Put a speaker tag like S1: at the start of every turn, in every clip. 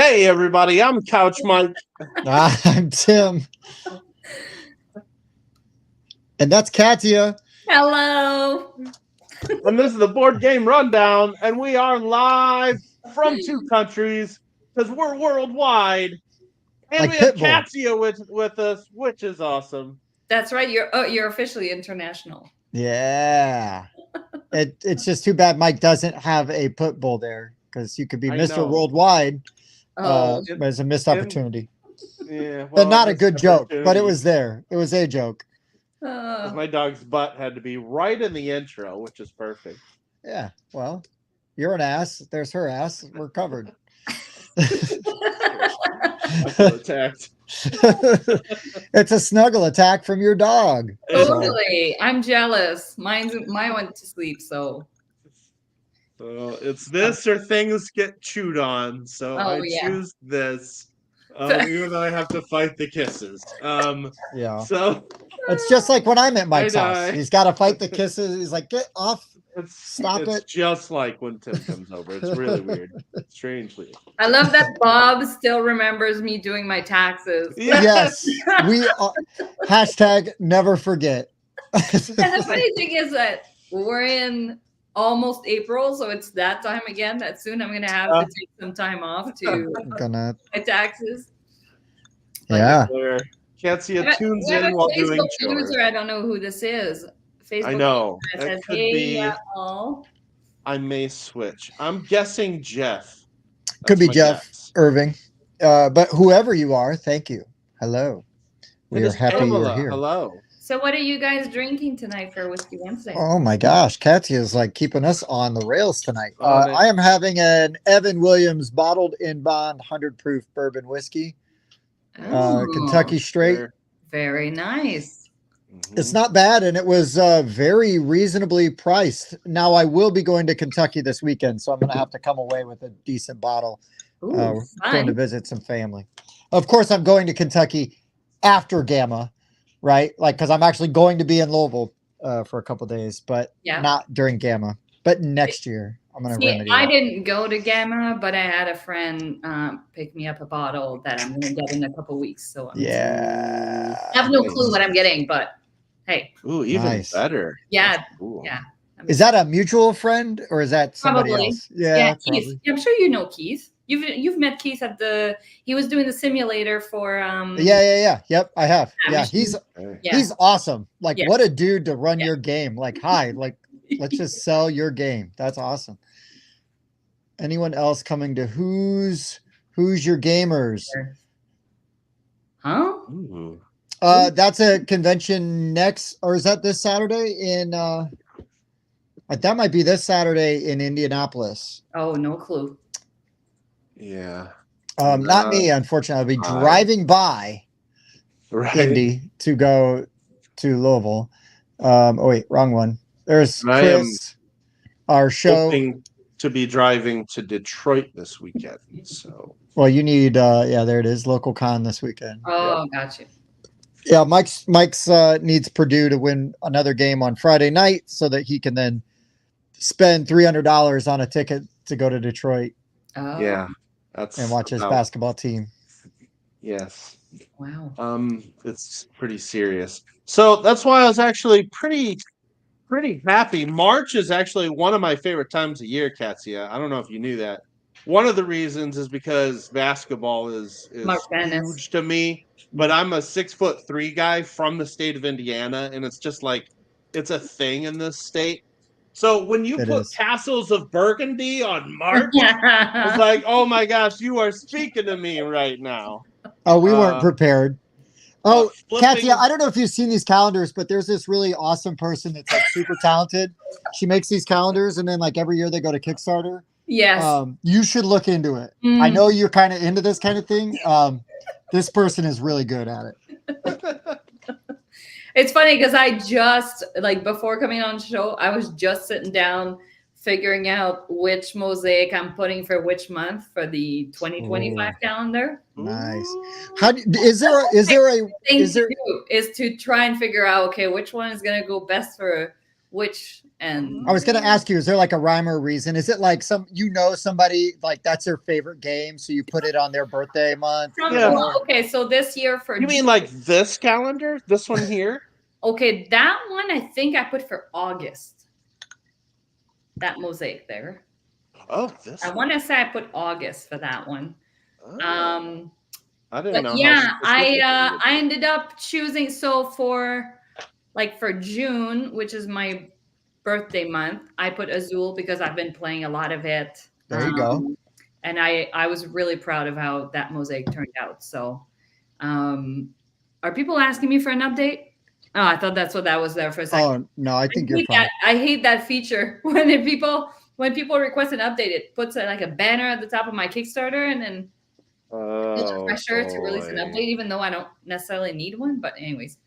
S1: Hey, everybody, I'm Couch Mike.
S2: I'm Tim. And that's Katia.
S3: Hello.
S1: And this is the Board Game Rundown, and we are live from two countries because we're worldwide. And
S2: Like
S1: we have
S2: Pitbull.
S1: Katia with us, which is awesome.
S3: That's right. You're officially international.
S2: Yeah. It's just too bad Mike doesn't have a pit bull there because you could be
S1: I
S2: Mr.
S1: know.
S2: Worldwide.
S3: Oh,
S2: But it's a missed opportunity.
S1: Yeah,
S2: But not a
S1: missed
S2: good joke, but it
S1: opportunity.
S2: was there. It was a joke.
S1: 'Cause my dog's butt had to be right in the intro, which is perfect.
S2: Yeah. Well, you're an ass. There's her ass. We're covered.
S1: I feel attacked.
S2: It's a snuggle attack from your dog.
S3: totally. I'm jealous. Mine went to sleep. So
S1: It's this or things get chewed on. So I choose this. Even though I have to fight the kisses.
S2: Yeah.
S1: So
S2: it's just like when I'm at Mike's house.
S1: die.
S2: He's got to fight the kisses. He's like, get off. Stop
S1: it's
S2: it.
S1: just like when Tim comes over. It's really weird. Strangely.
S3: I love that Bob still remembers me doing my taxes.
S2: Yes. We are, hashtag never forget.
S3: And the funny thing is that we're in almost April, so it's that time again that soon I'm gonna have to take some time off to my taxes.
S2: Yeah.
S1: Can't see a tunes in while doing chores.
S3: I don't know who this is. Facebook
S1: I know.
S3: That
S1: That
S3: says,
S1: could
S3: hey,
S1: be.
S3: yeah, all.
S1: I may switch. I'm guessing Jeff.
S2: Could be
S1: my
S2: Jeff
S1: guess.
S2: Irving. But whoever you are, thank you. Hello. We are happy you're here.
S1: Hello.
S3: So what are you guys drinking tonight for Whiskey Wednesday?
S2: Oh my gosh, Katia is like keeping us on the rails tonight. I am having an Evan Williams bottled in bond 100 proof bourbon whiskey. Kentucky straight.
S3: Very nice.
S2: It's not bad, and it was very reasonably priced. Now I will be going to Kentucky this weekend, so I'm going to have to come away with a decent bottle. We're going to visit some family. Of course, I'm going to Kentucky after Gamma, right? Like, because I'm actually going to be in Louisville for a couple days, but not during Gamma. But next year, I'm going to remedy.
S3: I didn't go to Gamma, but I had a friend pick me up a bottle that I'm going to get in a couple weeks. So I have no clue what I'm getting, but hey.
S1: Ooh, even better.
S3: Yeah.
S1: Cool.
S3: Yeah.
S2: Is that a mutual friend or is that somebody else?
S3: Yeah, Keith. I'm sure you know Keith. You've met Keith at he was doing the simulator for
S2: Yep, I have. Yeah, he's awesome. Like what a dude to run your game. Like, hi, like let's just sell your game. That's awesome. Anyone else coming to Who's Your Gamers?
S3: Huh?
S1: Ooh.
S2: That's a convention next, or is that this Saturday in that might be this Saturday in Indianapolis.
S3: Oh, no clue.
S1: Yeah.
S2: Not me, unfortunately. I'll be driving by Indy to go to Louisville. Oh wait, wrong one. There's Chris, our show.
S1: Hoping to be driving to Detroit this weekend. So
S2: well, you need there it is, local con this weekend.
S3: Oh, gotcha.
S2: Yeah, Mike's needs Purdue to win another game on Friday night so that he can then spend $300 on a ticket to go to Detroit.
S3: Oh.
S1: Yeah,
S2: and watch his basketball team.
S1: Yes.
S3: Wow.
S1: It's pretty serious. So that's why I was actually pretty happy. March is actually one of my favorite times of year, Katia. I don't know if you knew that. One of the reasons is because basketball is huge to me. But I'm a 6'3" guy from the state of Indiana, and it's just like it's a thing in this state. So when you put Castles of Burgundy on March, I was like, oh my gosh, you are speaking to me right now.
S2: Oh, we weren't prepared. Oh, Katia, I don't know if you've seen these calendars, but there's this really awesome person that's like super talented. She makes these calendars, and then like every year they go to Kickstarter.
S3: Yes.
S2: You should look into it. I know you're kind of into this kind of thing. This person is really good at it.
S3: It's funny because I just, like, before coming on the show, I was just sitting down figuring out which mosaic I'm putting for which month for the 2025 calendar.
S2: Nice. Is there
S3: to try and figure out, okay, which one is going to go best for which, and
S2: I was going to ask you, is there like a rhyme or reason? Is it like somebody like that's their favorite game, so you put it on their birthday month?
S3: well, okay, so this year for
S1: You mean like this calendar? This one here?
S3: Okay, that one I think I put for August. That mosaic there.
S1: Oh, this
S3: I want to say I put August for that one.
S1: Oh. I didn't know.
S3: Yeah, I ended up choosing, so for June, which is my birthday month, I put Azul because I've been playing a lot of it.
S2: There you go.
S3: And I was really proud of how that mosaic turned out. So are people asking me for an update? Oh, I thought that's what that was there for a second.
S2: Oh no, I think you're fine.
S3: I hate that feature when people request an update, it puts like a banner at the top of my Kickstarter and then it's pressure to release an update, even though I don't necessarily need one. But anyways,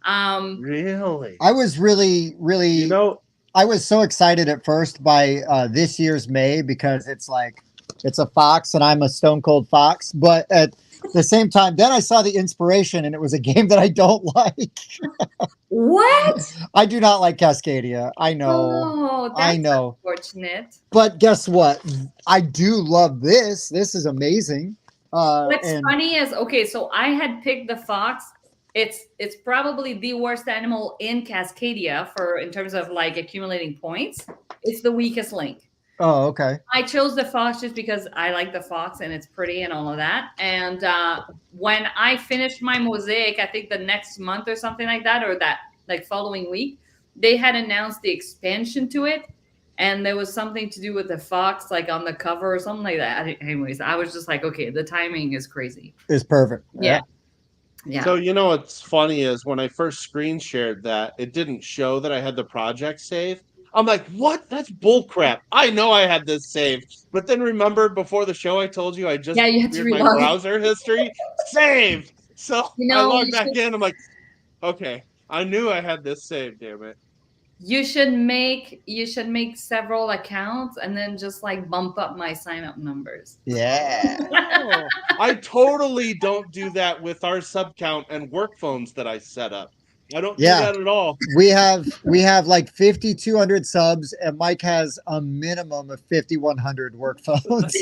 S1: really,
S2: I was really, I was so excited at first by this year's May because it's a fox and I'm a stone cold fox. But at the same time, then I saw the inspiration and it was a game that I don't like.
S3: What?
S2: I do not like Cascadia. I know.
S3: Oh, that's
S2: I know.
S3: Unfortunate.
S2: But guess what? I do love this. This is amazing.
S3: What's funny is, okay, so I had picked the fox. It's probably the worst animal in Cascadia in terms of like accumulating points. It's the weakest link.
S2: Oh, okay.
S3: I chose the fox just because I like the fox and it's pretty and all of that. And when I finished my mosaic, I think the next month or something like that, or that like following week, they had announced the expansion to it. And there was something to do with the fox, like on the cover or something like that. Anyways, I was just like, okay, the timing is crazy.
S2: It's perfect.
S3: Yeah.
S1: So, what's funny is when I first screen shared that, it didn't show that I had the project saved. I'm like, what? That's bullcrap. I know I had this saved. But then remember, before the show, I told you I just cleared my browser history. Saved! So I logged back in. I'm like, okay, I knew I had this saved, damn it.
S3: You should make several accounts and then just like bump up my sign up numbers.
S2: Yeah.
S1: Oh, I totally don't do that with our sub count and work phones that I set up. I don't do that at all.
S2: We have like 5,200 subs and Mike has a minimum of 5,100 work phones.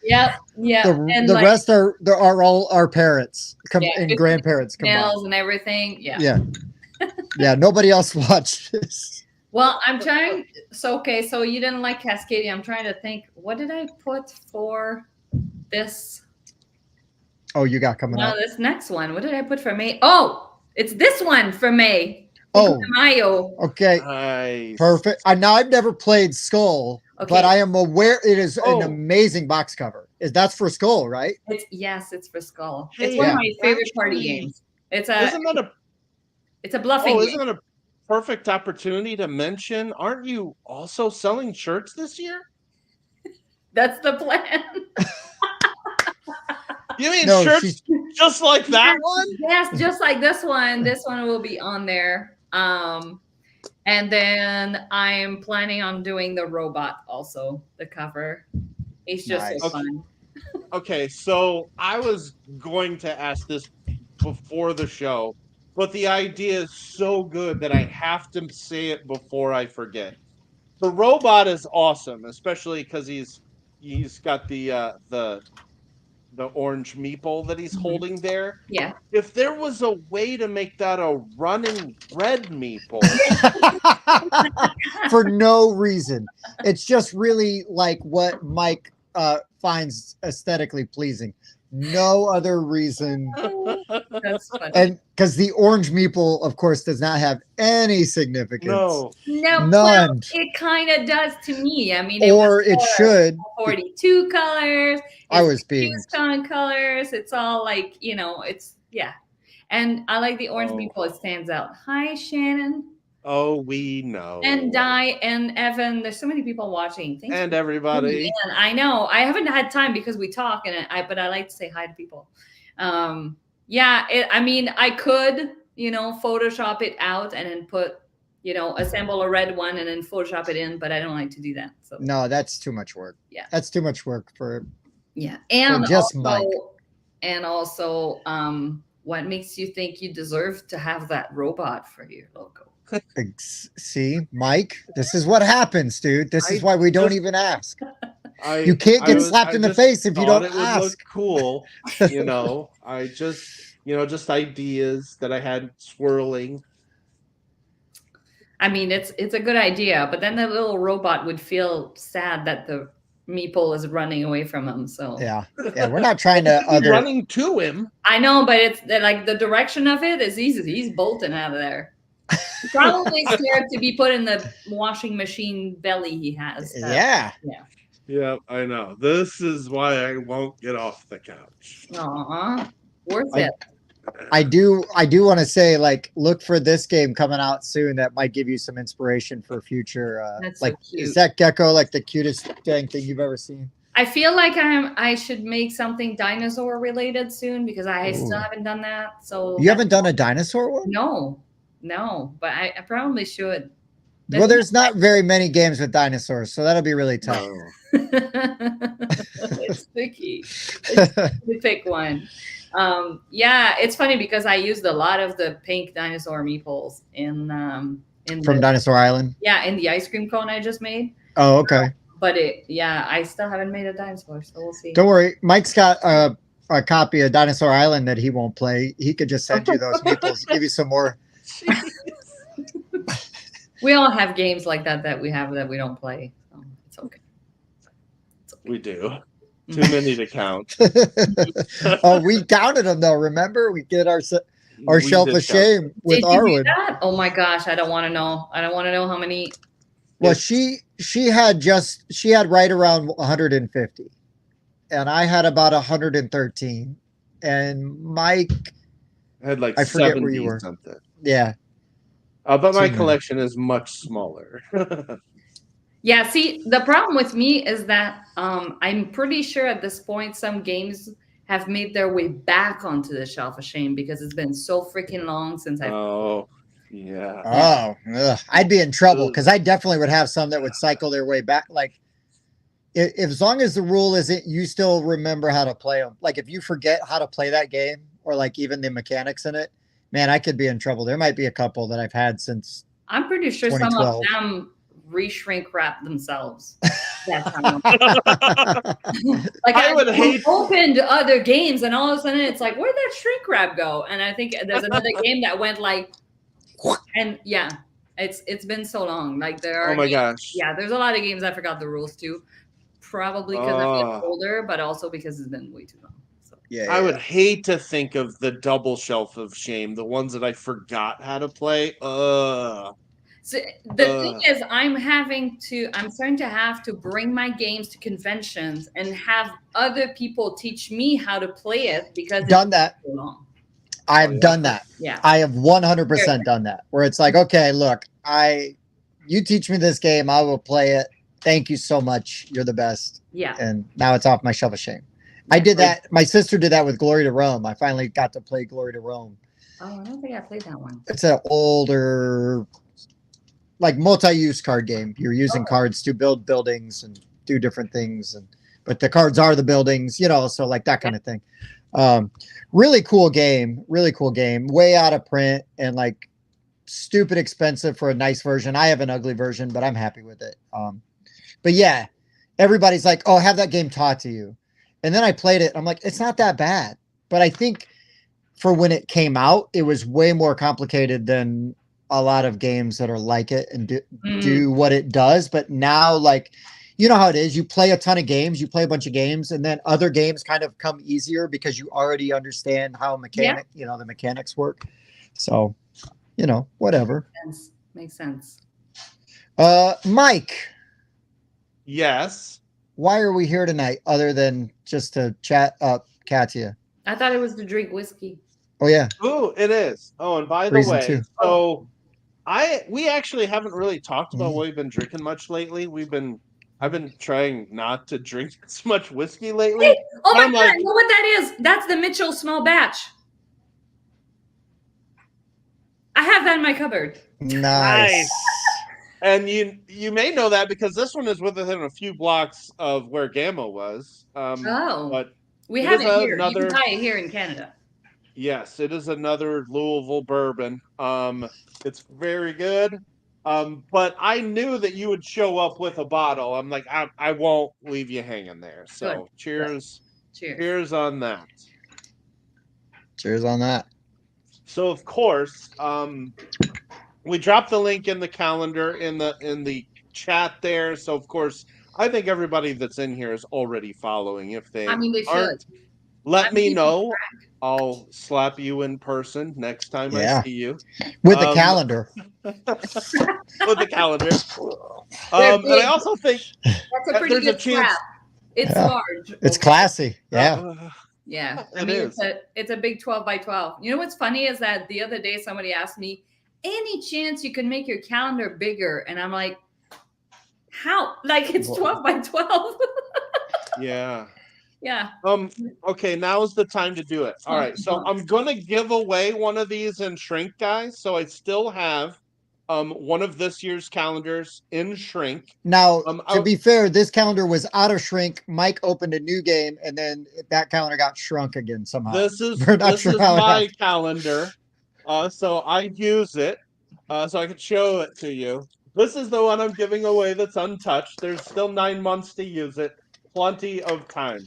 S3: Yep.
S2: The rest are all our parents and grandparents combined.
S3: And everything.
S2: Yeah, nobody else watched this.
S3: Well, I'm trying. So you didn't like Cascadia. I'm trying to think. What did I put for this?
S2: Oh, you got coming up.
S3: No, this next one. What did I put for May? Oh, it's this one for May.
S2: Mayo. Okay.
S1: Nice.
S2: Perfect. Now I've never played Skull, but I am aware it is an amazing box cover. That's for Skull, right?
S3: It's for Skull. It's one of my favorite party games. It's a bluffing game.
S1: Isn't it a perfect opportunity to mention? Aren't you also selling shirts this year?
S3: That's the plan.
S1: You mean shirts just like that one?
S3: Yes, just like this one. This one will be on there. And then I am planning on doing the robot also, the cover. It's just so fun.
S1: Okay, so I was going to ask this before the show, but the idea is so good that I have to say it before I forget. The robot is awesome, especially because he's got the orange meeple that he's holding there.
S3: Yeah.
S1: If there was a way to make that a running red meeple.
S2: For no reason. It's just really like what Mike finds aesthetically pleasing. No other reason.
S3: That's funny.
S2: And because the orange meeple, of course, does not have any significance.
S1: No,
S2: none.
S3: Well, it kind of does to me. I mean,
S2: it should.
S3: 42 colors.
S2: I was being
S3: Houston colors. It's all like, and I like the orange meeple. It stands out. Hi, Shannon.
S1: Oh, we know.
S3: And Di and Evan. There's so many people watching. Thanks
S1: and everybody.
S3: I know. I haven't had time because we talk, but I like to say hi to people. I mean, I could, Photoshop it out and then put, assemble a red one and then Photoshop it in, but I don't like to do that. So
S2: no, that's too much work.
S3: Yeah,
S2: that's too much work for.
S3: Yeah, and
S2: just
S3: also,
S2: Mike.
S3: And also, what makes you think you deserve to have that robot for your logo?
S2: See, Mike, this is what happens, dude. This is why we don't even ask. You can't get slapped in the face if you don't
S1: it would
S2: ask.
S1: look cool, I just ideas that I had swirling.
S3: I mean, it's a good idea, but then the little robot would feel sad that the meeple is running away from him. So
S2: yeah, we're not trying to
S1: running to him.
S3: I know, but it's like the direction of it is easy. He's bolting out of there. Probably scared to be put in the washing machine belly he has.
S2: Yeah.
S1: Yeah, I know. This is why I won't get off the couch.
S3: Worth it.
S2: I do want to say, like, look for this game coming out soon that might give you some inspiration for future.
S3: That's
S2: like,
S3: so cute.
S2: Is that gecko like the cutest dang thing you've ever seen?
S3: I feel like I should make something dinosaur related soon because I still haven't done that. So
S2: you haven't done a dinosaur one?
S3: No, but I probably should.
S2: Well, there's not very many games with dinosaurs, so that'll be really tough.
S3: It's tricky. We pick one. It's funny because I used a lot of the pink dinosaur meeples in
S2: Dinosaur Island.
S3: Yeah, in the ice cream cone I just made.
S2: Oh, okay.
S3: But I still haven't made a dinosaur, so we'll see.
S2: Don't worry, Mike's got a copy of Dinosaur Island that he won't play. He could just send you those meeples, give you some more.
S3: We all have games like that we have that we don't play. So it's okay.
S1: We do. Too many to count.
S2: Oh, we counted them though. Remember, we get our shelf of shame with Arwen.
S3: Oh my gosh, I don't want to know. I don't want to know how many.
S2: Well, she had right around 150, and I had about 113, and Mike
S1: had like
S2: I forget where you were.
S1: Something.
S2: Yeah.
S1: But my collection is much smaller.
S3: Yeah, see, the problem with me is that I'm pretty sure at this point some games have made their way back onto the shelf of shame because it's been so freaking long since I've.
S1: Oh, yeah.
S2: Oh, I'd be in trouble because I definitely would have some that would cycle their way back. Like, if as long as the rule isn't you still remember how to play them. Like, if you forget how to play that game or like even the mechanics in it, man, I could be in trouble. There might be a couple that I've had since.
S3: I'm pretty sure some of them re-shrink wrap themselves. That's how like I would hate opened other games and all of a sudden it's like, where'd that shrink wrap go? And I think there's another game that went like, and yeah, it's been so long. Like there are
S1: gosh.
S3: Yeah, there's a lot of games I forgot the rules to. Probably because I'm getting older, but also because it's been way too long.
S2: Yeah,
S1: I would hate to think of the double shelf of shame, the ones that I forgot how to play.
S3: So the thing is, I'm starting to have to bring my games to conventions and have other people teach me how to play it because
S2: done that.
S3: So long.
S2: I've done that.
S3: Yeah,
S2: I have 100% done that. Where it's like, okay, look, you teach me this game, I will play it. Thank you so much. You're the best.
S3: Yeah.
S2: And now it's off my shelf of shame. I did that. My sister did that with Glory to Rome. I finally got to play Glory to Rome.
S3: Oh, I don't think I played that one.
S2: It's an older, like multi-use card game. You're using cards to build buildings and do different things, but the cards are the buildings, so like that kind of thing. Really cool game. Really cool game. Way out of print and like stupid expensive for a nice version. I have an ugly version, but I'm happy with it. But yeah, everybody's like, "Oh, have that game taught to you." And then I played it. I'm like, it's not that bad. But I think for when it came out, it was way more complicated than a lot of games that are like it and do what it does. But now, like, you know how it is. You play a ton of games. You play a bunch of games. And then other games kind of come easier because you already understand how the mechanics work. So, whatever.
S3: Makes sense.
S2: Mike.
S1: Yes.
S2: Why are we here tonight other than just to chat up Katia?
S3: I thought it was to drink whiskey.
S2: Oh, yeah.
S1: Oh, it is. Oh, and by the way, so we actually haven't really talked about what we've been drinking much lately. I've been trying not to drink as much whiskey lately.
S3: Hey, oh my God, you know what that is? That's the Mitchell small batch. I have that in my cupboard.
S2: Nice.
S1: And you may know that because this one is within a few blocks of where Gamma was. But
S3: we have it here. You can buy it here in Canada.
S1: Yes, it is another Louisville bourbon. It's very good. But I knew that you would show up with a bottle. I'm like, I won't leave you hanging there.
S3: Good.
S1: So
S3: Good.
S1: cheers.
S3: Cheers.
S1: Cheers on that.
S2: Cheers on that.
S1: So of course, we dropped the link in the calendar in the chat there. So of course, I think everybody that's in here is already following. If they
S3: I mean, they should.
S1: aren't, let
S3: I'm
S1: me
S3: keeping
S1: know.
S3: track.
S1: I'll slap you in person next time I
S2: Yeah.
S1: see you.
S2: With the calendar.
S1: With the calendar.
S3: They're
S1: And I
S3: big.
S1: also think
S3: That's a pretty
S1: there's a
S3: good
S1: chance.
S3: strap. It's
S2: Yeah.
S3: large.
S2: It's
S3: okay?
S2: classy. Yeah.
S3: Yeah. I
S1: It
S3: mean,
S1: is.
S3: it's a big 12 by 12. You know what's funny is that the other day somebody asked me, any chance you can make your calendar bigger? And I'm like, how? Like it's 12 by 12.
S1: Yeah.
S3: Yeah.
S1: Okay, now is the time to do it. All right. So I'm gonna give away one of these in shrink, guys. So I still have one of this year's calendars in shrink.
S2: Now, to be fair, this calendar was out of shrink. Mike opened a new game, and then that calendar got shrunk again somehow.
S1: This is
S2: how it
S1: my
S2: happened.
S1: calendar. So I use it so I can show it to you. This is the one I'm giving away that's untouched. There's still 9 months to use it. Plenty of time.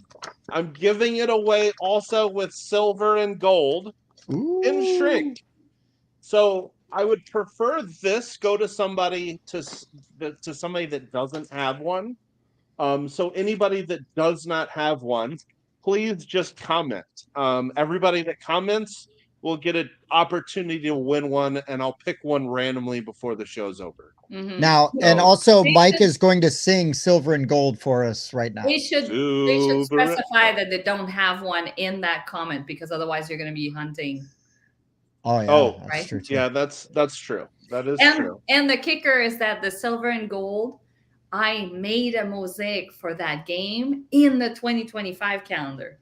S1: I'm giving it away also with silver and gold in shrink. So I would prefer this go to somebody that doesn't have one. So anybody that does not have one, please just comment. Everybody that comments will get an opportunity to win one, and I'll pick one randomly before the show's over.
S3: Mm-hmm.
S2: Now, and also Mike is going to sing silver and gold for us right now.
S3: They should specify that they don't have one in that comment, because otherwise you're going to be hunting.
S2: Oh yeah, that's true too.
S1: Yeah, that's true. That is true.
S3: And the kicker is that the silver and gold, I made a mosaic for that game in the 2025 calendar.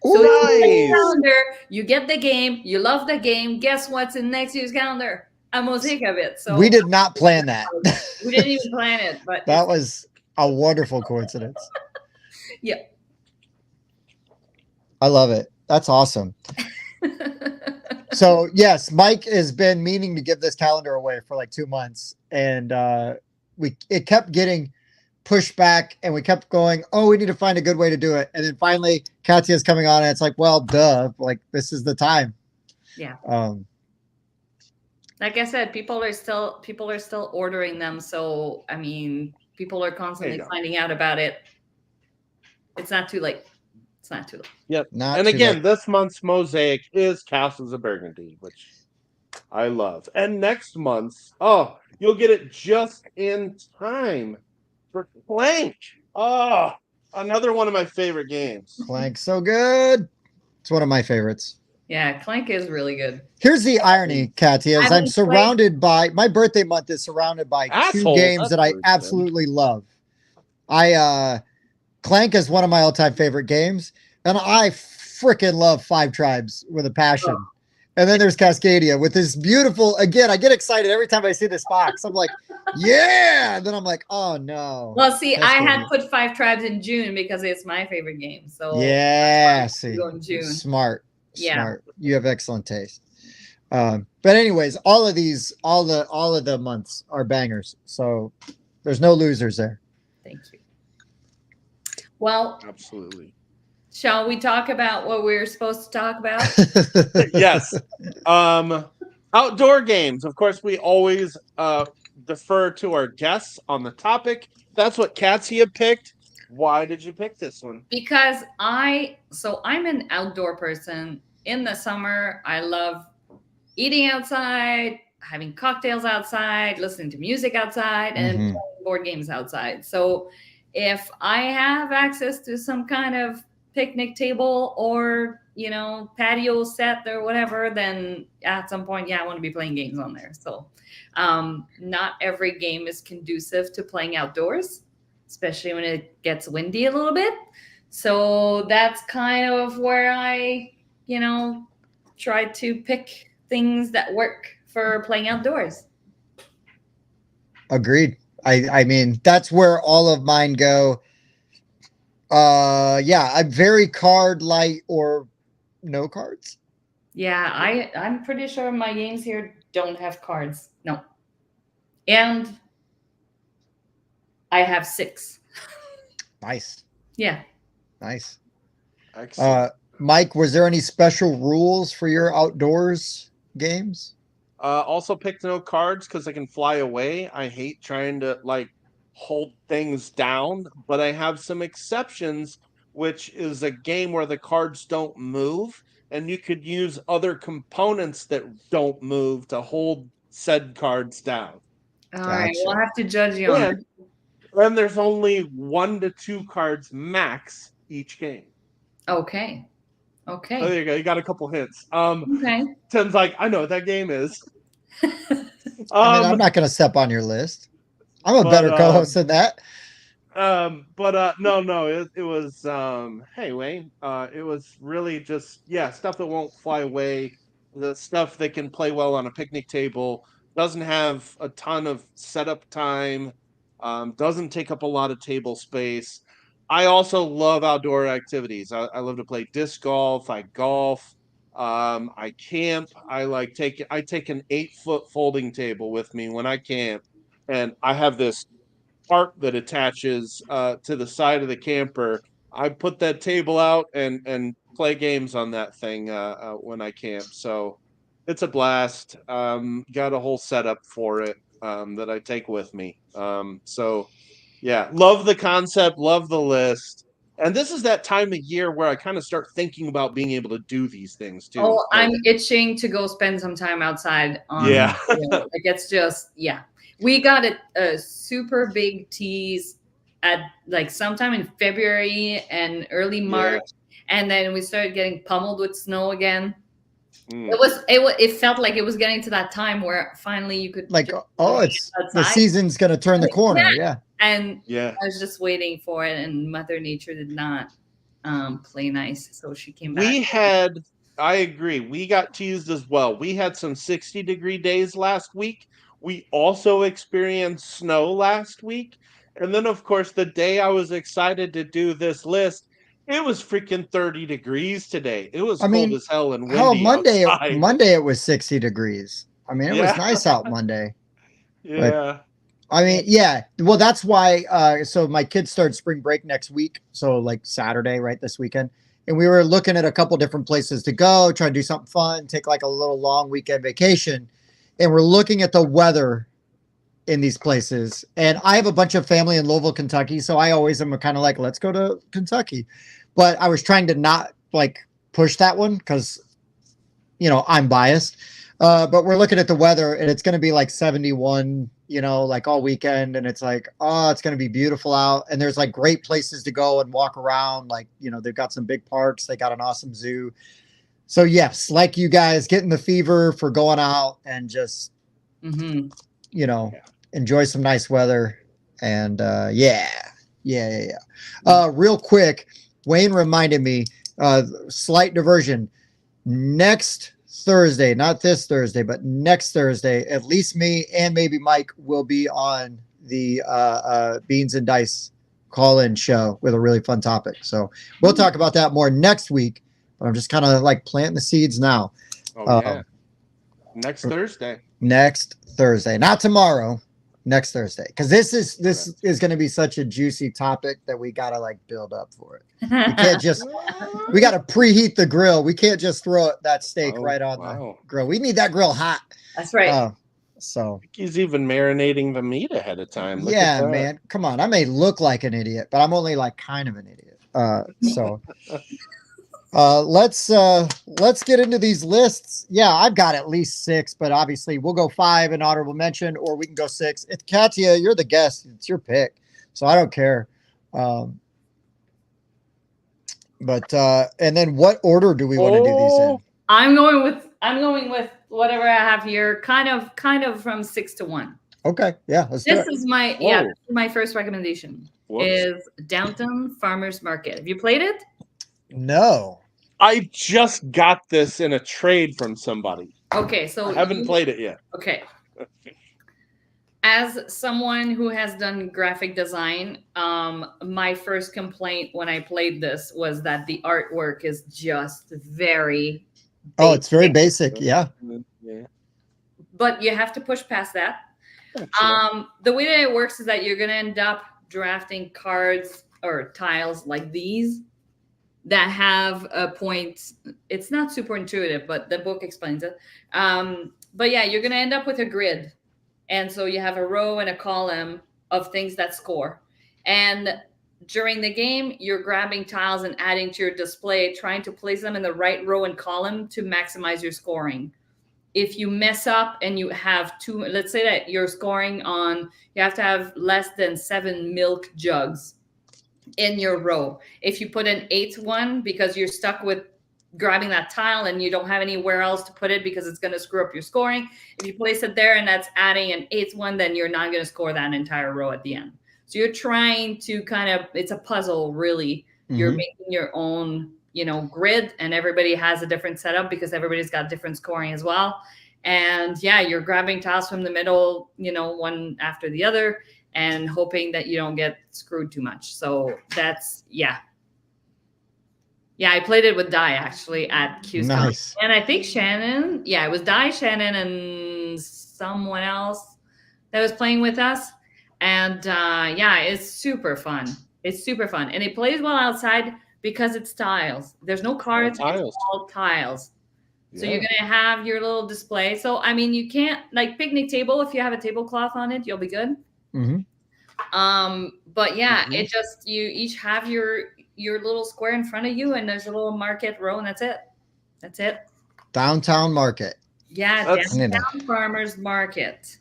S3: So
S1: nice.
S3: Calendar, you get the game, you love the game. Guess what's in next year's calendar? A mosaic of it. So
S2: we did not plan that.
S3: We didn't even plan it, but
S2: that was a wonderful coincidence.
S3: Yeah.
S2: I love it. That's awesome. So yes, Mike has been meaning to give this calendar away for like 2 months, and it kept getting pushed back, and we kept going, oh, we need to find a good way to do it. And then finally Katia's coming on, and it's like, well, duh, like this is the time.
S3: Yeah. Like I said, people are still ordering them. So I mean, people are constantly finding out about it. It's not too late. It's not too late.
S1: Yep. And again, this month's mosaic is Castles of Burgundy, which I love. And next month's, you'll get it just in time for Clank. Oh, another one of my favorite games.
S2: Clank's so good. It's one of my favorites.
S3: Yeah, Clank is really good.
S2: Here's the irony, Katia, is I'm surrounded by, my birthday month is surrounded by two games that I absolutely love. Clank is one of my all-time favorite games, and I freaking love Five Tribes with a passion. Oh. And then there's Cascadia with this beautiful, again, I get excited every time I see this box. I'm like, yeah. And then I'm like, oh no.
S3: Well, see, Cascadia. I had put Five Tribes in June because it's my favorite game. So
S2: yeah, see,
S3: go in June.
S2: Smart.
S3: Yeah.
S2: Smart. You have excellent taste. But anyways, all of the months are bangers. So there's no losers there.
S3: Thank you. Well,
S1: absolutely.
S3: Shall we talk about what we were supposed to talk about?
S1: Yes. Outdoor games. Of course, we always defer to our guests on the topic. That's what Katia picked. Why did you pick this one?
S3: Because I'm an outdoor person. In the summer, I love eating outside, having cocktails outside, listening to music outside, and playing board games outside. So if I have access to some kind of picnic table or, patio set or whatever, then at some point, I want to be playing games on there. So not every game is conducive to playing outdoors, especially when it gets windy a little bit. So that's kind of where I, try to pick things that work for playing outdoors.
S2: Agreed. I mean, that's where all of mine go. I'm very card light or no cards.
S3: Yeah, I'm pretty sure my games here don't have cards. No. And I have 6.
S2: Nice.
S3: Yeah.
S2: Nice.
S1: Excellent.
S2: Mike, was there any special rules for your outdoors games?
S1: Also picked no cards because I can fly away. I hate trying to like hold things down, but I have some exceptions, which is a game where the cards don't move, and you could use other components that don't move to hold said cards down.
S3: All right. We'll
S2: Gotcha.
S3: have to judge you on
S1: And then there's only 1 to 2 cards max each game.
S3: that. Okay.
S1: Oh,
S3: Okay.
S1: there you go. You got a couple hints.
S3: Okay.
S1: Tim's like, I know what that game is.
S2: I mean, I'm
S1: Um,
S2: not going to step on your list. I'm a
S1: But,
S2: better co-host than that.
S1: no, it was hey Wayne, it was really just stuff that won't fly away, the stuff that can play well on a picnic table, doesn't have a ton of setup time, doesn't take up a lot of table space. I also love outdoor activities. I love to play disc golf, I golf, I camp. I take an 8-foot folding table with me when I camp, and I have this tarp that attaches to the side of the camper. I put that table out and play games on that thing when I camp. So it's a blast. Got a whole setup for it that I take with me. So yeah, love the concept, love the list. And this is that time of year where I kind of start thinking about being able to do these things too.
S3: Oh,
S1: So,
S3: I'm itching to go spend some time outside on
S1: yeah.
S3: like it's just we got a super big tease at like sometime in February and early March, and then we started getting pummeled with snow again. It felt like it was getting to that time where finally you could
S2: Like,
S3: just
S2: oh,
S3: get
S2: it's the
S3: outside.
S2: season's going to turn the corner. Yeah.
S3: And
S1: Yeah.
S3: I was just waiting for it, and Mother Nature did not play nice, so she came back.
S1: I agree. We got teased as well. We had some 60-degree days last week. We also experienced snow last week. And then, of course, the day I was excited to do this list, it was freaking 30 degrees today. It was cold as hell and windy outside.
S2: Monday it was 60 degrees. I mean, it was
S1: Yeah.
S2: nice out Monday.
S1: Yeah.
S2: I mean, yeah. Well, that's why. So my kids start spring break next week. So like Saturday, right, this weekend. And we were looking at a couple different places to go, try to do something fun, take like a little long weekend vacation. And we're looking at the weather in these places. And I have a bunch of family in Louisville, Kentucky. So I always am kind of like, let's go to Kentucky. But I was trying to not like push that one because, I'm biased. But we're looking at the weather and it's going to be like 71, like all weekend. And it's like, oh, it's going to be beautiful out. And there's like great places to go and walk around. Like, they've got some big parks. They got an awesome zoo. So yes, like you guys getting the fever for going out and just, enjoy some nice weather. And yeah. Real quick, Wayne reminded me, slight diversion. Next Thursday, not this Thursday, but next Thursday, at least me and maybe Mike will be on the Beans and Dice call-in show with a really fun topic. So we'll talk about that more next week, but I'm just kind of like planting the seeds now.
S1: Oh, yeah. Next Thursday, not tomorrow. Next Thursday, because this is going to be such a juicy topic that we got to like build up for it. We got to preheat the grill. We can't just throw that steak right on the grill. We need that grill hot.
S3: That's right.
S2: So
S1: he's even marinating the meat ahead of time. Look
S2: yeah, man, come on. I may look like an idiot, but I'm only like kind of an idiot. Let's get into these lists. Yeah, I've got at least 6, but obviously we'll go 5 in honorable mention, or we can go 6. It's Katia, you're the guest. It's your pick, so I don't care. And then what order do we want to do these in?
S3: I'm going with whatever I have here, kind of from 6 to 1.
S2: Okay, yeah, let's do it.
S3: This is my first recommendation. Is Downtown Farmers Market. Have you played it?
S2: No.
S1: I just got this in a trade from somebody.
S3: Okay, so
S1: I haven't played it yet.
S3: Okay. As someone who has done graphic design, my first complaint when I played this was that the artwork is just very
S2: Oh, it's very basic. Yeah.
S3: But you have to push past that. The way that it works is that you're going to end up drafting cards or tiles like these that have a point. It's not super intuitive, but the book explains it. But yeah, you're going to end up with a grid. And so you have a row and a column of things that score. And during the game, you're grabbing tiles and adding to your display, trying to place them in the right row and column to maximize your scoring. If you mess up and you have two, let's say that you're scoring on, you have to have less than 7 milk jugs in your row. If you put an 8th one because you're stuck with grabbing that tile and you don't have anywhere else to put it because it's going to screw up your scoring, if you place it there and that's adding an 8th one, then you're not going to score that entire row at the end. So you're trying to kind of, it's a puzzle, really. You're making your own, grid, and everybody has a different setup because everybody's got different scoring as well. And yeah, you're grabbing tiles from the middle, one after the other, and hoping that you don't get screwed too much. So that's, yeah, I played it with Di actually at QSCon.
S2: Nice.
S3: And I think Shannon, it was Di, Shannon, and someone else that was playing with us. And it's super fun. It's super fun. And it plays well outside because it's tiles. There's no cards, it's all tiles. So you're going to have your little display. So, I mean, you can't, like picnic table, if you have a tablecloth on it, you'll be good. But yeah, it just, you each have your little square in front of you, and there's a little market row, and that's it.
S2: Downtown market.
S3: Yeah, downtown farmers market.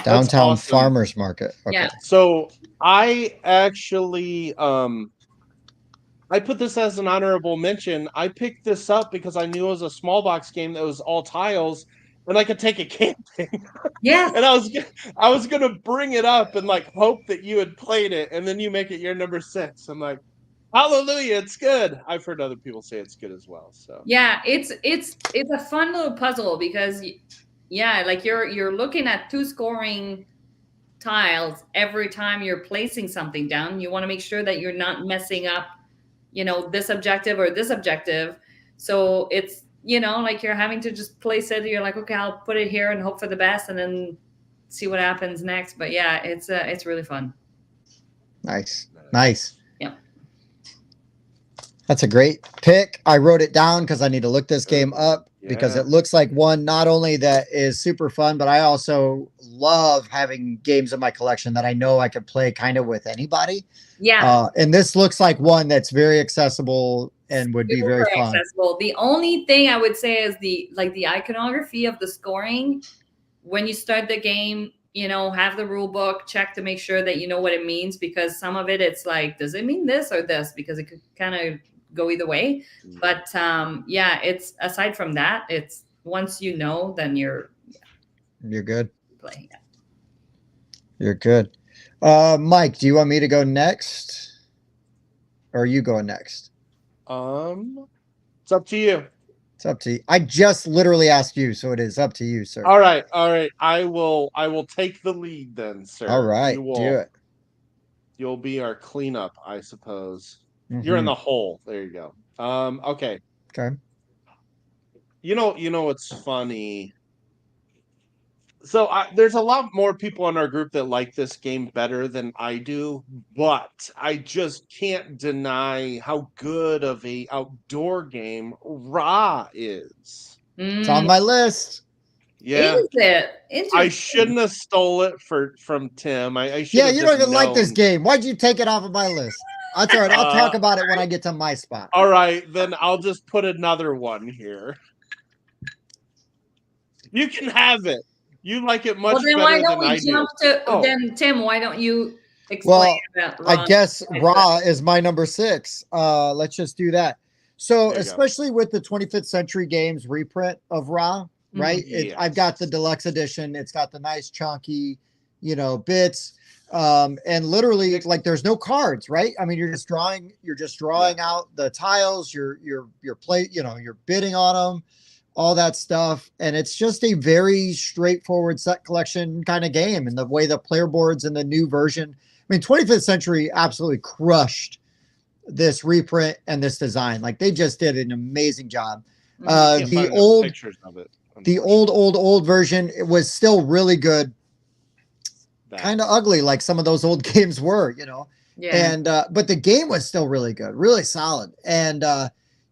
S2: Downtown awesome. Farmers market. Okay.
S3: Yeah.
S1: So I actually, I put this as an honorable mention. I picked this up because I knew it was a small box game that was all tiles, and I could take it camping.
S3: Yeah.
S1: And I was gonna bring it up and like hope that you had played it, and then you make it your number 6. I'm like, hallelujah, it's good. I've heard other people say it's good as well. So
S3: yeah, it's a fun little puzzle because like you're looking at 2 scoring tiles every time you're placing something down. You want to make sure that you're not messing up, this objective or this objective. So it's, like you're having to just place it. You're like, okay, I'll put it here and hope for the best, and then see what happens next. But yeah, it's really fun.
S2: Nice.
S3: Yeah.
S2: That's a great pick. I wrote it down because I need to look this game up because it looks like one not only that is super fun, but I also love having games in my collection that I know I could play kind of with anybody.
S3: Yeah.
S2: And this looks like one that's very accessible and would be very fun.
S3: Accessible. The only thing I would say is the iconography of the scoring. When you start the game, have the rule book, check to make sure that you know what it means, because some of it, it's like, does it mean this or this? Because it could kind of go either way. But it's, aside from that, it's, once you know, then you're
S2: good.
S3: Playing. Yeah.
S2: You're good. Mike, do you want me to go next, or are you going next?
S1: It's up to you.
S2: It's up to you. I just literally asked you, so it is up to you, sir.
S1: All right. I will take the lead then, sir.
S2: All right, do it.
S1: You'll be our cleanup, I suppose. You're in the hole. There you go. Okay.
S2: Okay.
S1: You know what's funny? So there's a lot more people in our group that like this game better than I do, but I just can't deny how good of a outdoor game Ra is.
S2: It's on my list.
S1: Yeah.
S3: Is it?
S1: I shouldn't have stole it from Tim. I should.
S2: Yeah, you don't even like this game. Why'd you take it off of my list? That's all right. I'll talk about it when I get to my spot.
S1: All right, then I'll just put another one here. You can have it. You like it much better than I do.
S3: Then Tim, why don't you explain about Ra?
S2: I guess Ra is my number 6. Let's just do that. So especially with the 25th Century Games reprint of Ra, right?
S1: Yes.
S2: I've got the deluxe edition. It's got the nice chunky, bits. And literally, like, there's no cards, right? I mean, you're just drawing out the tiles, you're bidding on them, all that stuff. And it's just a very straightforward set collection kind of game. And the way the player boards in the new version, I mean, 25th Century absolutely crushed this reprint and this design. Like, they just did an amazing job.
S1: Can't
S2: The
S1: find enough
S2: old
S1: pictures of it.
S2: the old version, it was still really good, kind of ugly like some of those old games were,
S3: Yeah.
S2: and but the game was still really good, really solid. And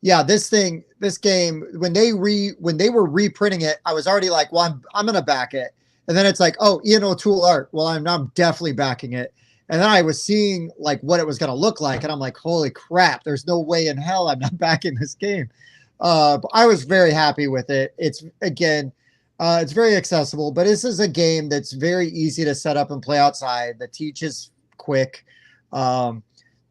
S2: yeah, this game, when they were reprinting it, I was already like, well, I'm gonna back it. And then it's like, oh, Ian O'Toole art, well, I'm definitely backing it. And then I was seeing like what it was gonna look like, and I'm like, holy crap, there's no way in hell I'm not backing this game. But I was very happy with it. It's, again, it's very accessible, but this is a game that's very easy to set up and play outside. The teach is quick.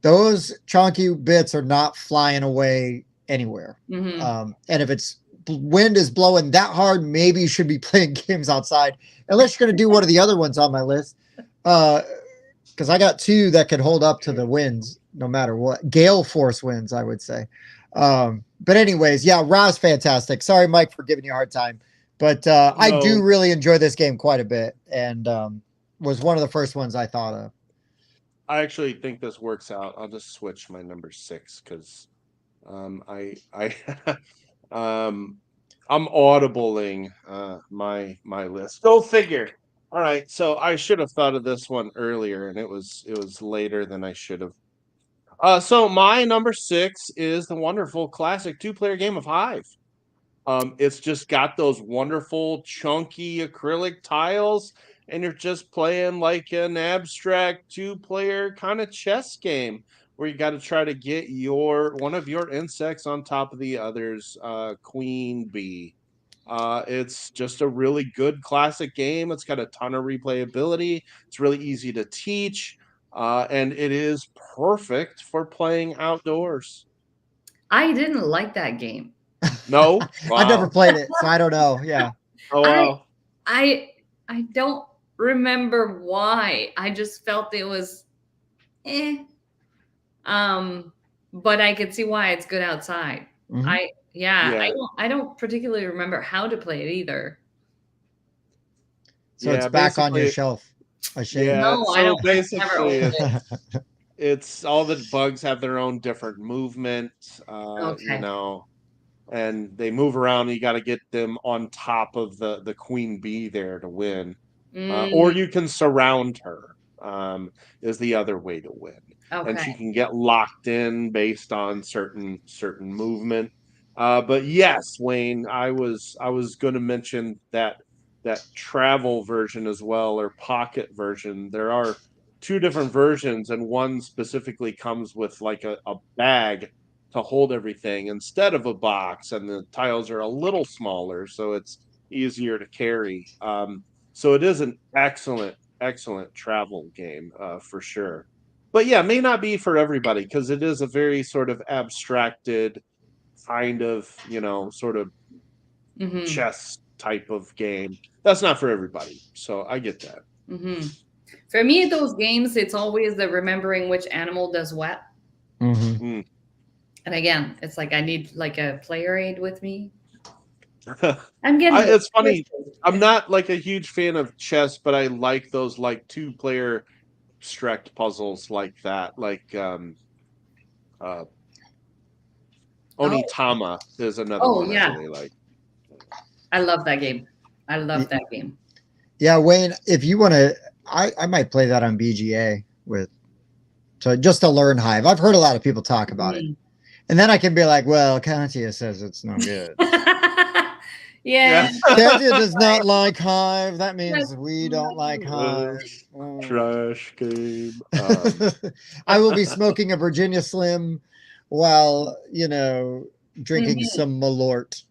S2: Those chunky bits are not flying away anywhere. And if it's wind is blowing that hard, maybe you should be playing games outside, unless you're going to do one of the other ones on my list. Because I got two that could hold up to the winds no matter what. Gale force winds, I would say. But anyways, yeah, Ra's fantastic. Sorry, Mike, for giving you a hard time. But I do really enjoy this game quite a bit, and was one of the first ones I thought of.
S1: I actually think this works out. I'll just switch my number 6 because I'm audibling my list. Go figure. All right, so I should have thought of this one earlier, and it was later than I should have. So my number 6 is the wonderful classic 2-player game of Hive. It's just got those wonderful chunky acrylic tiles, and you're just playing like an abstract 2-player kind of chess game where you got to try to get one of your insects on top of the other's queen bee. It's just a really good classic game. It's got a ton of replayability. It's really easy to teach, and it is perfect for playing outdoors.
S3: I didn't like that game.
S1: No, wow.
S2: I've never played it, so I don't know. Yeah.
S1: Oh wow.
S3: I don't remember why. I just felt it was but I could see why it's good outside. I don't particularly remember how to play it either.
S2: So it's back on your shelf. A shame.
S1: Yeah,
S3: no,
S1: so
S3: I don't.
S1: basically it's all the bugs have their own different movement,
S3: Okay.
S1: and they move around, and you got to get them on top of the queen bee there to win. Or you can surround her, is the other way to win. And she can get locked in based on certain movement. But yes, Wayne, I was going to mention that travel version as well, or pocket version. There are two different versions, and one specifically comes with like a bag to hold everything instead of a box, and the tiles are a little smaller, so it's easier to carry. So it is an excellent travel game, for sure. But yeah, may not be for everybody because it is a very sort of abstracted kind of, sort of chess type of game. That's not for everybody. So I get that.
S3: For me, those games, it's always the remembering which animal does what. And again, it's like I need like a player aid with me.
S1: It's funny. I'm not like a huge fan of chess, but I like those like 2-player abstract puzzles like that. Like Onitama is another one I really like.
S3: I love that game. I love that game.
S2: Yeah, Wayne, if you want to, I might play that on BGA just to learn Hive. I've heard a lot of people talk about it. And then I can be like, well, Katia says it's no good.
S3: Yeah.
S2: Katia does not like Hive. That means we don't like Hive.
S1: Trash game.
S2: I will be smoking a Virginia Slim while, drinking some Malort.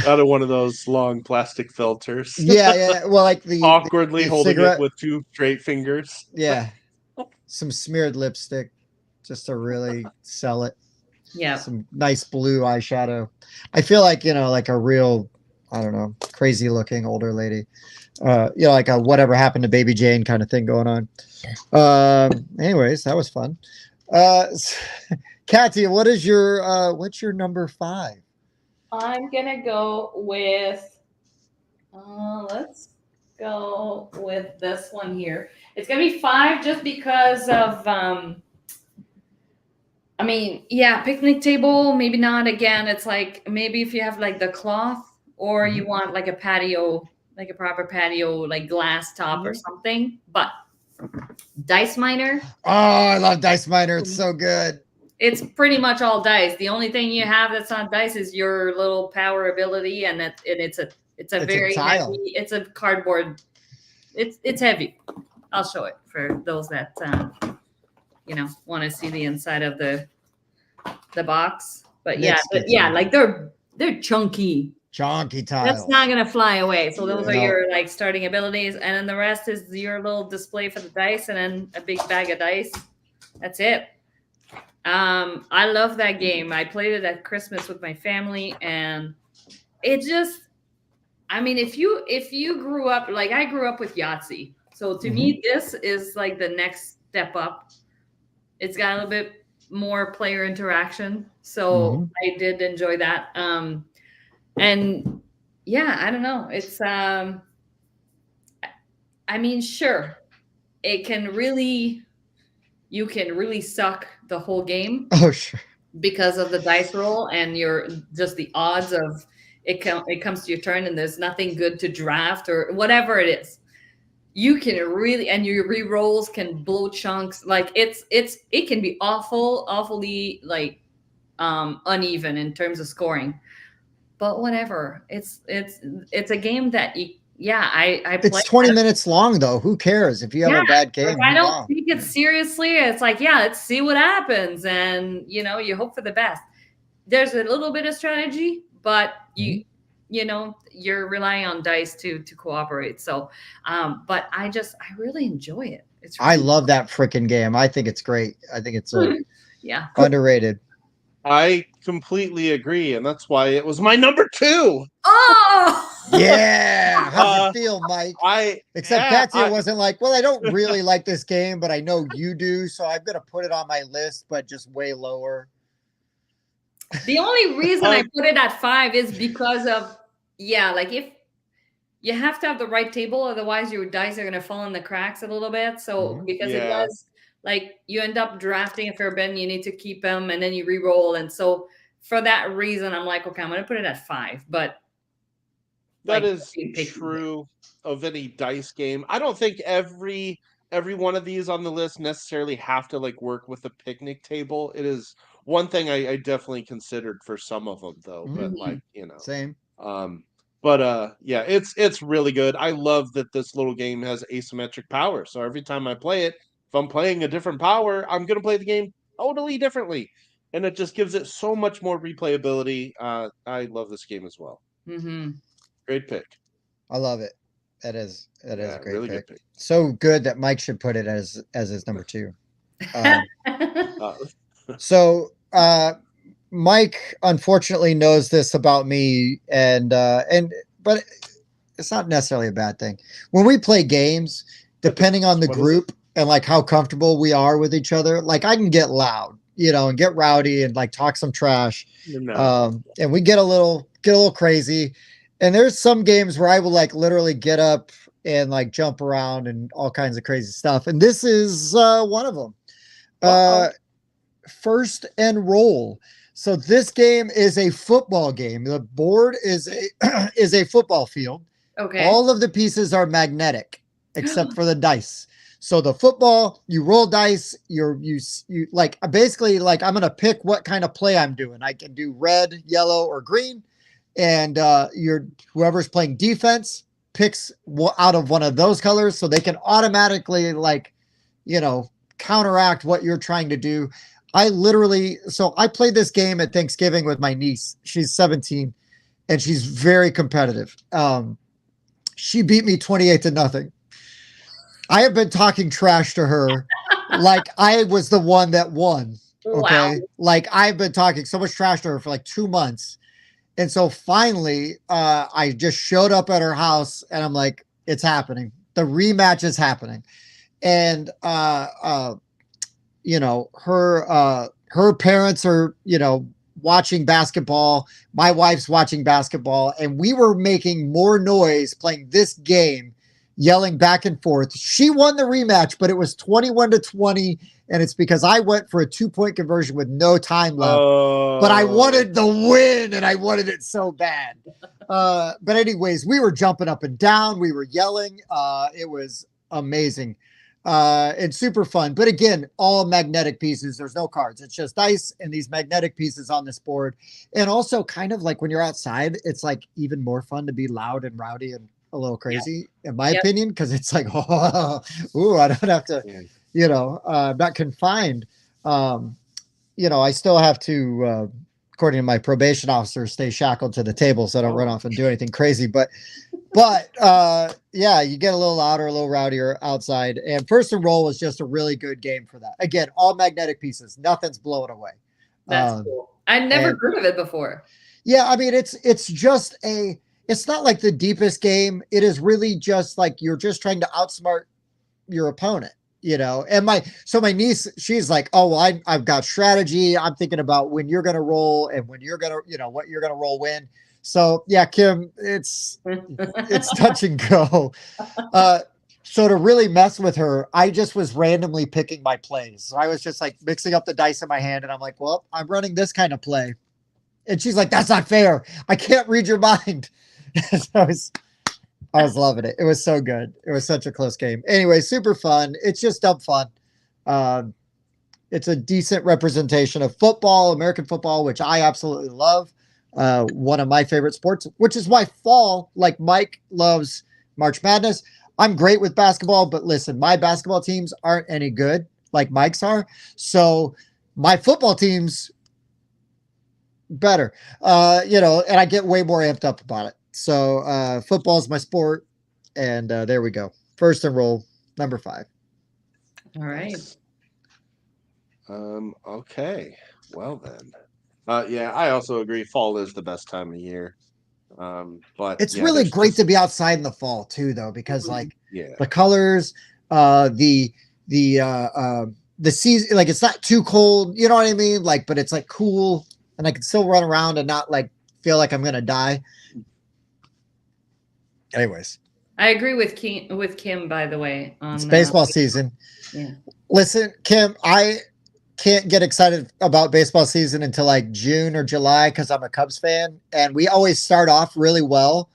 S1: Out of one of those long plastic filters.
S2: Yeah. Well, like
S1: awkwardly
S2: the
S1: holding
S2: cigarette
S1: it with 2 straight fingers.
S2: Yeah. Some smeared lipstick just to really sell it.
S3: Yeah.
S2: Some nice blue eyeshadow. I feel like, like a real, I don't know, crazy looking older lady. Like a whatever happened to Baby Jane kind of thing going on. Anyways, that was fun. Katia, what's your number 5?
S3: I'm gonna go with let's go with this one here. It's gonna be 5 just because of I mean, yeah, picnic table, maybe not. Again, it's like maybe if you have like the cloth or you want like a patio, like a proper patio, like glass top or something. But dice miner,
S2: Oh, I love Dice Miner. It's so good.
S3: it's pretty much all dice. The only thing you have that's not dice is your little power ability, and it's a very
S2: tile.
S3: heavy. It's a cardboard. It's heavy. I'll show it for those that want to see the inside of the box. But like they're chunky.
S2: Chunky tiles.
S3: That's not gonna fly away. So those are your like starting abilities, and then the rest is your little display for the dice, and then a big bag of dice. That's it. I love that game. I played it at Christmas with my family, and it just, I mean, if you grew up like I grew up with Yahtzee, so to me this is like the next step up. It's got a little bit more player interaction, so I did enjoy that. And yeah, I don't know. It's I mean, sure, you can really suck the whole game.
S2: Oh, sure.
S3: Because of the dice roll and your just the odds of it comes to your turn and there's nothing good to draft or whatever it is. You can really, and your re-rolls can blow chunks. Like it can be awfully like uneven in terms of scoring. But whatever. It's a game that I play.
S2: It's 20 minutes long though. Who cares if you have a bad game?
S3: Like, I don't take it seriously. It's like, let's see what happens, and you hope for the best. There's a little bit of strategy, but you're relying on dice to cooperate. So, but I really enjoy it.
S2: I love that freaking game. I think it's great. I think it's underrated.
S1: I completely agree, and that's why it was my number 2.
S3: Oh,
S2: yeah! How's it feel, Mike? Katia wasn't like, well, I don't really like this game, but I know you do, so I'm gonna put it on my list, but just way lower.
S3: The only reason I put it at 5 is because of like if you have to have the right table, otherwise your dice are gonna fall in the cracks a little bit. So because it does. Like you end up drafting a fair bit and you need to keep them and then you re-roll. And so for that reason, I'm like, okay, I'm going to put it at 5, but
S1: that is true of any dice game. I don't think every one of these on the list necessarily have to like work with a picnic table. It is one thing I definitely considered for some of them though, but like,
S2: same.
S1: But it's really good. I love that this little game has asymmetric power. So every time I play it, if I'm playing a different power, I'm going to play the game totally differently. And it just gives it so much more replayability. I love this game as well. Great pick.
S2: I love it. That is a great
S1: really
S2: pick.
S1: Good pick.
S2: So good that Mike should put it as his number 2. So Mike unfortunately knows this about me, but it's not necessarily a bad thing. When we play games, depending on the group and like how comfortable we are with each other, like I can get loud, and get rowdy and like talk some trash. And we get a little crazy. And there's some games where I will like literally get up and like jump around and all kinds of crazy stuff. And this is one of them. First and Roll. So this game is a football game. The board is a football field.
S3: Okay.
S2: All of the pieces are magnetic except for the dice. So the football, you roll dice, you like basically like I'm going to pick what kind of play I'm doing. I can do red, yellow, or green. And whoever's playing defense picks out of one of those colors, so they can automatically like, counteract what you're trying to do. I played this game at Thanksgiving with my niece. She's 17 and she's very competitive. She beat me 28-0. I have been talking trash to her like I was the one that won. Okay. Wow. Like I've been talking so much trash to her for like 2 months. And so finally, I just showed up at her house and I'm like, it's happening. The rematch is happening. And, her parents are, watching basketball. My wife's watching basketball, and we were making more noise playing this game, yelling back and forth. She won the rematch, but it was 21-20, and it's because I went for a 2-point conversion with no time left. But I
S1: Oh.
S2: wanted the win, and I wanted it so bad. But anyways, we were jumping up and down. We were yelling. It was amazing and super fun. But again, all magnetic pieces. There's no cards. It's just dice and these magnetic pieces on this board. And also kind of like when you're outside, it's like even more fun to be loud and rowdy and a little crazy, in my opinion, because it's like, I don't have to, I'm not confined. I still have to, according to my probation officer, stay shackled to the table so I don't run off and do anything crazy. But yeah, you get a little louder, a little rowdier outside. And First and Roll was just a really good game for that. Again, all magnetic pieces, nothing's blowing away.
S3: That's cool. I'd never heard of it before.
S2: Yeah, I mean, it's just it's not like the deepest game. It is really just like you're just trying to outsmart your opponent. And my niece, she's like, oh, well, I've got strategy. I'm thinking about when you're going to roll and when you're going to, what you're going to roll when. So yeah, Kim, it's touch and go. So to really mess with her, I just was randomly picking my plays. So I was just like mixing up the dice in my hand and I'm like, well, I'm running this kind of play. And she's like, that's not fair. I can't read your mind. So I was loving it. It was so good. It was such a close game. Anyway, super fun. It's just dumb fun. It's a decent representation of football, American football, which I absolutely love. One of my favorite sports, which is why fall, like Mike loves March Madness. I'm great with basketball, but listen, my basketball teams aren't any good like Mike's are. So my football teams better, and I get way more amped up about it. So football is my sport, and there we go. First and Roll, number 5.
S3: All right.
S1: Okay. Well then. Yeah, I also agree. Fall is the best time of year. But
S2: it's really great to be outside in the fall too, though, because like the colors, the season, like it's not too cold. You know what I mean? Like, but it's like cool, and I can still run around and not like feel like I'm gonna die. Anyways,
S3: I agree with Kim, by the way.
S2: It's baseball season.
S3: Yeah.
S2: Listen, Kim, I can't get excited about baseball season until like June or July because I'm a Cubs fan, and we always start off really well,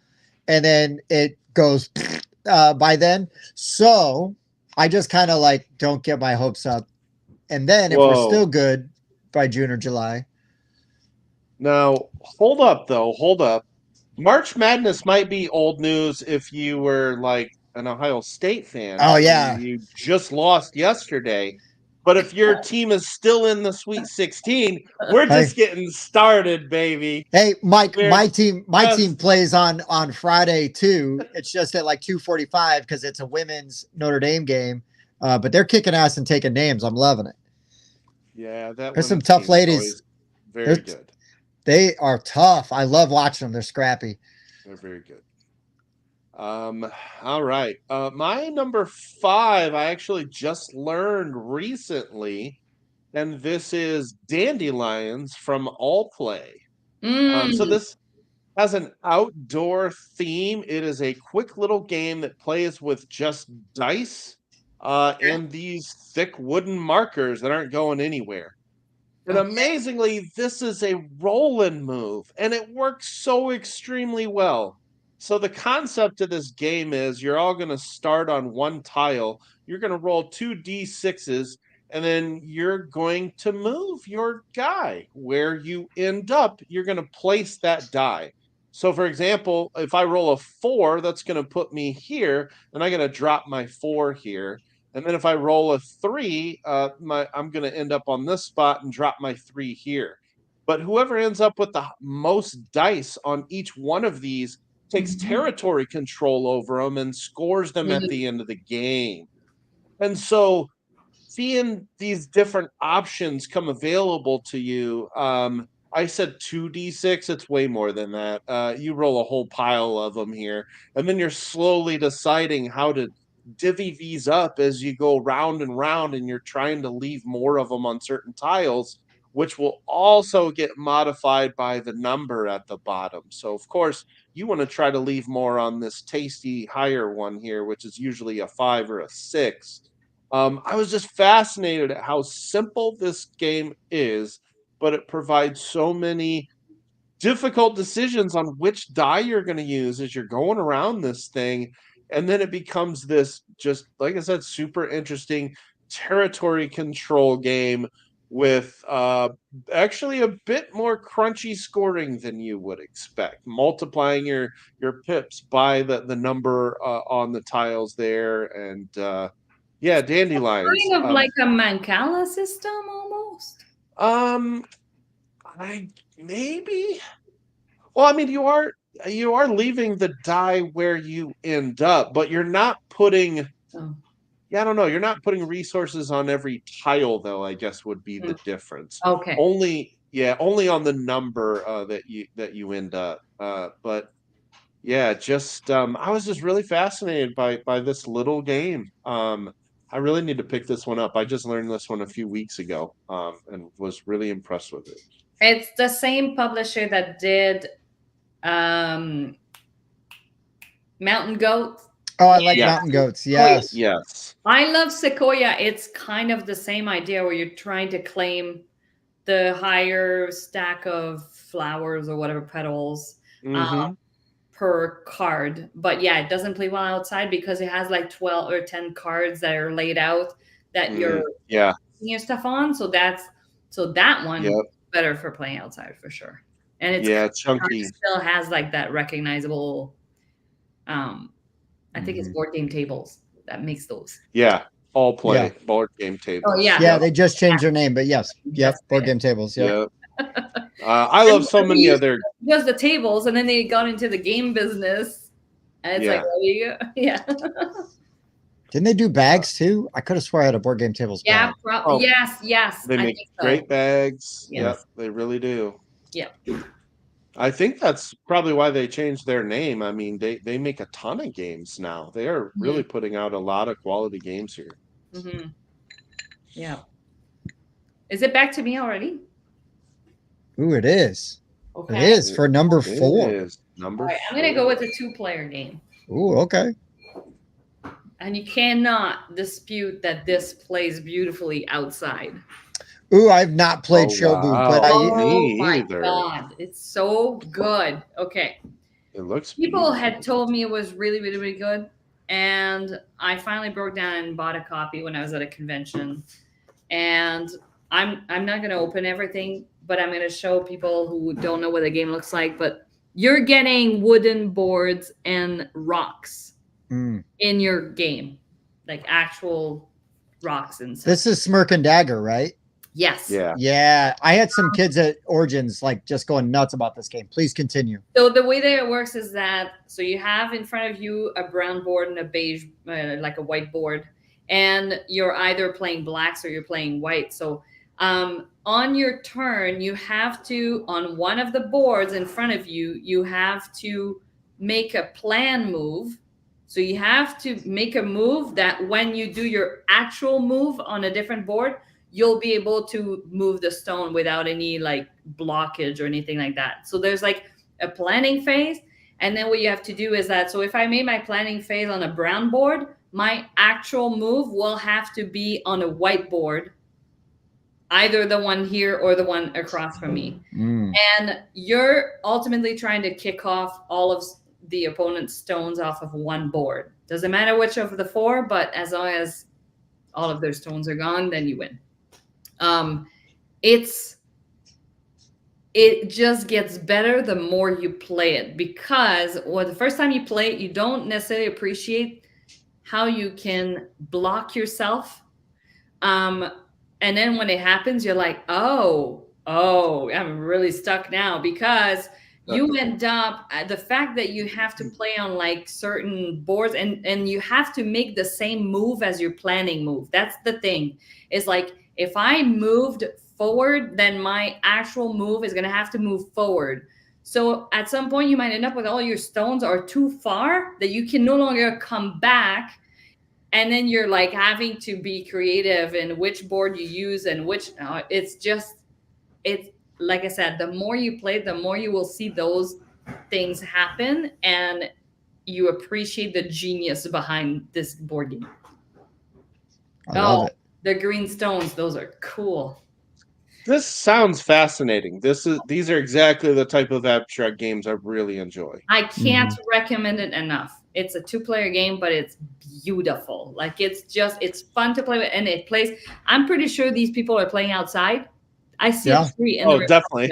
S2: and then it goes by then. So I just kind of like don't get my hopes up, and then if we're still good by June or July.
S1: Now, hold up, though. Hold up. March Madness might be old news if you were like an Ohio State fan.
S2: Oh, yeah.
S1: You just lost yesterday. But if your team is still in the Sweet 16, we're just getting started, baby.
S2: Hey, Mike, my team plays on Friday too. It's just at like 2:45 because it's a women's Notre Dame game. But they're kicking ass and taking names. I'm loving it.
S1: Yeah,
S2: there's some tough ladies.
S1: Very good.
S2: They are tough. I love watching them. They're scrappy.
S1: They're very good. All right. My number 5, I actually just learned recently, and this is Dandelions from All Play. So this has an outdoor theme. It is a quick little game that plays with just dice and these thick wooden markers that aren't going anywhere. And amazingly, this is a roll-in move, and it works so extremely well. So the concept of this game is you're all going to start on one tile. You're going to roll 2 d6s, and then you're going to move your guy. Where you end up, you're going to place that die. So, for example, if I roll a 4, that's going to put me here, and I'm going to drop my 4 here. And then if I roll a 3, I'm going to end up on this spot and drop my 3 here. But whoever ends up with the most dice on each one of these takes territory control over them and scores them at the end of the game. And so seeing these different options come available to you, I said 2d6. It's way more than that. You roll a whole pile of them here, and then you're slowly deciding how to divvy these up as you go round and round, and you're trying to leave more of them on certain tiles, which will also get modified by the number at the bottom. So, of course, you want to try to leave more on this tasty higher one here, which is usually a 5 or a 6. I was just fascinated at how simple this game is, but it provides so many difficult decisions on which die you're going to use as you're going around this thing. And then it becomes this, just like I said, super interesting territory control game with actually a bit more crunchy scoring than you would expect, multiplying your pips by the number on the tiles there. And yeah, dandelions.
S3: Kind of like a Mancala system almost.
S1: I maybe. Well, I mean, you are leaving the die where you end up, but you're not putting.
S3: Oh.
S1: Yeah, I don't know. You're not putting resources on every tile, though. I guess would be the difference.
S3: Okay.
S1: Only on the number that you end up. But yeah, just I was just really fascinated by this little game. I really need to pick this one up. I just learned this one a few weeks ago, and was really impressed with it.
S3: It's the same publisher that did Mountain Goat.
S2: Oh, I like Mountain Goats. Yes.
S1: Yes.
S3: I love Sequoia. It's kind of the same idea where you're trying to claim the higher stack of flowers or whatever petals per card. But yeah, it doesn't play well outside because it has like 12 or 10 cards that are laid out that you're putting your stuff on. So that one better for playing outside for sure. And it's
S1: chunky.
S3: It still has like that recognizable I think it's board game tables that makes those.
S1: Yeah, all play board game tables.
S3: Oh yeah.
S2: Yeah, they just changed their name, but yes, board game tables.
S1: Yeah. I love so many other.
S3: Just the tables, and then they got into the game business, and it's like, yeah.
S2: Didn't they do bags too? I could have swore I had a board game tables.
S3: Yeah. Yes.
S1: They make great bags. Yes. Yep, they really do.
S3: Yeah.
S1: I think that's probably why they changed their name. I mean, they make a ton of games now. They are really putting out a lot of quality games here.
S3: Mm-hmm. Yeah. Is it back to me already?
S2: Ooh, it is.
S3: Okay.
S2: It is for number 4.
S1: It is number 4.
S3: I'm going to go with a 2-player game.
S2: Ooh, okay.
S3: And you cannot dispute that this plays beautifully outside.
S2: Ooh, I've not played Shobu, but
S3: my God, it's so good. Okay.
S1: It looks
S3: People had told me it was really, really, really good. And I finally broke down and bought a copy when I was at a convention. And I'm not going to open everything, but I'm going to show people who don't know what the game looks like. But you're getting wooden boards and rocks in your game, like actual rocks and stuff.
S2: This is Smirk and Dagger, right?
S3: Yes.
S2: Yeah. I had some kids at Origins like just going nuts about this game. Please continue.
S3: So the way that it works is that you have in front of you a brown board and a beige, like a white board, and you're either playing blacks or you're playing white. So on your turn, you have to, on one of the boards in front of you, you have to make a plan move. So you have to make a move that when you do your actual move on a different board, you'll be able to move the stone without any like blockage or anything like that. So there's like a planning phase. And then what you have to do is that, so if I made my planning phase on a brown board, my actual move will have to be on a white board, either the one here or the one across from me. And you're ultimately trying to kick off all of the opponent's stones off of one board. Doesn't matter which of the 4, but as long as all of their stones are gone, then you win. It just gets better the more you play it, because the first time you play it, you don't necessarily appreciate how you can block yourself. And then when it happens, you're like, oh, I'm really stuck now, because you end up, the fact that you have to play on like certain boards and you have to make the same move as your planning move. That's the thing. It's like, if I moved forward, then my actual move is going to have to move forward. So at some point, you might end up with all your stones are too far that you can no longer come back. And then you're like having to be creative in which board you use and which, it's like I said, the more you play, the more you will see those things happen and you appreciate the genius behind this board game.
S2: I love it.
S3: The green stones, those are cool.
S1: This sounds fascinating. These are exactly the type of abstract games I really enjoy.
S3: I can't recommend it enough. It's a 2-player game, but it's beautiful. Like it's fun to play with, and it plays. I'm pretty sure these people are playing outside. I see a tree in the
S1: definitely.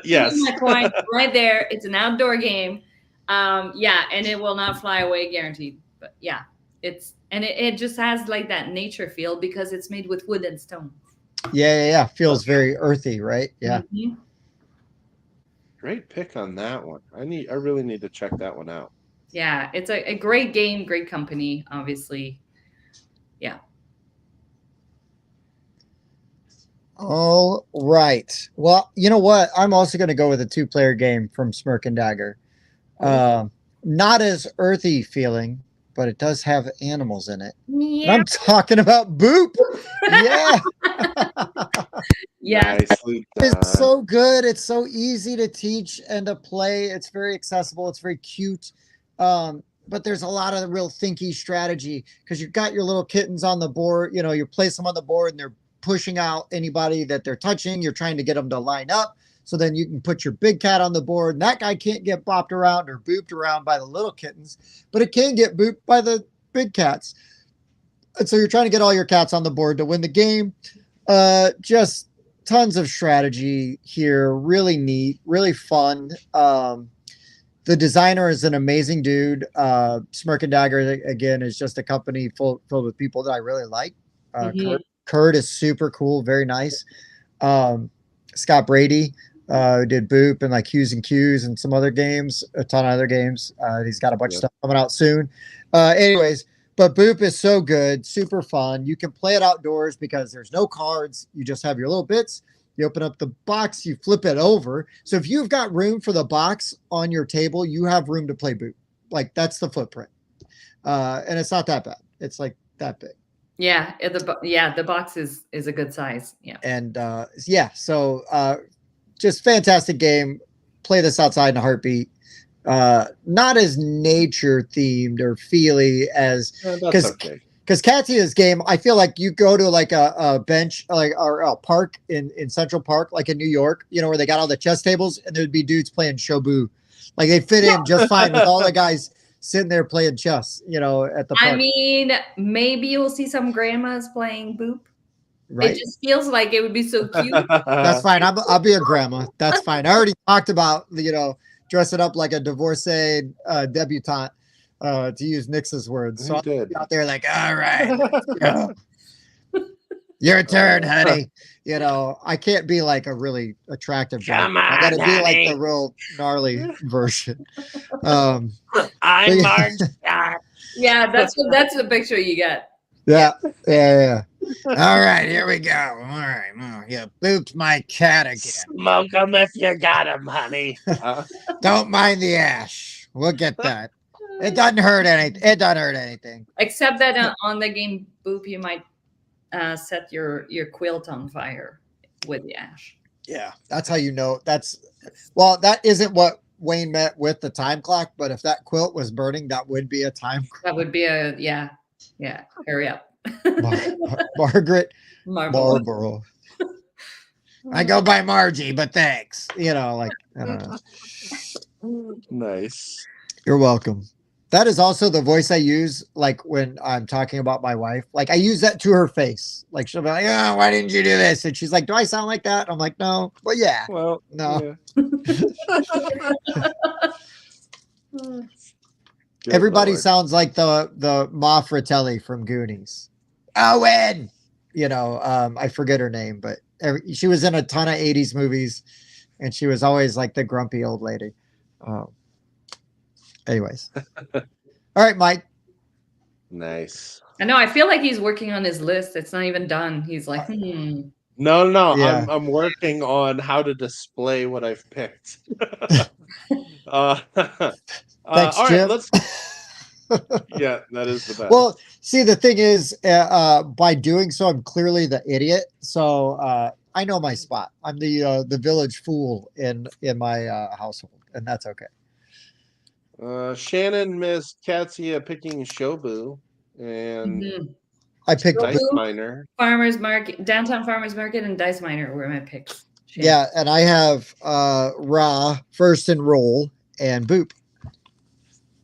S1: Yes.
S3: My point right there. It's an outdoor game. Yeah, and it will not fly away, guaranteed. But yeah, it just has like that nature feel because it's made with wood and stone.
S2: Yeah. Feels very earthy, right? Yeah.
S3: Mm-hmm.
S1: Great pick on that one. I really need to check that one out.
S3: Yeah, it's a great game, great company, obviously. Yeah.
S2: All right. Well, you know what? I'm also going to go with a 2-player game from Smirk and Dagger. Not as earthy feeling, but it does have animals in it.
S3: Yeah.
S2: And I'm talking about Boop. Yeah.
S3: Yeah.
S1: Nicely done.
S2: It's so good. It's so easy to teach and to play. It's very accessible. It's very cute. But there's a lot of real thinky strategy because you've got your little kittens on the board. You know, you place them on the board and they're pushing out anybody that they're touching. You're trying to get them to line up. So then you can put your big cat on the board. And that guy can't get bopped around or booped around by the little kittens, but it can get booped by the big cats. And so you're trying to get all your cats on the board to win the game. Just tons of strategy here. Really neat, really fun. The designer is an amazing dude. Smirk and Dagger, again, is just a company filled with people that I really like. Kurt is super cool, very nice. Scott Brady, who did Boop and like Hughes and Q's and some other games, a ton of other games. He's got a bunch of stuff coming out soon. Anyways, but Boop is so good, super fun. You can play it outdoors because there's no cards. You just have your little bits. You open up the box, you flip it over. So if you've got room for the box on your table, you have room to play Boop. Like that's the footprint. And it's not that bad. It's like that big.
S3: Yeah, the box is a good size. Yeah.
S2: And so just fantastic game. Play this outside in a heartbeat. Not as nature themed or feely as because Katia's game, I feel like you go to like a bench or a park in Central Park, like in New York, you know, where they got all the chess tables and there'd be dudes playing shobu. Like they fit in just fine with all the guys sitting there playing chess, you know, at the park.
S3: I mean, maybe you'll see some grandmas playing Boop.
S2: Right.
S3: It just feels like it would be so cute.
S2: That's fine. I'll be a grandma. That's fine. I already talked about, you know, dressing up like a divorcee debutante, to use Nix's words. So I'm out there like, all right, let's go. Your turn, honey. You know, I can't be like a really attractive guy. I gotta be like the real gnarly version.
S1: I'm Marge.
S3: Yeah, that's the picture you get.
S2: Yeah. All right, here we go. All right, you booped my cat again.
S1: Smoke him if you got him, honey.
S2: Don't mind the ash. We'll get that. It doesn't hurt anything.
S3: Except that on the game Boop, you might set your quilt on fire with the ash.
S2: Yeah, that's how you know. That isn't what Wayne meant with the time clock, but if that quilt was burning, that would be a time clock.
S3: That would be yeah. Hurry up.
S2: Margaret Marlborough. I go by Margie, but thanks. You know, like I don't know.
S1: Nice.
S2: You're welcome. That is also the voice I use, like when I'm talking about my wife. Like I use that to her face. Like she'll be like, "Oh, why didn't you do this?" And she's like, "Do I sound like that?" I'm like, "No." Well, yeah.
S1: Well,
S2: no.
S1: Yeah.
S2: Everybody sounds like the Ma Fratelli from Goonies. Owen. You know, I forget her name, but she was in a ton of 80s movies, and she was always like the grumpy old lady. Anyways. All right, Mike.
S1: Nice.
S3: I know. I feel like he's working on his list. It's not even done. He's like,
S1: No.
S2: Yeah.
S1: I'm working on how to display what I've picked.
S2: Thanks,
S1: all right,
S2: Jim.
S1: Yeah, that is the best.
S2: Well, see, the thing is, by doing so, I'm clearly the idiot. So I know my spot. I'm the village fool in my household, and that's okay.
S1: Shannon missed Katia picking Shobu, and
S2: I picked
S3: Dice
S1: Dice Miner.
S3: Farmers Market, Downtown Farmers Market, and Dice Miner were my picks. Shane.
S2: Yeah, and I have Ra, First and Roll, and Boop.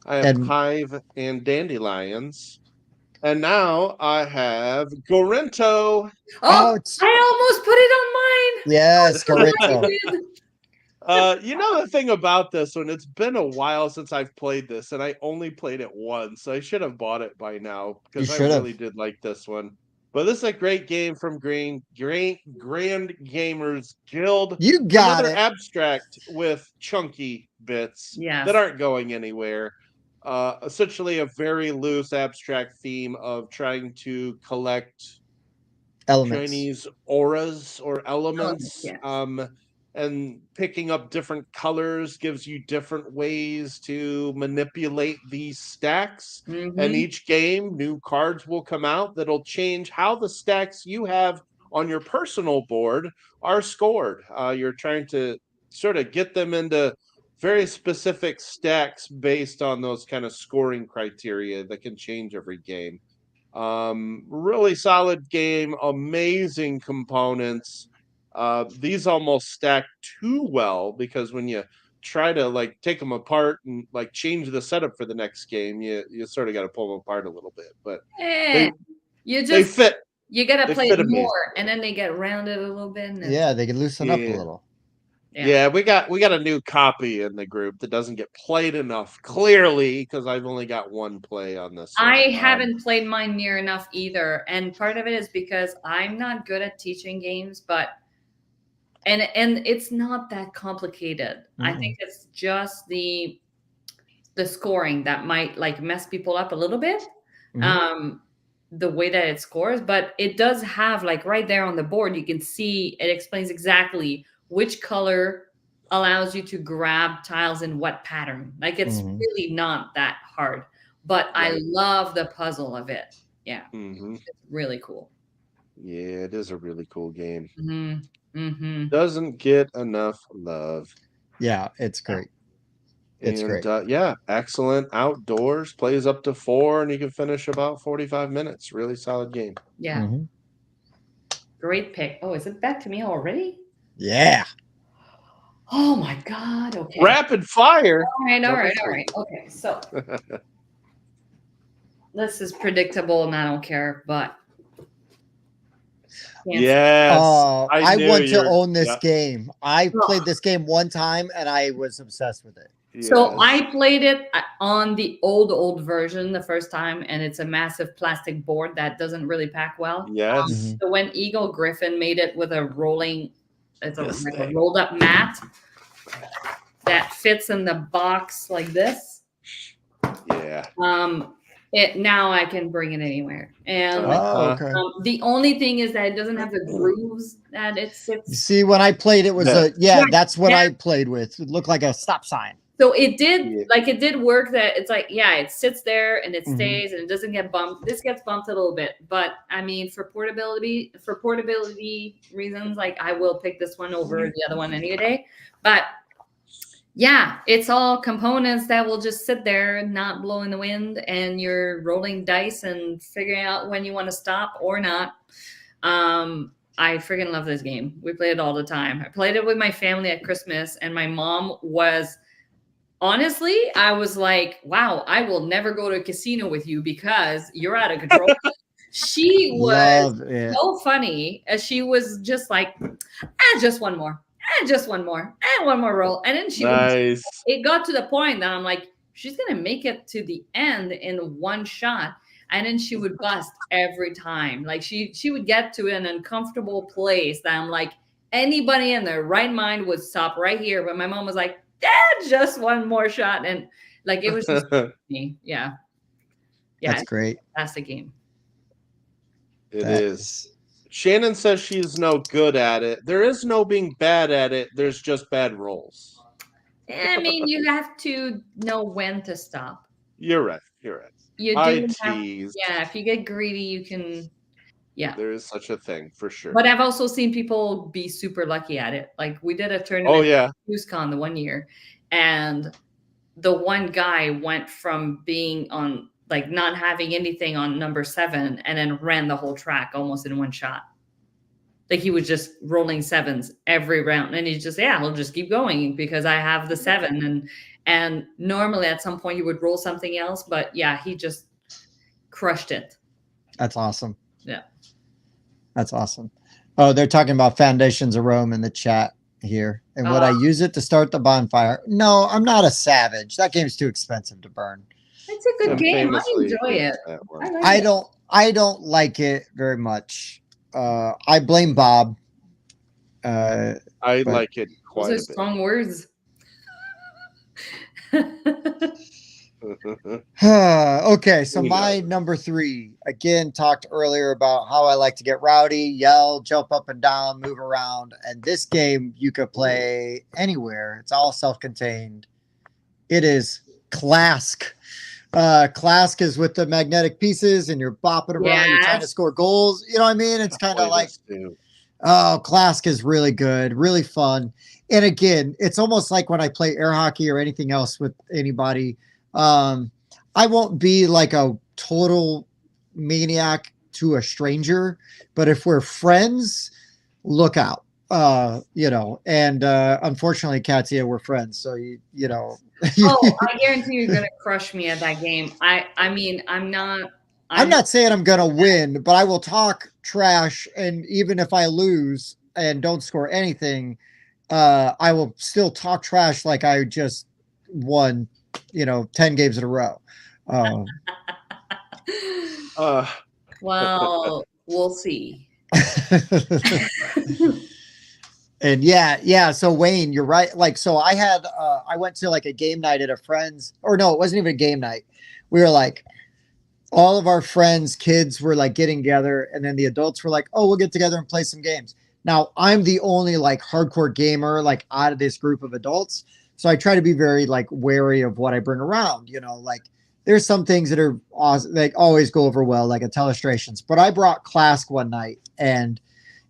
S1: I have Hive and Dandelions. And now I have Gorento.
S3: Oh, I almost put it on mine.
S2: Yes,
S3: Gorento.
S1: You know the thing about this one, it's been a while since I've played this, and I only played it once. So I should have bought it by now because I really did like this one. But this is a great game from Grand Gamers Guild.
S2: You got
S1: another
S2: it.
S1: abstract with chunky bits that aren't going anywhere. Essentially a very loose abstract theme of trying to collect
S2: elements.
S1: Chinese auras or elements. And picking up different colors gives you different ways to manipulate these stacks. And each game, new cards will come out that'll change how the stacks you have on your personal board are scored. You're trying to sort of get them into very specific stacks based on those kind of scoring criteria that can change every game. Really solid game, amazing components. These almost stack too well because when you try to like take them apart and like change the setup for the next game, you sort of got to pull them apart a little bit. But they fit.
S3: You gotta play more, and then they get rounded a little bit.
S2: Yeah, they can loosen up a little.
S1: Yeah, we got a new copy in the group that doesn't get played enough, clearly, because I've only got one play on this.
S3: I haven't played mine near enough either, and part of it is because I'm not good at teaching games, but and it's not that complicated. I think it's just the scoring that might like mess people up a little bit. The way that it scores, but it does have like right there on the board, you can see it explains exactly which color allows you to grab tiles in what pattern. Like it's really not that hard, but I love the puzzle of it. Yeah. It's really cool.
S1: Yeah, it is a really cool game. Doesn't get enough love.
S2: Yeah, it's great. It's great.
S1: Yeah, excellent outdoors, plays up to 4, and you can finish about 45 minutes. Really solid game.
S3: Yeah. Great pick. Oh, is it back to me already?
S2: Yeah.
S3: Oh my God. Okay.
S1: Rapid fire.
S3: All right. Okay, so this is predictable and I don't care, but
S1: yes.
S2: I want to own this game. I played this game one time and I was obsessed with it.
S1: Yes.
S3: So I played it on the old version the first time, and it's a massive plastic board that doesn't really pack well.
S1: Yes.
S3: So when Eagle Griffin made it with a rolling, it's like a rolled up mat that fits in the box like this.
S1: Yeah.
S3: Now I can bring it anywhere. And the only thing is that it doesn't have the grooves that it sits.
S2: You see, when I played, it was that's what I played with. It looked like a stop sign.
S3: So it did, it did work that it's like, it sits there and it stays and it doesn't get bumped. This gets bumped a little bit, but I mean, for portability reasons, like I will pick this one over the other one any day. But yeah, it's all components that will just sit there and not blow in the wind, and you're rolling dice and figuring out when you want to stop or not. I freaking love this game. We play it all the time. I played it with my family at Christmas, and my mom was... Honestly, I was like, wow, I will never go to a casino with you because you're out of control. She was so funny. As she was just like, just one more, just one more, and one more roll. And then it got to the point that I'm like, she's going to make it to the end in one shot. And then she would bust every time. Like she would get to an uncomfortable place that I'm like, anybody in their right mind would stop right here. But my mom was like, Dad, just one more shot, and like it was just me. Yeah,
S2: that's great.
S3: Fantastic game.
S1: It is. Shannon says she's no good at it. There is no being bad at it. There's just bad rolls.
S3: I mean, you have to know when to stop.
S1: You're right. You do if
S3: you get greedy, you can. Yeah,
S1: there is such a thing for sure.
S3: But I've also seen people be super lucky at it. Like we did a tournament at USCon the one year, and the one guy went from being on like not having anything on number 7 and then ran the whole track almost in one shot. Like he was just rolling 7s every round, and he's just, he'll just keep going because I have the 7. And normally at some point he would roll something else, but yeah, he just crushed it.
S2: That's awesome.
S3: Yeah.
S2: That's awesome. Oh, they're talking about Foundations of Rome in the chat here. And would I use it to start the bonfire? No, I'm not a savage. That game's too expensive to burn.
S3: It's a good game. I enjoy it.
S2: I don't like it very much. I blame Bob.
S1: I like it quite a bit.
S3: Strong words.
S2: Okay, so my number 3, again, talked earlier about how I like to get rowdy, yell, jump up and down, move around. And this game you could play anywhere. It's all self-contained. It is Clask. Clask is with the magnetic pieces and you're bopping around, you're trying to score goals. You know what I mean? It's kind of like, Clask is really good, really fun. And again, it's almost like when I play air hockey or anything else with anybody, I won't be like a total maniac to a stranger, but if we're friends, look out. And unfortunately, Katia, we're friends, so you know.
S3: I guarantee you're gonna crush me at that game. I mean, I'm not
S2: saying I'm gonna win, but I will talk trash, and even if I lose and don't score anything, I will still talk trash like I just won, 10 games in a row.
S3: Well, we'll see.
S2: And yeah. So Wayne, you're right. Like, so I went to like a game night at a friend's, or no, it wasn't even a game night. We were like, all of our friends' kids were like getting together, and then the adults were like, oh, we'll get together and play some games. Now I'm the only like hardcore gamer, like out of this group of adults. So I try to be very like wary of what I bring around, like there's some things that are awesome, like always go over well, like Telestrations, but I brought Clask one night and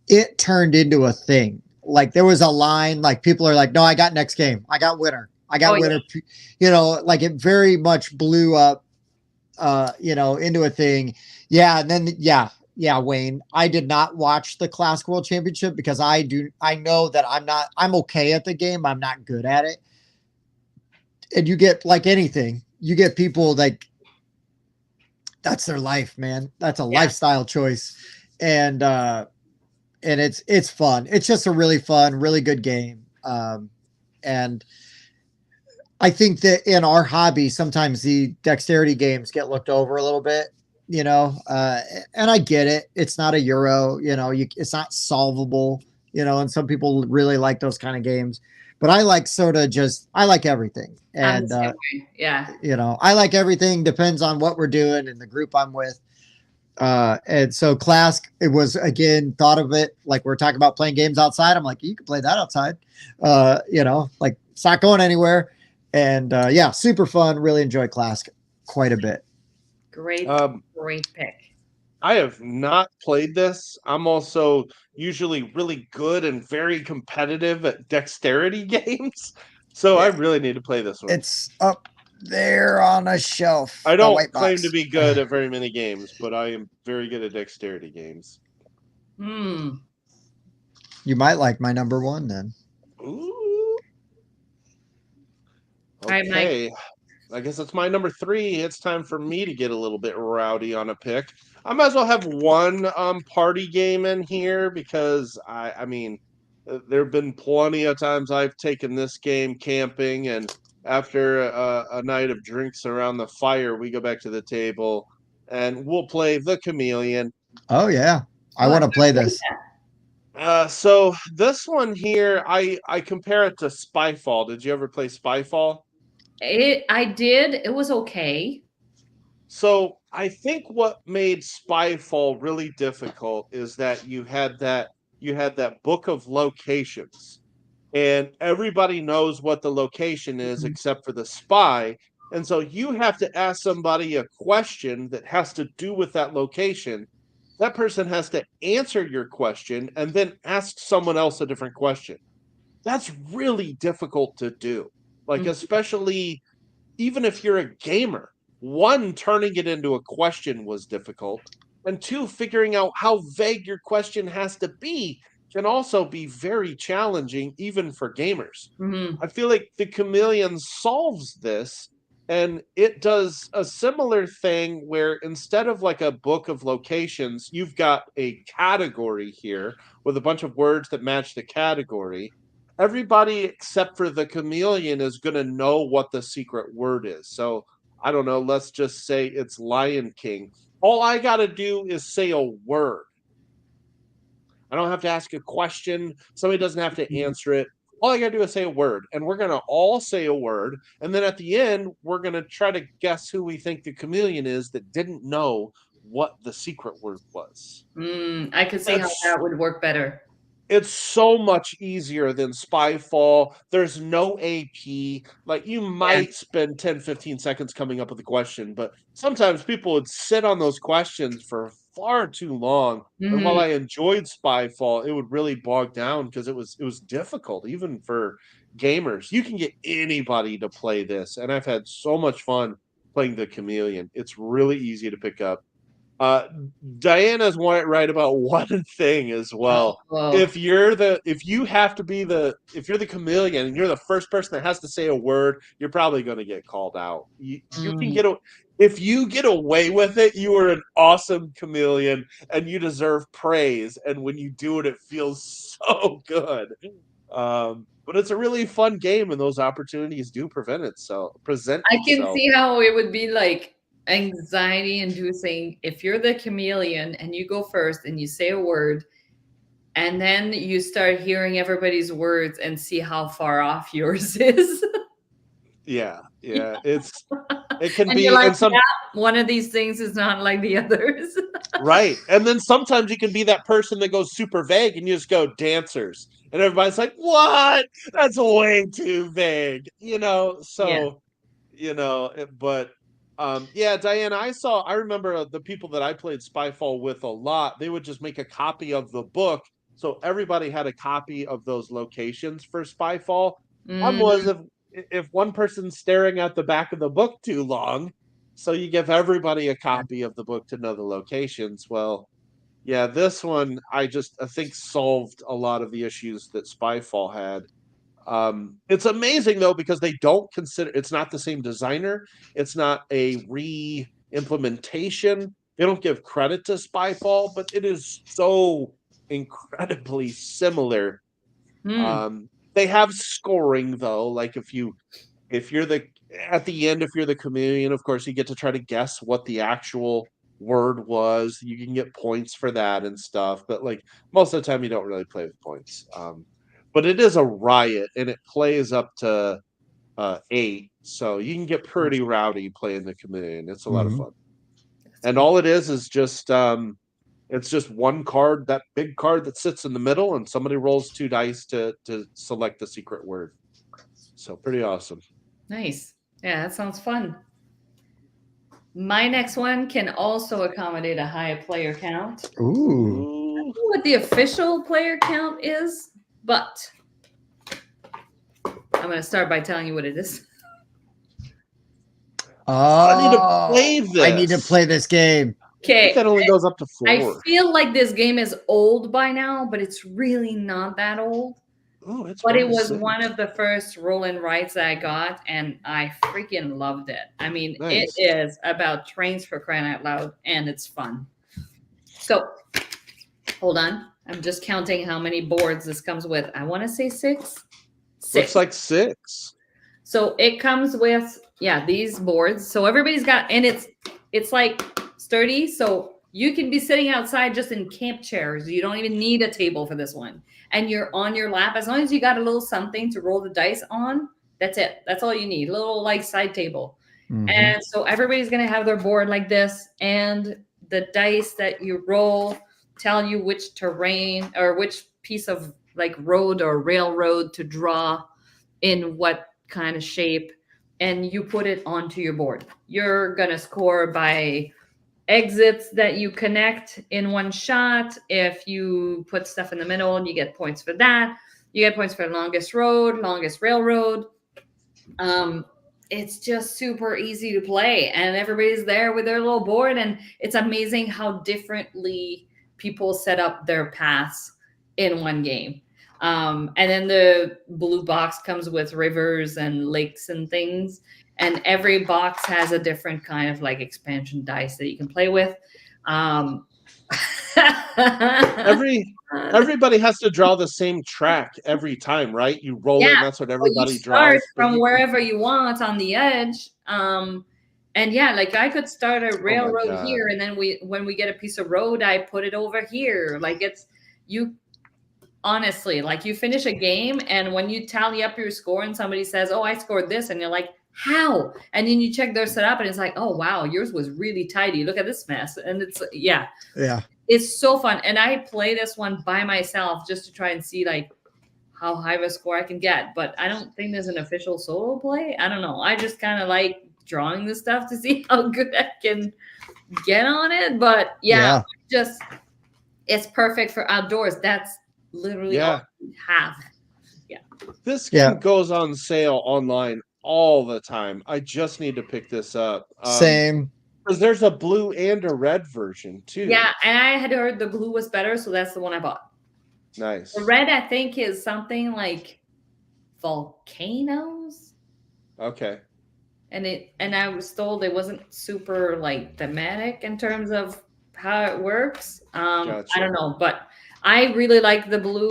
S2: it turned into a thing. Like there was a line, like people are like, no, I got next game. I got winner. Yeah. Like it very much blew up, into a thing. Yeah. And then, yeah, Wayne, I did not watch the Clask World Championship because I know that I'm okay at the game. I'm not good at it. And you get like anything, you get people like, that's their life, man. That's a lifestyle choice. And it's fun. It's just a really fun, really good game. And I think that in our hobby, sometimes the dexterity games get looked over a little bit, and I get it. It's not a Euro, it's not solvable, and some people really like those kind of games, but I like I like everything. And, I like everything, depends on what we're doing and the group I'm with. And so Clask, it was, again, thought of it like we're talking about playing games outside. I'm like, you can play that outside, like it's not going anywhere. And super fun. Really enjoy Clask quite a bit.
S3: Great pick.
S1: I have not played this. I'm also usually really good and very competitive at dexterity games. So I really need to play this one.
S2: It's up there on a shelf.
S1: I don't claim to be good at very many games, but I am very good at dexterity games.
S2: You might like my number 1 then.
S1: Ooh. Okay. I guess it's my number 3. It's time for me to get a little bit rowdy on a pick. I might as well have one party game in here because I mean, there have been plenty of times I've taken this game camping, and after a night of drinks around the fire, we go back to the table and we'll play The Chameleon.
S2: Oh yeah, I want to play this.
S1: So this one here, I compare it to Spyfall. Did you ever play Spyfall?
S3: I did. It was okay.
S1: So I think what made Spyfall really difficult is that you had that book of locations, and everybody knows what the location is except for the spy. And so you have to ask somebody a question that has to do with that location. That person has to answer your question and then ask someone else a different question. That's really difficult to do. Like, especially even if you're a gamer, one, turning it into a question was difficult, and two, figuring out how vague your question has to be can also be very challenging, even for gamers. I feel like the Chameleon solves this, and it does a similar thing where instead of like a book of locations, you've got a category here with a bunch of words that match the category. Everybody except for the Chameleon is going to know what the secret word is. So I don't know, let's just say it's Lion King. All I got to do is say a word. I don't have to ask a question. Somebody doesn't have to answer it. All I got to do is say a word, and we're going to all say a word. And then at the end, we're going to try to guess who we think the Chameleon is that didn't know what the secret word was.
S3: I could see how that would work better.
S1: It's so much easier than Spyfall. There's no AP. Like, you might spend 10, 15 seconds coming up with a question, but sometimes people would sit on those questions for far too long. And while I enjoyed Spyfall, it would really bog down because it was difficult, even for gamers. You can get anybody to play this, and I've had so much fun playing the Chameleon. It's really easy to pick up. Diana's right about one thing as well. If you're the Chameleon and you're the first person that has to say a word, you're probably going to get called out. You can if you get away with it, you are an awesome Chameleon and you deserve praise. And when you do it, it feels so good. But it's a really fun game, and those opportunities do present itself.
S3: I can see how it would be like anxiety inducing if you're the Chameleon and you go first and you say a word and then you start hearing everybody's words and see how far off yours is.
S1: Yeah. It can
S3: and
S1: be,
S3: you're like,
S1: and
S3: one of these things is not like the others.
S1: Right. And then sometimes you can be that person that goes super vague and you just go dancers, and everybody's like, what? That's way too vague, so but Diana, I remember the people that I played Spyfall with a lot, they would just make a copy of the book, so everybody had a copy of those locations for Spyfall. One was if one person's staring at the back of the book too long, so you give everybody a copy of the book to know the locations. Well, yeah, this one I think solved a lot of the issues that Spyfall had. It's amazing though, because they don't consider, it's not the same designer, it's not a re-implementation. They don't give credit to Spyfall, but it is so incredibly similar. They have scoring though, like if you're at the end, if you're the Chameleon, of course you get to try to guess what the actual word was. You can get points for that and stuff, but like most of the time you don't really play with points. But it is a riot, and it plays up to 8, so you can get pretty rowdy playing the Chameleon. It's a lot of fun. And all it is just it's just one card, that big card that sits in the middle, and somebody rolls 2 dice to select the secret word. So pretty awesome.
S3: Nice. Yeah, that sounds fun. My next one can also accommodate a high player count.
S2: Ooh.
S3: I don't know what the official player count is, but I'm going to start by telling you what it is.
S1: I need to play this.
S2: I need to play this game.
S3: Okay.
S1: That only goes up to 4.
S3: I feel like this game is old by now, but it's really not that old.
S1: Oh,
S3: but it was one of the first roll and writes that I got, and I freaking loved it. I mean, It is about trains, for crying out loud, and it's fun. So, hold on. I'm just counting how many boards this comes with. I want to say 6. 6.
S1: Looks like 6.
S3: So it comes with, these boards. So everybody's got, and it's like sturdy. So you can be sitting outside just in camp chairs. You don't even need a table for this one. And you're on your lap. As long as you got a little something to roll the dice on, that's it. That's all you need. A little like side table. And so everybody's going to have their board like this. And the dice that you roll tell you which terrain or which piece of like road or railroad to draw in what kind of shape. And you put it onto your board. You're going to score by exits that you connect in one shot. If you put stuff in the middle, you get points for that. You get points for longest road, longest railroad. it's just super easy to play, and everybody's there with their little board, and it's amazing how differently people set up their paths in one game. And then the blue box comes with rivers and lakes and things, and every box has a different kind of like expansion dice that you can play with.
S1: Everybody has to draw the same track every time, right? You roll it, and that's what everybody draws.
S3: From wherever you want on the edge. And yeah, like I could start a railroad here, and then when we get a piece of road, I put it over here. Like you honestly, like you finish a game, and when you tally up your score and somebody says, "Oh, I scored this," and you're like, how? And then you check their setup, and it's like, oh wow, yours was really tidy. Look at this mess. And it's it's so fun. And I play this one by myself just to try and see like how high of a score I can get. But I don't think there's an official solo play. I don't know. I just kind of like drawing this stuff to see how good I can get on it. But just it's perfect for outdoors. That's literally all we have. Yeah.
S1: This game goes on sale online all the time. I just need to pick this up.
S2: Same.
S1: Because there's a blue and a red version too.
S3: Yeah, and I had heard the blue was better, so that's the one I bought.
S1: Nice.
S3: The red, I think, is something like volcanoes.
S1: Okay.
S3: And I was told it wasn't super like thematic in terms of how it works. Gotcha. I don't know, but I really like the blue.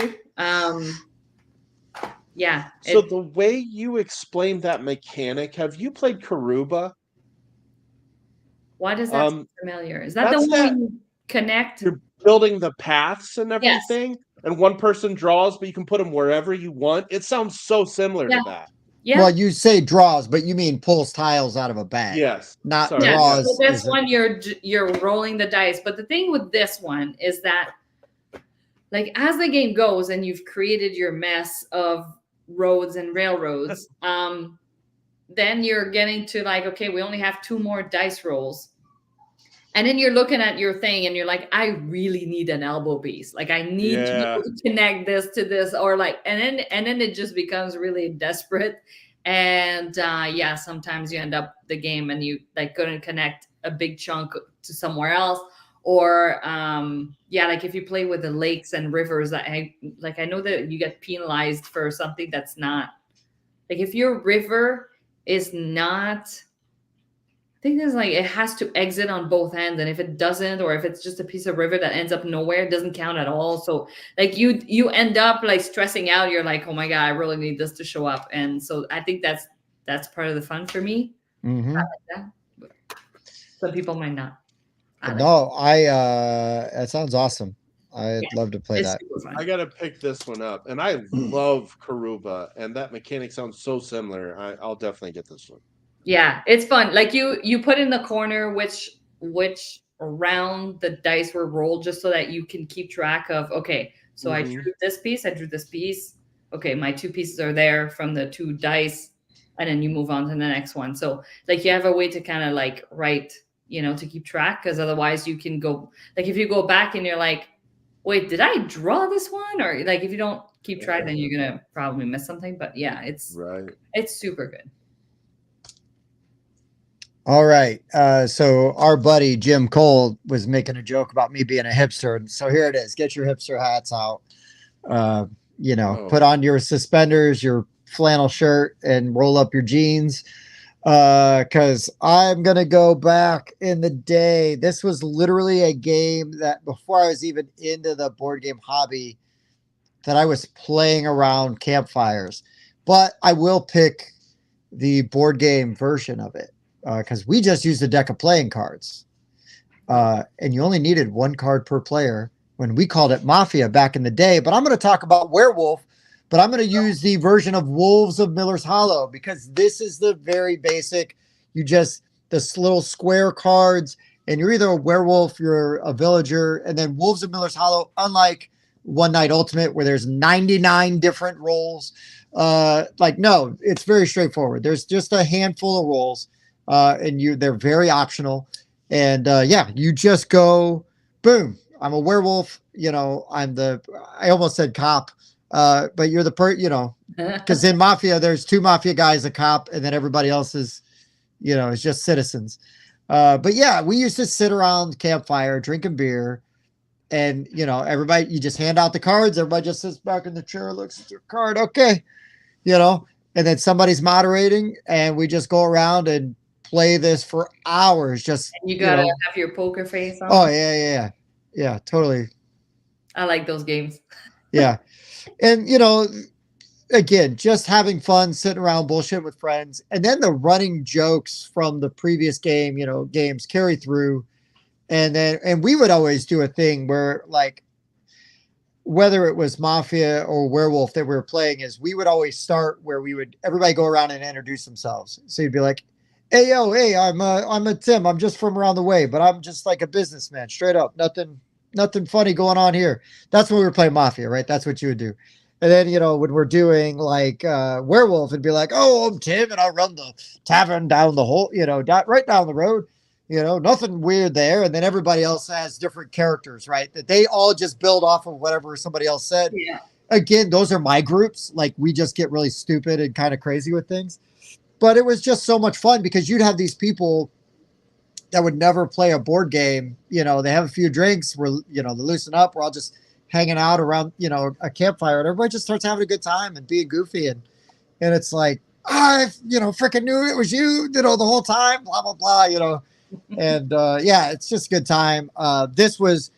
S3: Yeah.
S1: So the way you explained that mechanic, have you played Karuba?
S3: Why does that sound familiar? Is that the one where you connect?
S1: You're building the paths and everything, and one person draws, but you can put them wherever you want. It sounds so similar to that.
S2: Yeah. Well, you say draws, but you mean pulls tiles out of a bag.
S1: Yes.
S2: Not draws.
S3: So this one, you're rolling the dice. But the thing with this one is that, like, as the game goes and you've created your mess of roads and railroads, then you're getting to like, okay, we only have 2 more dice rolls. And then you're looking at your thing and you're like, I really need an elbow piece. Like I need to be able to connect this to this, or like, and then it just becomes really desperate. And sometimes you end up the game and you like couldn't connect a big chunk to somewhere else. Or like if you play with the lakes and rivers, I know that you get penalized for something that's not like, if your river is not, I think there's like, it has to exit on both ends, and if it doesn't, or if it's just a piece of river that ends up nowhere, it doesn't count at all. So like you end up like stressing out. You're like, oh my god, I really need this to show up. And so I think that's part of the fun for me.
S2: Mm-hmm.
S3: I like that. But some people might not.
S2: That sounds awesome. I'd love to play that.
S1: I gotta pick this one up, and I love Karuba, and that mechanic sounds so similar. I'll definitely get this one.
S3: Yeah, it's fun. Like you put in the corner which round the dice were rolled, just so that you can keep track of, okay, so I drew this piece, I drew this piece. Okay, my 2 pieces are there from the 2 dice, and then you move on to the next one. So like you have a way to kind of like write, to keep track, because otherwise you can go, like if you go back and you're like, wait, did I draw this one? Or like if you don't keep track, then you're gonna probably miss something. But yeah, it's super good.
S2: All right. So our buddy Jim Cole was making a joke about me being a hipster. So here it is. Get your hipster hats out. Put on your suspenders, your flannel shirt, and roll up your jeans. Because I'm going to go back in the day. This was literally a game that before I was even into the board game hobby, that I was playing around campfires. But I will pick the board game version of it. Because we just used a deck of playing cards. And you only needed 1 card per player when we called it Mafia back in the day. But I'm going to talk about Werewolf, but I'm going to use the version of Wolves of Miller's Hollow, because this is the very basic. This little square cards, and you're either a werewolf, you're a villager, and then Wolves of Miller's Hollow, unlike One Night Ultimate, where there's 99 different roles. No, it's very straightforward. There's just a handful of roles. And they're very optional. And you just go, boom, I'm a werewolf. I almost said cop, but you're Because in Mafia, there's 2 Mafia guys, a cop, and then everybody else is, is just citizens. But yeah, we used to sit around the campfire drinking beer, and everybody, you just hand out the cards. Everybody just sits back in the chair, looks at their card. Okay, and then somebody's moderating, and we just go around and play this for hours. Just
S3: and you gotta have your poker face on.
S2: Oh yeah, totally.
S3: I like those games.
S2: Yeah, and again, just having fun, sitting around bullshit with friends, and then the running jokes from the previous game, games carry through. And we would always do a thing where, like, whether it was Mafia or Werewolf that we were playing, is we would always start where everybody go around and introduce themselves. So you'd be like, hey, I'm a Tim. I'm just from around the way, but I'm just like a businessman, straight up. Nothing funny going on here. That's when we were playing Mafia, right? That's what you would do. And then, when we're doing like Werewolf, it'd be like, oh, I'm Tim and I run the tavern down the whole, right down the road. Nothing weird there. And then everybody else has different characters, right? That they all just build off of whatever somebody else said.
S3: Yeah.
S2: Again, those are my groups. Like, we just get really stupid and kind of crazy with things. But it was just so much fun because you'd have these people that would never play a board game. They have a few drinks. They loosen up. We're all just hanging out around, a campfire, and everybody just starts having a good time and being goofy. And it's like, I, freaking knew it was you, the whole time, blah, blah, blah, and yeah, it's just a good time. This was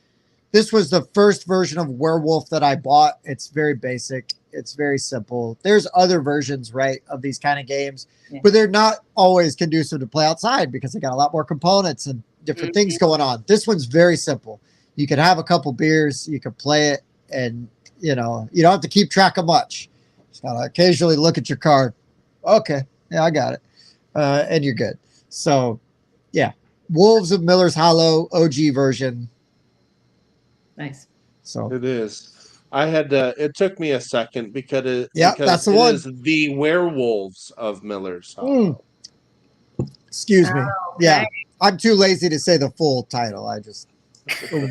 S2: the first version of Werewolf that I bought. It's very basic. It's very simple. There's other versions, right, of these kind of games, but they're not always conducive to play outside because they got a lot more components and different things going on. This one's very simple. You can have a couple beers, you can play it, and you don't have to keep track of much. Just gotta occasionally look at your card. Okay, yeah, I got it, and you're good. So, yeah, Wolves of Miller's Hollow OG version.
S3: Nice.
S2: So
S1: it is. I had to. It took me a second because
S2: that's the one.
S1: Is the Werewolves of Miller's Hollow.
S2: Excuse me. Oh, okay. Yeah, I'm too lazy to say the full title. I just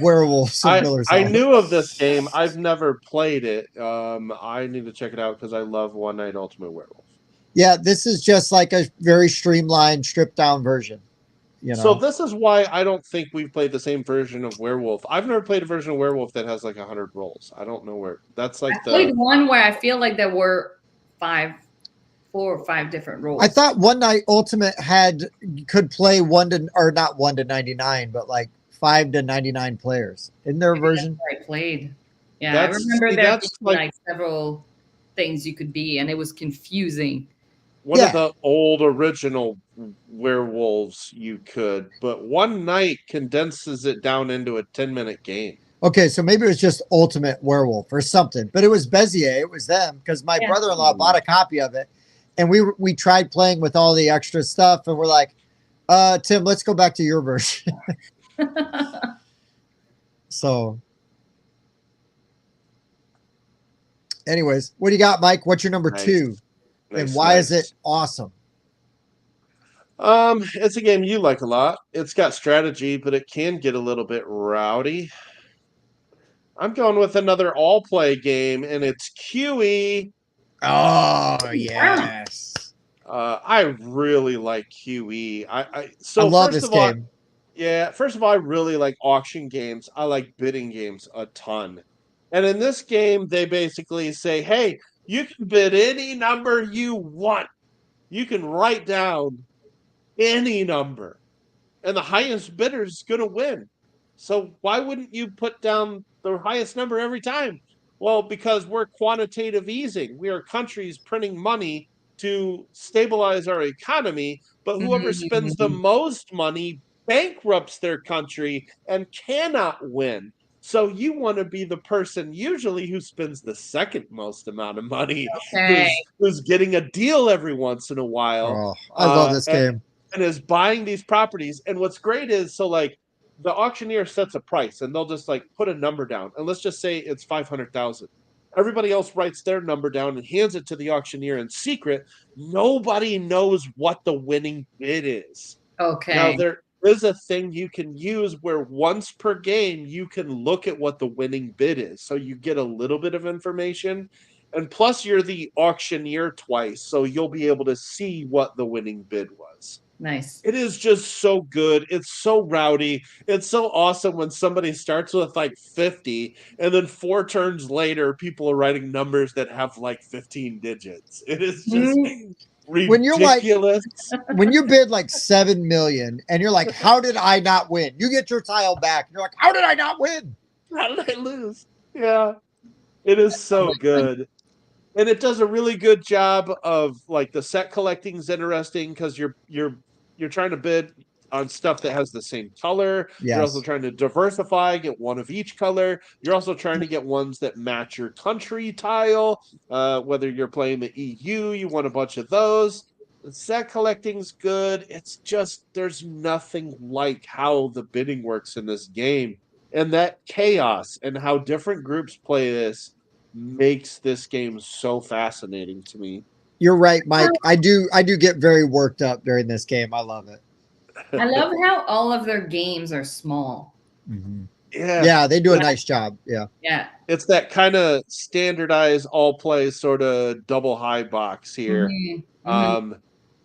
S2: Werewolves of Miller's Hollow.
S1: I knew of this game. I've never played it. I need to check it out because I love One Night Ultimate Werewolf.
S2: Yeah, this is just like a very streamlined, stripped down version.
S1: So this is why I don't think we've played the same version of Werewolf. I've never played a version of Werewolf that has like 100 rolls. I don't know where. That's like
S3: I played one where I feel like there were 4 or 5 different rolls.
S2: I thought One Night Ultimate could play not 1 to 99, but like 5 to 99 players. Isn't there a version?
S3: I played. Yeah, I remember there being like several things you could be, and it was confusing.
S1: One of the old original Werewolves you could, but One Night condenses it down into a 10-minute game.
S2: Okay, so maybe it was just Ultimate Werewolf or something, but it was Bezier. It was them because my brother-in-law bought a copy of it, and we tried playing with all the extra stuff, and we're like, Tim, let's go back to your version. So, anyways, what do you got, Mike? What's your number 2? And why is it awesome?
S1: It's a game you like a lot. It's got strategy, but it can get a little bit rowdy. I'm going with another all-play game, and it's QE.
S2: Oh, yes.
S1: I really like QE. I
S2: love this game.
S1: First of all, I really like auction games. I like bidding games a ton. And in this game, they basically say, hey, you can bid any number you want. You can write down any number. And the highest bidder is going to win. So why wouldn't you put down the highest number every time? Well, because we're quantitative easing. We are countries printing money to stabilize our economy. But whoever spends the most money bankrupts their country and cannot win. So you want to be the person usually who spends the second most amount of money, who's getting a deal every once in a while.
S2: Oh, I love this game.
S1: And is buying these properties. And what's great is, so like the auctioneer sets a price and they'll just like put a number down. And let's just say it's 500,000. Everybody else writes their number down and hands it to the auctioneer in secret. Nobody knows what the winning bid is.
S3: Okay.
S1: Now there is a thing you can use where once per game you can look at what the winning bid is, so you get a little bit of information. And plus, you're the auctioneer twice, so you'll be able to see what the winning bid was.
S3: Nice.
S1: It is just so good. It's so rowdy. It's so awesome when somebody starts with like 50 and then 4 turns later, people are writing numbers that have like 15 digits. It is just
S2: When you're like,
S1: ridiculous.
S2: when you bid like 7 million and you're like, how did I not win? You get your tile back. And you're like, how did I not win?
S1: How did I lose? Yeah. It is so good. And it does a really good job of like the set collecting is interesting because you're trying to bid on stuff that has the same color. You're also
S2: Yes.
S1: trying to diversify, get one of each color. You're also trying to get ones that match your country tile. Whether you're playing the EU, you want a bunch of those. The set collecting's good. It's just there's nothing like how the bidding works in this game. And that chaos and how different groups play this makes this game so fascinating to me.
S2: You're right, Mike. I do get very worked up during this game. I love it.
S3: I love how all of their games are small.
S2: Mm-hmm.
S1: Yeah.
S2: Yeah, they do a nice job. Yeah.
S3: Yeah.
S1: It's that kind of standardized all play sort of double high box here. And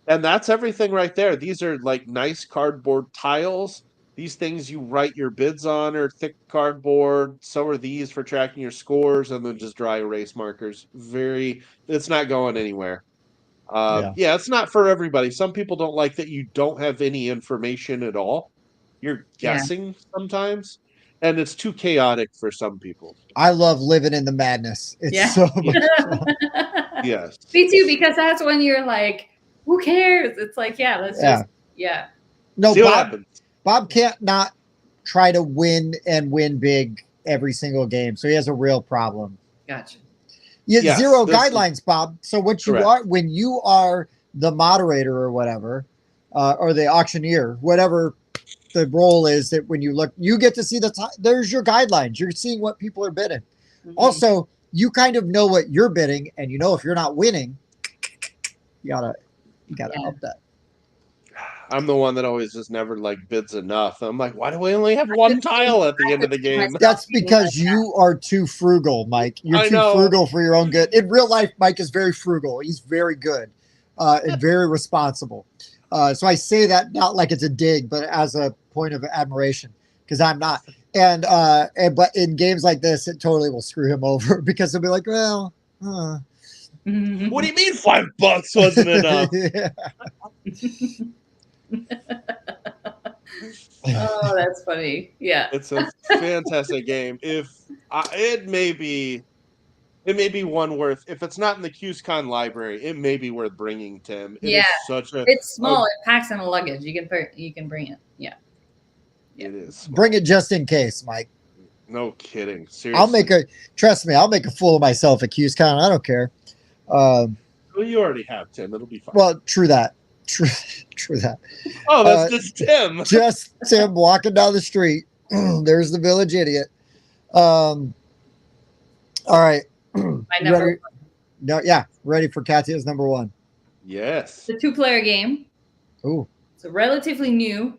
S1: that's everything right there. These are like nice cardboard tiles. These things you write your bids on are thick cardboard. So are these for tracking your scores, and then just dry erase markers. It's not going anywhere. Yeah, it's not for everybody. Some people don't like that you don't have any information at all. You're guessing sometimes, and it's too chaotic for some people.
S2: I love living in the madness. It's so much fun.
S1: Yes.
S3: Me too, because that's when you're like, who cares? It's like, let's just,
S2: No,
S1: See what happens.
S2: Bob can't not try to win and win big every single game. So he has a real problem.
S3: Gotcha.
S2: Yes, zero guidelines, Bob. So what you are when you are the moderator or whatever, or the auctioneer, whatever the role is, that when you look, you get to see there's your guidelines. You're seeing what people are bidding. Also, you kind of know what you're bidding, and you know if you're not winning, you gotta help that.
S1: I'm the one that always just never like bids enough. I'm like, why do we only have one tile at the end of the game?
S2: That's because you are too frugal, Mike. You're too frugal for your own good. In real life, Mike is very frugal. He's very good and very responsible. So I say that not like it's a dig, but as a point of admiration, because I'm not. But in games like this, it totally will screw him over because he'll be like, well,
S1: what do you mean $5 wasn't enough?
S3: Oh, that's funny. Yeah,
S1: it's a fantastic game. It may be one worth, if it's not in the QSCon library, it may be worth bringing, Tim.
S3: It's small. It packs in a luggage. You can bring it. Yeah.
S1: It is small.
S2: Bring it just in case, Mike.
S1: No kidding. Seriously.
S2: Trust me, I'll make a fool of myself at QSCon. I don't care.
S1: Well, you already have, Tim. It'll be fine.
S2: Well, true that. True that.
S1: Oh, that's just Tim.
S2: Just Tim walking down the street. There's the village idiot. All right.
S3: My number
S2: one. No, yeah. Ready for Katia's number one.
S1: Yes.
S3: It's a 2-player game.
S2: Ooh.
S3: It's relatively new.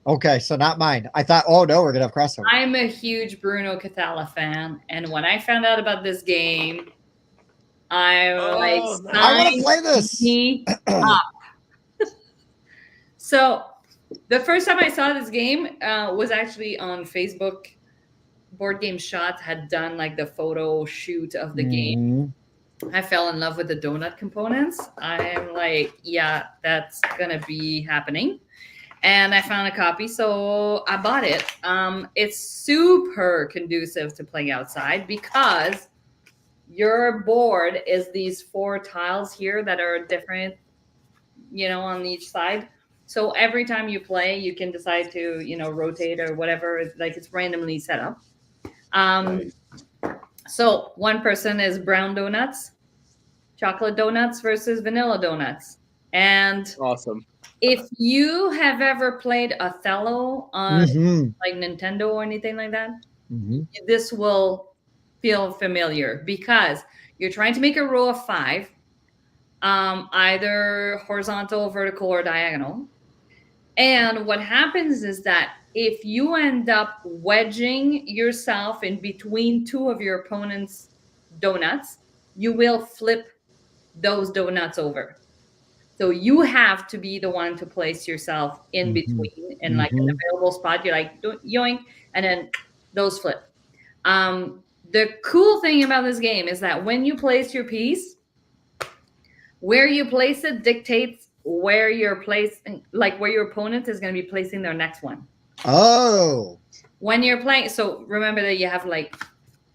S2: Okay, so not mine. I thought, oh no, we're gonna have crossover.
S3: I'm a huge Bruno Cathala fan, and when I found out about this game, I
S2: want to play this.
S3: So the first time I saw this game was actually on Facebook. Board Game Shots had done like the photo shoot of the game. I fell in love with the donut components. I'm like, yeah, that's gonna be happening. And I found a copy, so I bought it. It's super conducive to playing outside because your board is these 4 tiles here that are different, on each side. So every time you play, you can decide to, rotate or whatever. Like it's randomly set up. So one person is brown donuts, chocolate donuts versus vanilla donuts. And
S1: awesome.
S3: If you have ever played Othello on like Nintendo or anything like that, this will feel familiar because you're trying to make a row of 5, either horizontal, vertical, or diagonal. And what happens is that if you end up wedging yourself in between 2 of your opponent's donuts, you will flip those donuts over. So you have to be the one to place yourself in between in like an available spot. You're like yoink, and then those flip. The cool thing about this game is that when you place your piece, where you place it dictates where your where your opponent is going to be placing their next one.
S2: Oh.
S3: When you're playing, so remember that you have like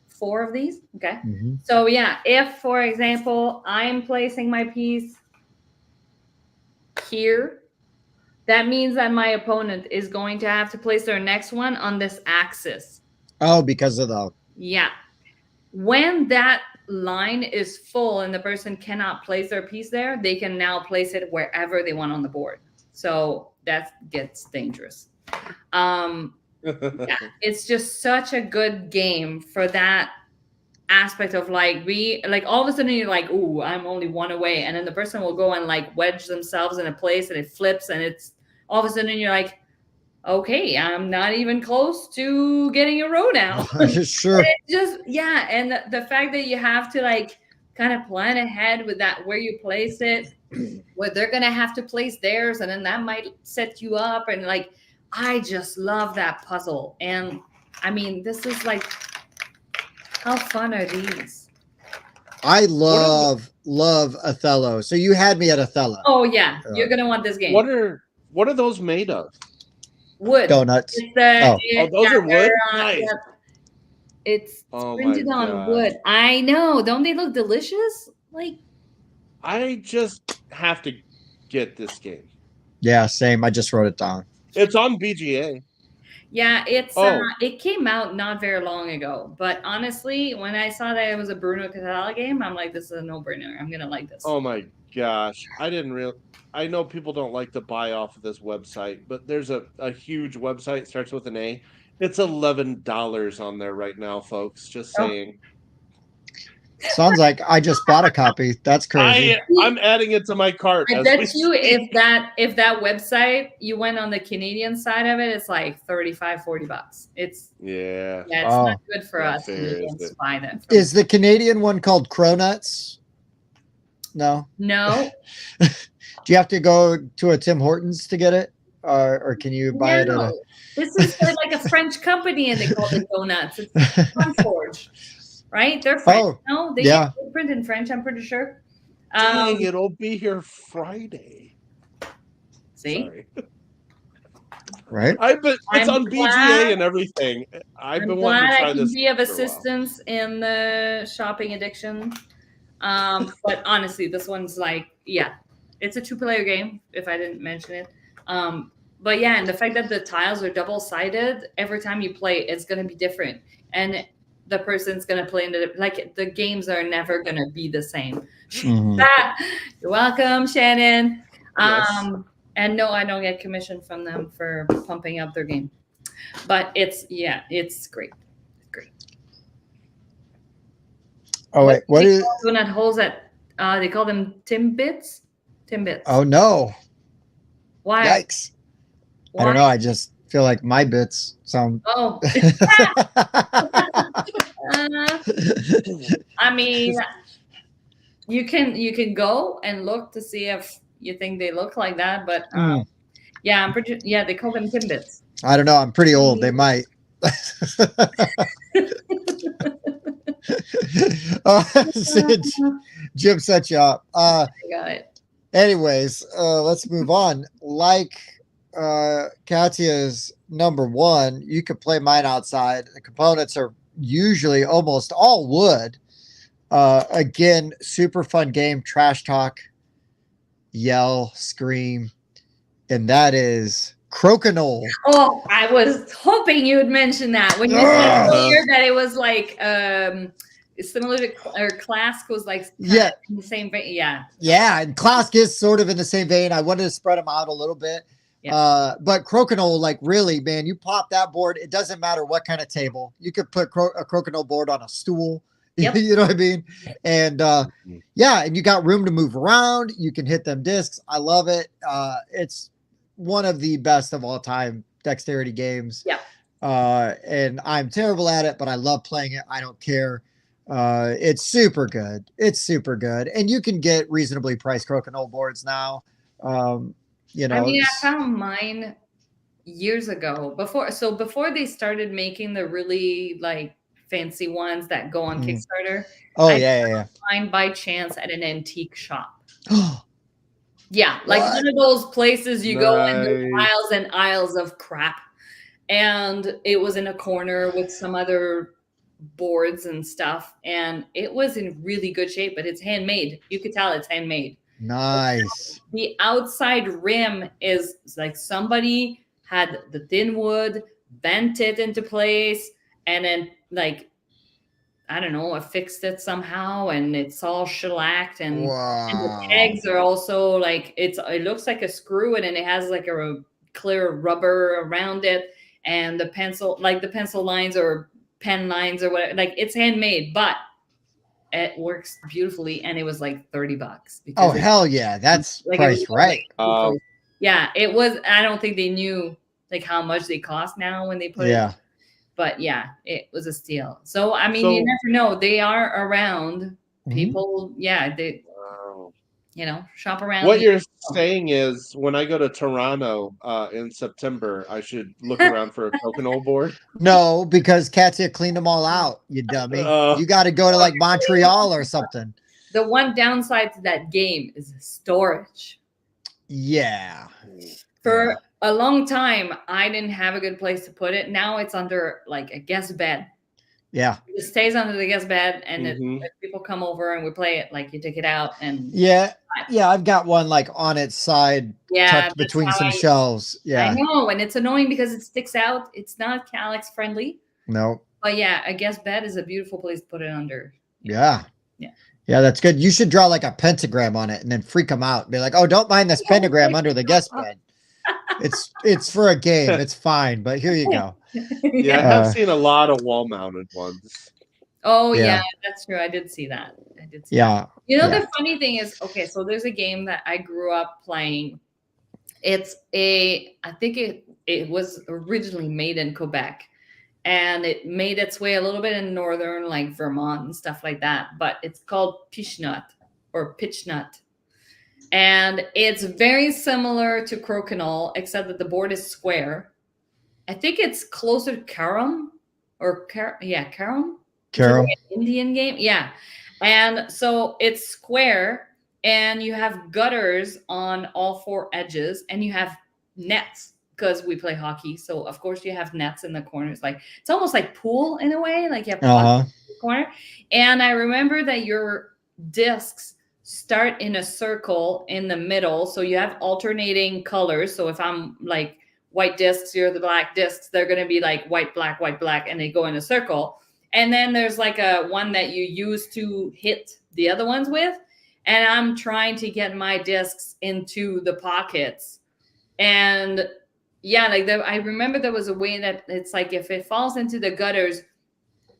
S3: 4 of these. Okay. So yeah, if for example I'm placing my piece here, that means that my opponent is going to have to place their next one on this axis.
S2: Oh, because of the...
S3: Yeah. When that line is full and the person cannot place their piece there, they can now place it wherever they want on the board. So that gets dangerous. Yeah, it's just such a good game for that aspect of like all of a sudden you're like, ooh, I'm only 1 away, and then the person will go and like wedge themselves in a place and it flips, and it's all of a sudden you're like, okay, I'm not even close to getting a row now.
S2: Sure.
S3: Just and the fact that you have to like kind of plan ahead with that, where you place it, where they're gonna have to place theirs, and then that might set you up, and like I just love that puzzle. And I mean, this is like, how fun are these?
S2: I love Othello. So you had me at Othello.
S3: Oh yeah, you're gonna want this game.
S1: What are those made of?
S3: Wood.
S2: Donuts.
S1: Those are wood? Nice.
S3: It's printed on wood. I know. Don't they look delicious? Like,
S1: I just have to get this game.
S2: Yeah, same. I just wrote it down.
S1: It's on BGA.
S3: Yeah, it's it came out not very long ago. But honestly, when I saw that it was a Bruno Catala game, I'm like, this is a no-brainer. I'm gonna like this.
S1: Oh my gosh. I know people don't like to buy off of this website, but there's a huge website, starts with an A. It's $11 on there right now, folks. Just saying.
S2: Sounds like I just bought a copy. That's crazy.
S1: I'm adding it to my cart.
S3: I bet you if that website, you went on the Canadian side of it, it's like $35-$40. It's it's not good for us to buy that.
S2: Is the Canadian one called Cronuts? No. Do you have to go to a Tim Hortons to get it, or can you buy it at a...
S3: This is like a French company, and they call it donuts. It's Conforge, right? They're French. No, they print in French, I'm pretty sure.
S1: Dang, it'll be here Friday.
S3: See?
S1: Sorry.
S2: Right?
S1: It's on BGA and everything. I've been wanting to try this.
S3: I can be of assistance in the shopping addiction. But honestly, this one's like, it's a 2-player game, if I didn't mention it. But yeah, and the fact that the tiles are double-sided, every time you play, it's going to be different. And the person's going to play the games are never going to be the same. You're welcome, Shannon. Yes. And no, I don't get commission from them for pumping up their game. But it's great. It's great.
S2: Oh, wait. What is
S3: donut holes that they call them Timbits? Timbits.
S2: Oh, no.
S3: Why?
S2: Yikes. Why? I don't know. I just feel like my bits sound...
S3: Oh. I mean, you can go and look to see if you think they look like that, but I'm pretty... Yeah, they call them Timbits.
S2: I don't know. I'm pretty old. They might. Jim set you up.
S3: I got it.
S2: Anyways, let's move on. Like Katia's number 1, you could play mine outside. The components are usually almost all wood. Again, super fun game. Trash talk, yell, scream, and that is Crokinole.
S3: Oh, I was hoping you would mention that when you said earlier that it was like similar to Clask was like in the same vein. Yeah,
S2: and Clask is sort of in the same vein. I wanted to spread them out a little bit. But Crokinole, like, really, man, you pop that board, it doesn't matter what kind of table. You could put a Crokinole board on a stool. Yep. You know what I mean? And and you got room to move around. You can hit them discs. I love it. It's one of the best of all time dexterity games.
S3: Yeah.
S2: And I'm terrible at it, but I love playing it. I don't care. It's super good. It's super good, and you can get reasonably priced crokinole boards now. You
S3: I
S2: know,
S3: mean, I found mine years ago before they started making the really like fancy ones that go on
S2: mm.
S3: Kickstarter.
S2: Oh
S3: I
S2: yeah.
S3: found mine by chance at an antique shop.
S2: Yeah.
S3: Yeah, like
S2: What?
S3: one of those places you go and there's
S1: Nice.
S3: aisles and aisles of crap. And it was in a corner with some other boards and stuff. And it was in really good shape, but it's handmade. You could tell it's handmade.
S2: Nice.
S3: The outside rim is like somebody had the thin wood, bent it into place, and then like I don't know, affixed it somehow, and it's all shellacked, and the
S2: Wow.
S3: pegs are also like it looks like a screw, and then it has like a clear rubber around it, and the pencil lines or pen lines or whatever, like it's handmade, but it works beautifully, and it was like $30
S2: Oh
S3: because
S2: hell yeah, that's
S3: like it was
S2: priced right.
S3: like yeah, it was. I don't think they knew like how much they cost now when they put it.
S2: Yeah.
S3: But yeah, it was a steal. So I mean, you
S1: So
S3: never know. They are around.
S2: Mhm.
S3: People, yeah, they
S1: wow.
S3: shop around.
S1: What you're saying is when I go to Toronto in September, I should look around for a crokinole board.
S2: No, because Katia cleaned them all out, you dummy. You got to go to like Montreal or something.
S3: The one downside to that game is storage.
S2: Yeah.
S3: For a long time, I didn't have a good place to put it. Now it's under like a guest bed.
S2: Yeah.
S3: It stays under the guest bed, and
S1: Mhm.
S3: if people come over and we play it, like you take it out and
S2: Yeah. Yeah. I've got one like on its side,
S3: yeah,
S2: tucked
S3: that's
S2: between
S3: how
S2: some shelves.
S3: I
S2: Yeah.
S3: know, and it's annoying because it sticks out. It's not Calyx friendly,
S2: No.
S3: but yeah, a guest bed is a beautiful place to put it under.
S2: Yeah.
S3: Yeah.
S2: Yeah, that's good. You should draw like a pentagram on it and then freak them out. Be like, oh, don't mind this pentagram under the guest bed. It's for a game. It's fine, but here you go.
S1: Yeah, I have seen a lot of wall mounted ones.
S3: Oh
S2: Yeah.
S3: yeah, that's true. I did see that.
S2: Yeah.
S3: You know,
S2: Yeah.
S3: the funny thing is, okay, so there's a game that I grew up playing. I think it was originally made in Quebec, and it made its way a little bit in northern, like Vermont and stuff like that. But it's called Pichnut or Pitchnut. And it's very similar to crokinole, except that the board is square. I think it's closer to carom or carom.
S2: Carol.
S3: Like an Indian game, yeah. And so it's square, and you have gutters on all four edges, and you have nets because we play hockey. So of course you have nets in the corners. Like it's almost like pool in a way. Like you have pucks in the corner. And I remember that your discs start in a circle in the middle, so you have alternating colors. So if I'm like white discs, you're the black discs, they're going to be like white, black, and they go in a circle. And then there's like a one that you use to hit the other ones with, and I'm trying to get my discs into the pockets. And yeah, like I remember there was a way that it's like if it falls into the gutters,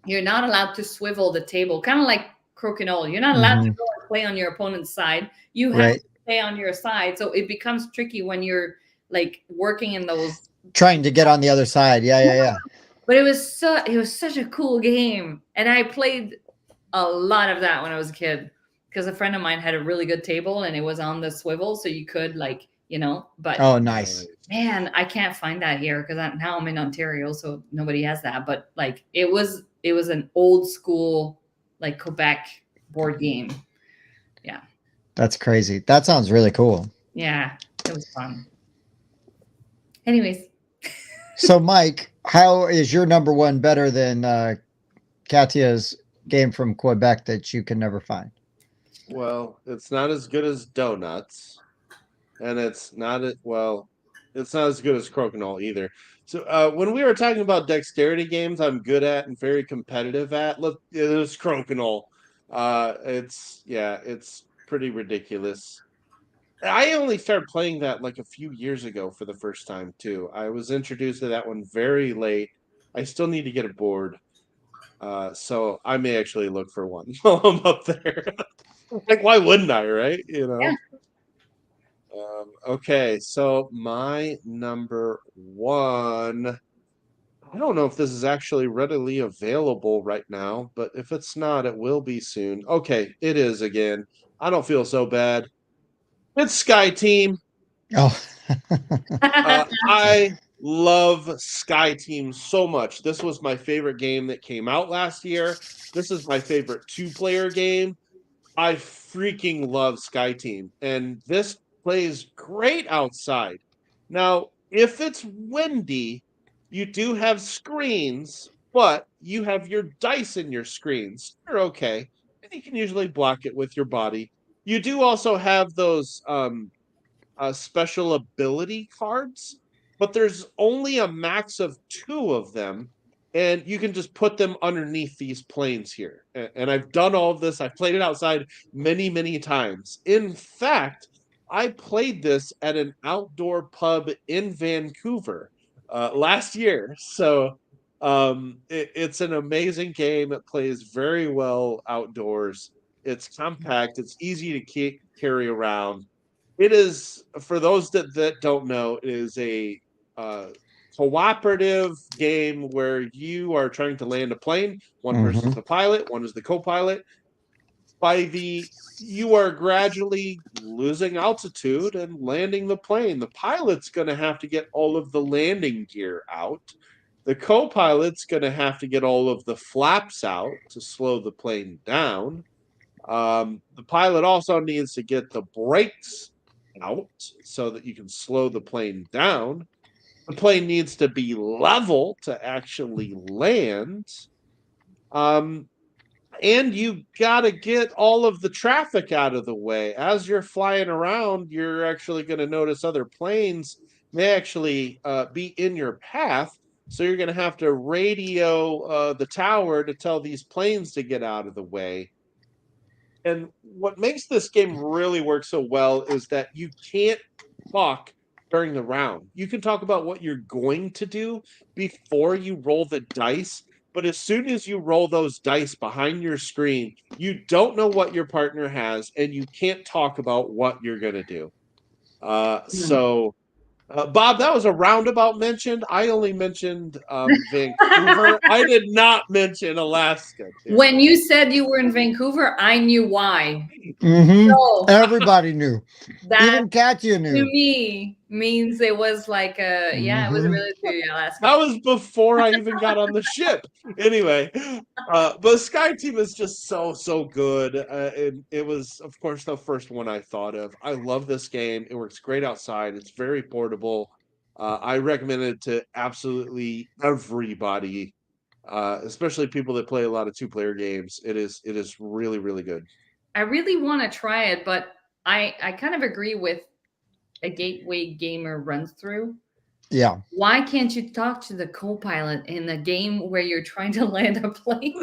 S3: you're not allowed to swivel the table, kind of like crokinole. You're not allowed to go and play on your opponent's side. You have to stay on your side. So it becomes tricky when you're like working in those.
S2: Trying to get on the other side. Yeah.
S3: But it was such a cool game. And I played a lot of that when I was a kid because a friend of mine had a really good table and it was on the swivel. So you could like, but
S2: oh, nice.
S3: Man, I can't find that here because now I'm in Ontario. So nobody has that. But like it was an old school like Quebec board game. Yeah.
S2: That's crazy. That sounds really cool.
S3: Yeah, it was fun. Anyways.
S2: So Mike, how is your number one better than Katia's game from Quebec that you can never find?
S1: Well, it's not as good as Donuts, and it's not as good as crokinole either. So when we were talking about dexterity games, I'm good at and very competitive at. Look, there's crokinole. It's pretty ridiculous. I only started playing that like a few years ago for the first time too. I was introduced to that one very late. I still need to get a board, so I may actually look for one while I'm up there. Like, why wouldn't I, right?
S3: Yeah.
S1: Okay, so my number one. I don't know if this is actually readily available right now, but if it's not, it will be soon. Okay, it is again. I don't feel so bad. It's Sky Team.
S2: Oh,
S1: I love Sky Team so much. This was my favorite game that came out last year. This is my favorite 2-player game. I freaking love Sky Team, and this plays great outside. Now, if it's windy, you do have screens, but you have your dice in your screens. You're okay, and you can usually block it with your body. You do also have those special ability cards, but there's only a max of 2 of them, and you can just put them underneath these planes here. And I've done all of this. I've played it outside many, many times. In fact, I played this at an outdoor pub in Vancouver last year. So it's an amazing game. It plays very well outdoors. It's compact. It's easy to carry around. It is, for those that don't know, it is a cooperative game where you are trying to land a plane. One person's the pilot, one is the co-pilot. You are gradually losing altitude and landing the plane. The pilot's going to have to get all of the landing gear out. The co-pilot's going to have to get all of the flaps out to slow the plane down. The pilot also needs to get the brakes out so that you can slow the plane down. The plane needs to be level to actually land. And you got to get all of the traffic out of the way. As you're flying around, you're actually going to notice other planes may actually be in your path. So you're going to have to radio the tower to tell these planes to get out of the way. And what makes this game really work so well is that you can't talk during the round. You can talk about what you're going to do before you roll the dice, but as soon as you roll those dice behind your screen, you don't know what your partner has, and you can't talk about what you're going to do. Bob, that was a roundabout mention. I only mentioned Vancouver. I did not mention Alaska.
S3: When you said you were in Vancouver, I knew why.
S2: So, everybody knew.
S3: That
S2: even Katia knew.
S3: To me means it was like a it was really to Alaska.
S1: That was before I even got on the ship. Anyway, but Sky Team is just so good. And it was, of course, the first one I thought of. I love this game. It works great outside. It's very portable. I recommend it to absolutely everybody, especially people that play a lot of 2-player games. It is really, really good.
S3: I really want to try it, but I kind of agree with a gateway gamer runs through.
S2: Yeah.
S3: Why can't you talk to the co-pilot in a game where you're trying to land a plane?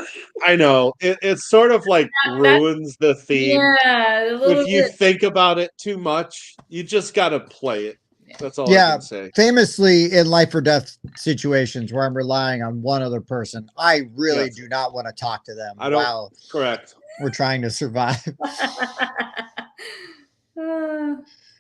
S1: I know. It sort of like ruins the theme.
S3: Yeah.
S1: If you think about it too much, you just got to play it. That's all I can say.
S2: Famously, in life or death situations where I'm relying on one other person, I really do not want to talk to them.
S1: I don't. Correct.
S2: We're trying to survive.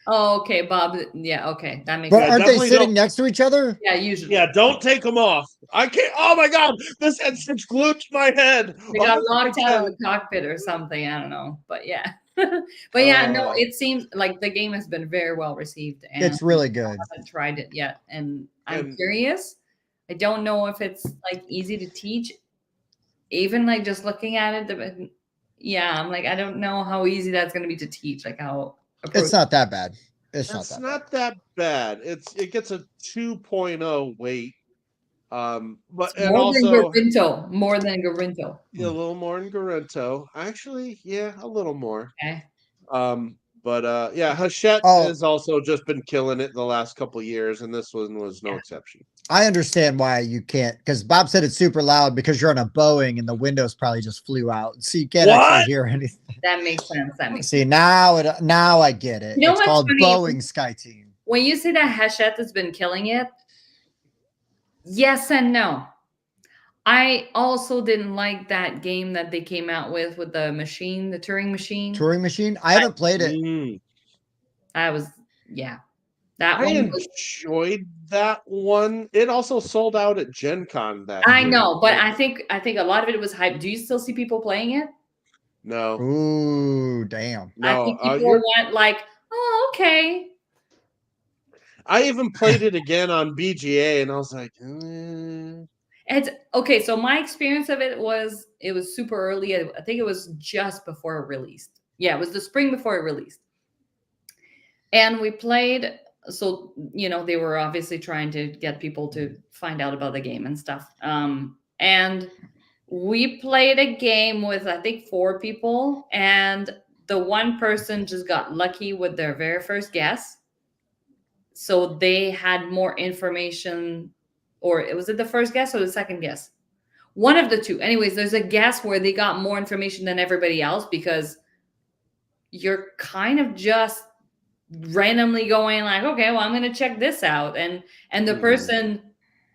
S3: Oh, okay, Bob. Yeah, okay. That makes
S2: sense.
S3: But
S2: aren't they sitting next to each other?
S3: Yeah, usually.
S1: Yeah, don't take them off. I can't. Oh my God, this headset's glued to my head.
S3: They got locked out of the cockpit or something. I don't know. But yeah. But yeah, no, it seems like the game has been very well received. And
S2: it's really good.
S3: I haven't tried it yet. And I'm curious. I don't know if it's like easy to teach. Even like just looking at it, I'm like, I don't know how easy that's going to be to teach. Like how
S2: it's not that bad.
S1: It's not that bad. It gets a 2.0 weight. But and
S3: more
S1: also
S3: more than Garinto.
S1: Yeah, a little more than Garinto. Actually, yeah, a little more.
S3: Okay.
S1: But Hachette has also just been killing it the last couple of years, and this one was no exception.
S2: I understand why you can't, because Bob said it's super loud because you're on a Boeing and the windows probably just flew out, so you can't actually hear anything.
S3: That makes sense.
S2: See, now I get it. It's called Boeing Sky Team.
S3: When you say that Hachette has been killing it, yes and no. I also didn't like that game that they came out with the machine, the Turing machine.
S2: Turing machine? I haven't played it.
S3: I was, That
S1: I
S3: one was,
S1: enjoyed that one. It also sold out at Gen Con that
S3: I
S1: year.
S3: know, but I think a lot of it was hype. Do you still see people playing it?
S1: No,
S2: Ooh, damn.
S3: I
S1: no.
S3: think people went like, oh, okay.
S1: I even played it again on BGA, and I was like,
S3: It's okay. So my experience of it was super early. I think it was just before it released. Yeah, it was the spring before it released. And we played. So they were obviously trying to get people to find out about the game and stuff. And we played a game with I think 4 people, and the one person just got lucky with their very first guess. So they had more information, or was it the first guess or the second guess? One of the two. Anyways, there's a guess where they got more information than everybody else because you're kind of just randomly going like, okay, well, I'm going to check this out. And the person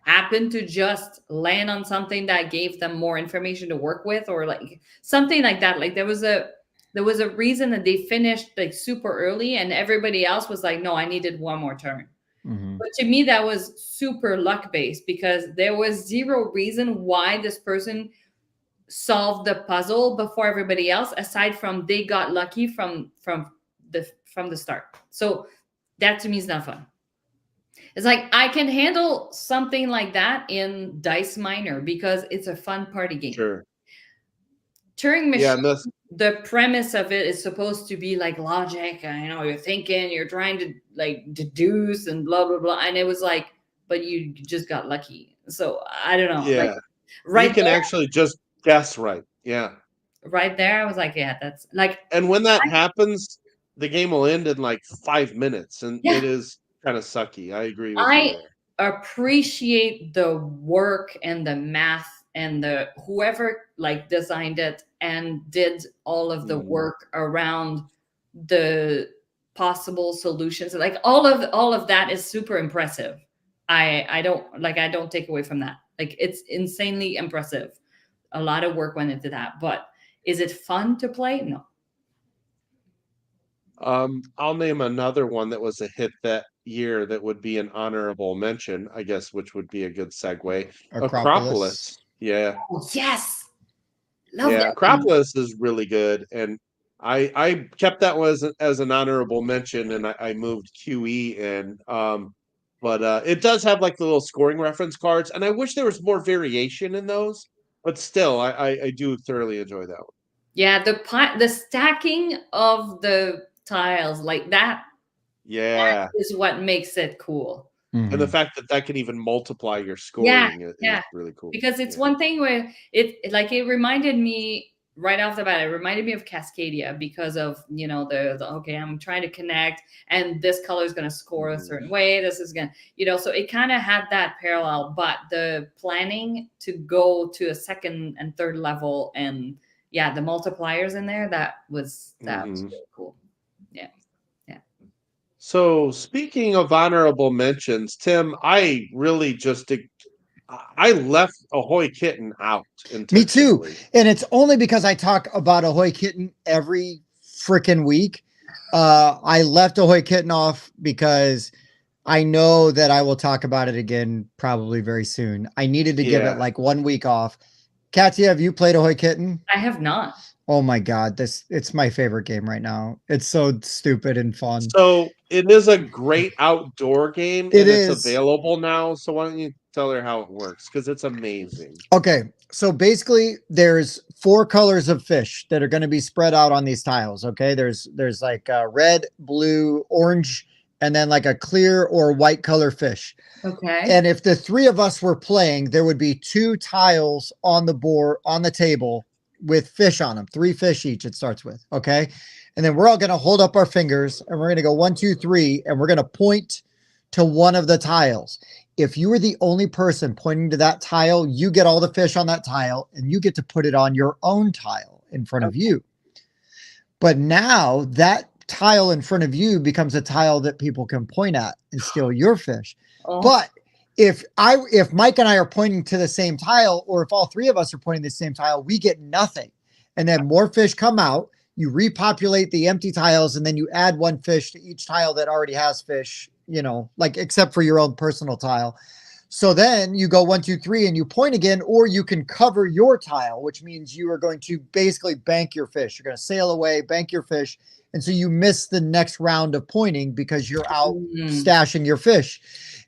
S3: happened to just land on something that gave them more information to work with, or like something like that. Like there was a reason that they finished like super early and everybody else was like, no, I needed one more turn. But to me, that was super luck based because there was zero reason why this person solved the puzzle before everybody else, aside from they got lucky from the start. So that to me is not fun. It's like I can handle something like that in Dice Miner because it's a fun party game.
S1: sure.
S3: Turing Machine,
S1: Yeah,
S3: the premise of it is supposed to be like logic, and you're thinking, you're trying to like deduce and blah blah blah, and it was like, but you just got lucky. So I don't know.
S1: yeah.
S3: Like, right
S1: you can
S3: there,
S1: actually just guess right. Yeah.
S3: right there, I was like, yeah, that's like,
S1: And when that happens, the game will end in like 5 minutes, and
S3: yeah.
S1: it is kind of sucky. I agree with you
S3: I
S1: there.
S3: appreciate the work and the math and the whoever like designed it and did all of the work around the possible solutions. Like all of that is super impressive. I don't take away from that. Like it's insanely impressive. A lot of work went into that, but is it fun to play? No.
S1: I'll name another one that was a hit that year that would be an honorable mention, I guess, which would be a good segue. Acropolis. Yeah.
S3: Oh, yes. Love
S1: Yeah,
S3: that.
S1: Acropolis is really good, and I kept that was as an honorable mention, and I moved QE in. But it does have like the little scoring reference cards, and I wish there was more variation in those. But still, I do thoroughly enjoy that one.
S3: Yeah, the stacking of the tiles like that
S1: Yeah,
S3: is what makes it cool.
S1: and the fact that that can even multiply your scoring is really cool.
S3: Because it's one thing where it reminded me right off the bat. It reminded me of Cascadia because of the okay, I'm trying to connect, and this color is going to score a certain way. This is going to so it kind of had that parallel, but the planning to go to a second and third level and the multipliers in there that was really cool. Yeah.
S1: So speaking of honorable mentions, Tim, I really I left Ahoy Kitten out intentionally.
S2: Me too. And it's only because I talk about Ahoy Kitten every freaking week. I left Ahoy Kitten off because I know that I will talk about it again probably very soon. I needed to give it like 1 week off. Katia, have you played Ahoy Kitten?
S3: I have not.
S2: Oh my God, it's my favorite game right now. It's so stupid and fun.
S1: So it is a great outdoor game. It's available now. So why don't you tell her how it works? Because it's amazing.
S2: Okay, so basically there's 4 colors of fish that are going to be spread out on these tiles. Okay, there's like red, blue, orange, and then like a clear or white color fish.
S3: Okay.
S2: And if the 3 of us were playing, there would be 2 tiles on the board, on the table with fish on them, 3 fish each. It starts with, okay. And then we're all going to hold up our fingers and we're going to go 1, 2, 3. And we're going to point to one of the tiles. If you were the only person pointing to that tile, you get all the fish on that tile and you get to put it on your own tile in front of you. But now that tile in front of you becomes a tile that people can point at and steal your fish. But if Mike and I are pointing to the same tile, or if all 3 of us are pointing to the same tile, we get nothing. And then more fish come out, you repopulate the empty tiles, and then you add 1 fish to each tile that already has fish, like except for your own personal tile. So then you go 1, 2, 3 and you point again, or you can cover your tile, which means you are going to basically bank your fish. You're going to sail away, bank your fish. And so you miss the next round of pointing because you're out stashing your fish.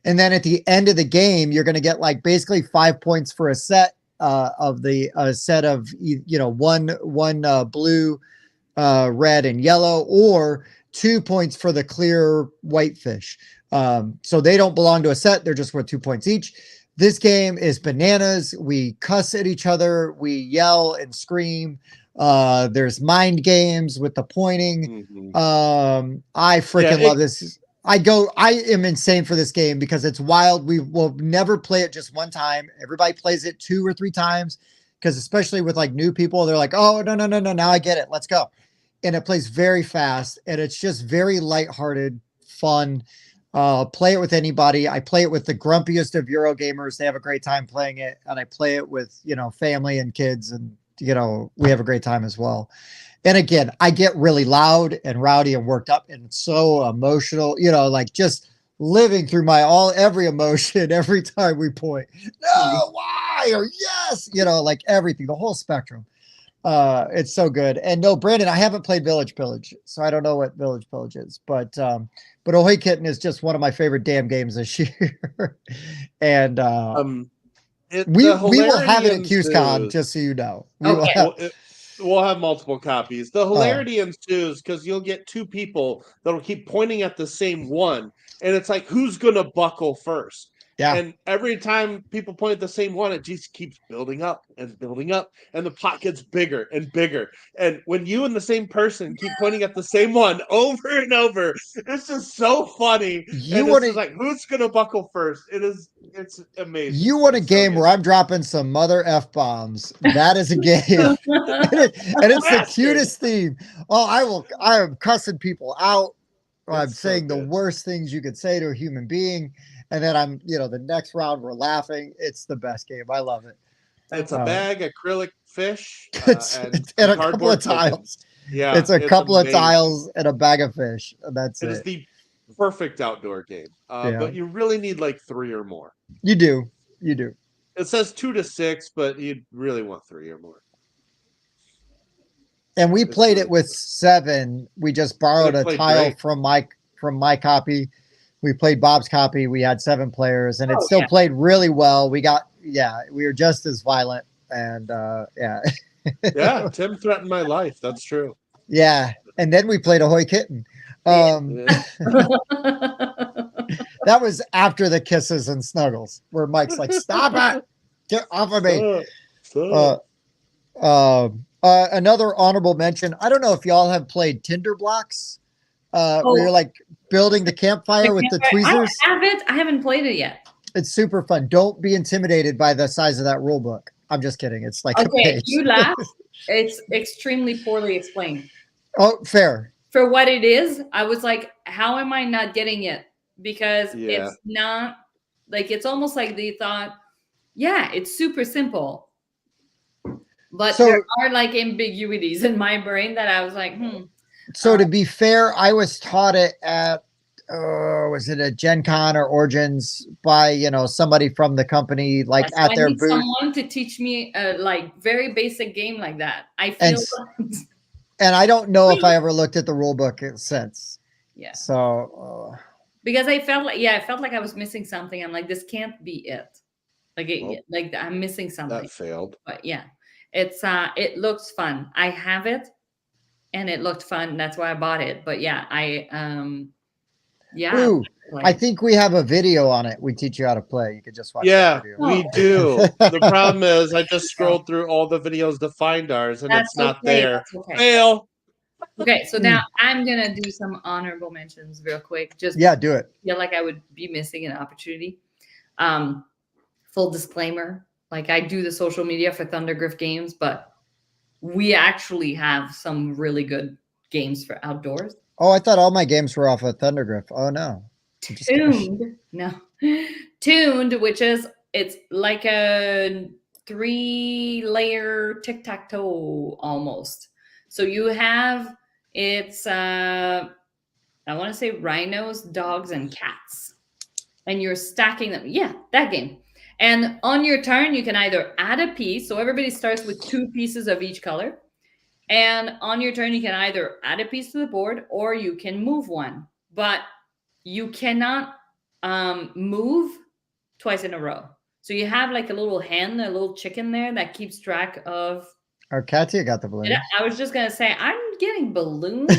S2: And then at the end of the game, you're going to get like basically 5 points for a set of the set of, one blue, red and yellow, or 2 points for the clear white fish. So they don't belong to a set. They're just worth 2 points each. This game is bananas. We cuss at each other. We yell and scream. There's mind games with the pointing. I freaking love this. I am insane for this game because it's wild. We will never play it just one time. Everybody plays it 2 or 3 times because especially with like new people, they're like, oh, no. Now I get it. Let's go. And it plays very fast and it's just very lighthearted, fun. Play it with anybody. I play it with the grumpiest of Euro gamers. They have a great time playing it. And I play it with, family and kids and, we have a great time as well. And again, I get really loud and rowdy and worked up and so emotional, like just living through every emotion every time we point. No, why? Or yes, like everything, the whole spectrum. It's so good. And no, Brandon, I haven't played Village Pillage, so I don't know what Village Pillage is, but Ahoy Kitten is just one of my favorite damn games this year. And we will have it at QSCon, just so you know.
S1: We'll have multiple copies. The hilarity ensues because you'll get 2 people that'll keep pointing at the same one, and it's like, who's gonna buckle first?
S2: Yeah.
S1: And every time people point at the same one, it just keeps building up, and the pot gets bigger and bigger. And when you and the same person keep pointing at the same one over and over, it's just so funny. It's just like, who's gonna buckle first? It's amazing.
S2: You want a game where I'm dropping some mother F-bombs. That is a game. and it's the cutest theme. Oh, I am cussing people out. I'm saying the worst things you could say to a human being. And then I'm, the next round we're laughing. It's the best game. I love it.
S1: It's a bag of acrylic fish
S2: and a couple of tiles.
S1: Yeah,
S2: it's a couple of tiles and a bag of fish. That's it.
S1: It is the perfect outdoor game. But you really need like 3 or more.
S2: You do.
S1: It says 2 to 6, but you really want 3 or more.
S2: And we played it with 7. We just borrowed a tile from my copy. We played Bob's copy. We had 7 players, and it still played really well. We were just as violent, and
S1: yeah, Tim threatened my life. That's true.
S2: Yeah, and then we played Ahoy Kitten. That was after the kisses and snuggles, where Mike's like, "Stop it! Get off of me!" Another honorable mention. I don't know if y'all have played Tinder Blocks, where you're like building the campfire with the tweezers.
S3: I haven't played it yet.
S2: It's super fun. Don't be intimidated by the size of that rule book. I'm just kidding. It's like a page.
S3: You laugh. It's extremely poorly explained.
S2: Oh, fair.
S3: For what it is, I was like, how am I not getting it? Because it's not like, it's almost like they thought, it's super simple. But there are like ambiguities in my brain that I was like,
S2: So to be fair, I was taught it at, was it a Gen Con or Origins by, somebody from the company, like at their booth.
S3: Someone to teach me a like very basic game like that. I feel.
S2: And I don't know if I ever looked at the rule book since.
S3: Yeah.
S2: So.
S3: Because I felt like I was missing something. I'm like, this can't be it. Like I'm missing something.
S1: That failed.
S3: But yeah, it looks fun. I have it. And it looked fun. That's why I bought it. But
S2: Ooh, I think we have a video on it. We teach you how to play. You could just watch that video.
S1: We do. The problem is I just scrolled through all the videos to find ours, and it's not there. Fail.
S3: Okay, so now I'm going to do some honorable mentions real quick. Just
S2: do it.
S3: Feel like I would be missing an opportunity. Full disclaimer, like I do the social media for Thundergriff Games, but we actually have some really good games for outdoors.
S2: Oh, I thought all my games were off of Thundergriff. Oh, no.
S3: Tuned, which is, it's like a 3-layer tic-tac-toe almost. So you have, it's I want to say rhinos, dogs, and cats. And you're stacking them. Yeah, that game. And on your turn, you can either add a piece. So everybody starts with 2 pieces of each color. And on your turn, you can either add a piece to the board or you can move one. But you cannot move twice in a row. So you have like a little hen, a little chicken there that keeps track of.
S2: Our Katia got the balloons.
S3: I was just gonna say I'm getting balloons.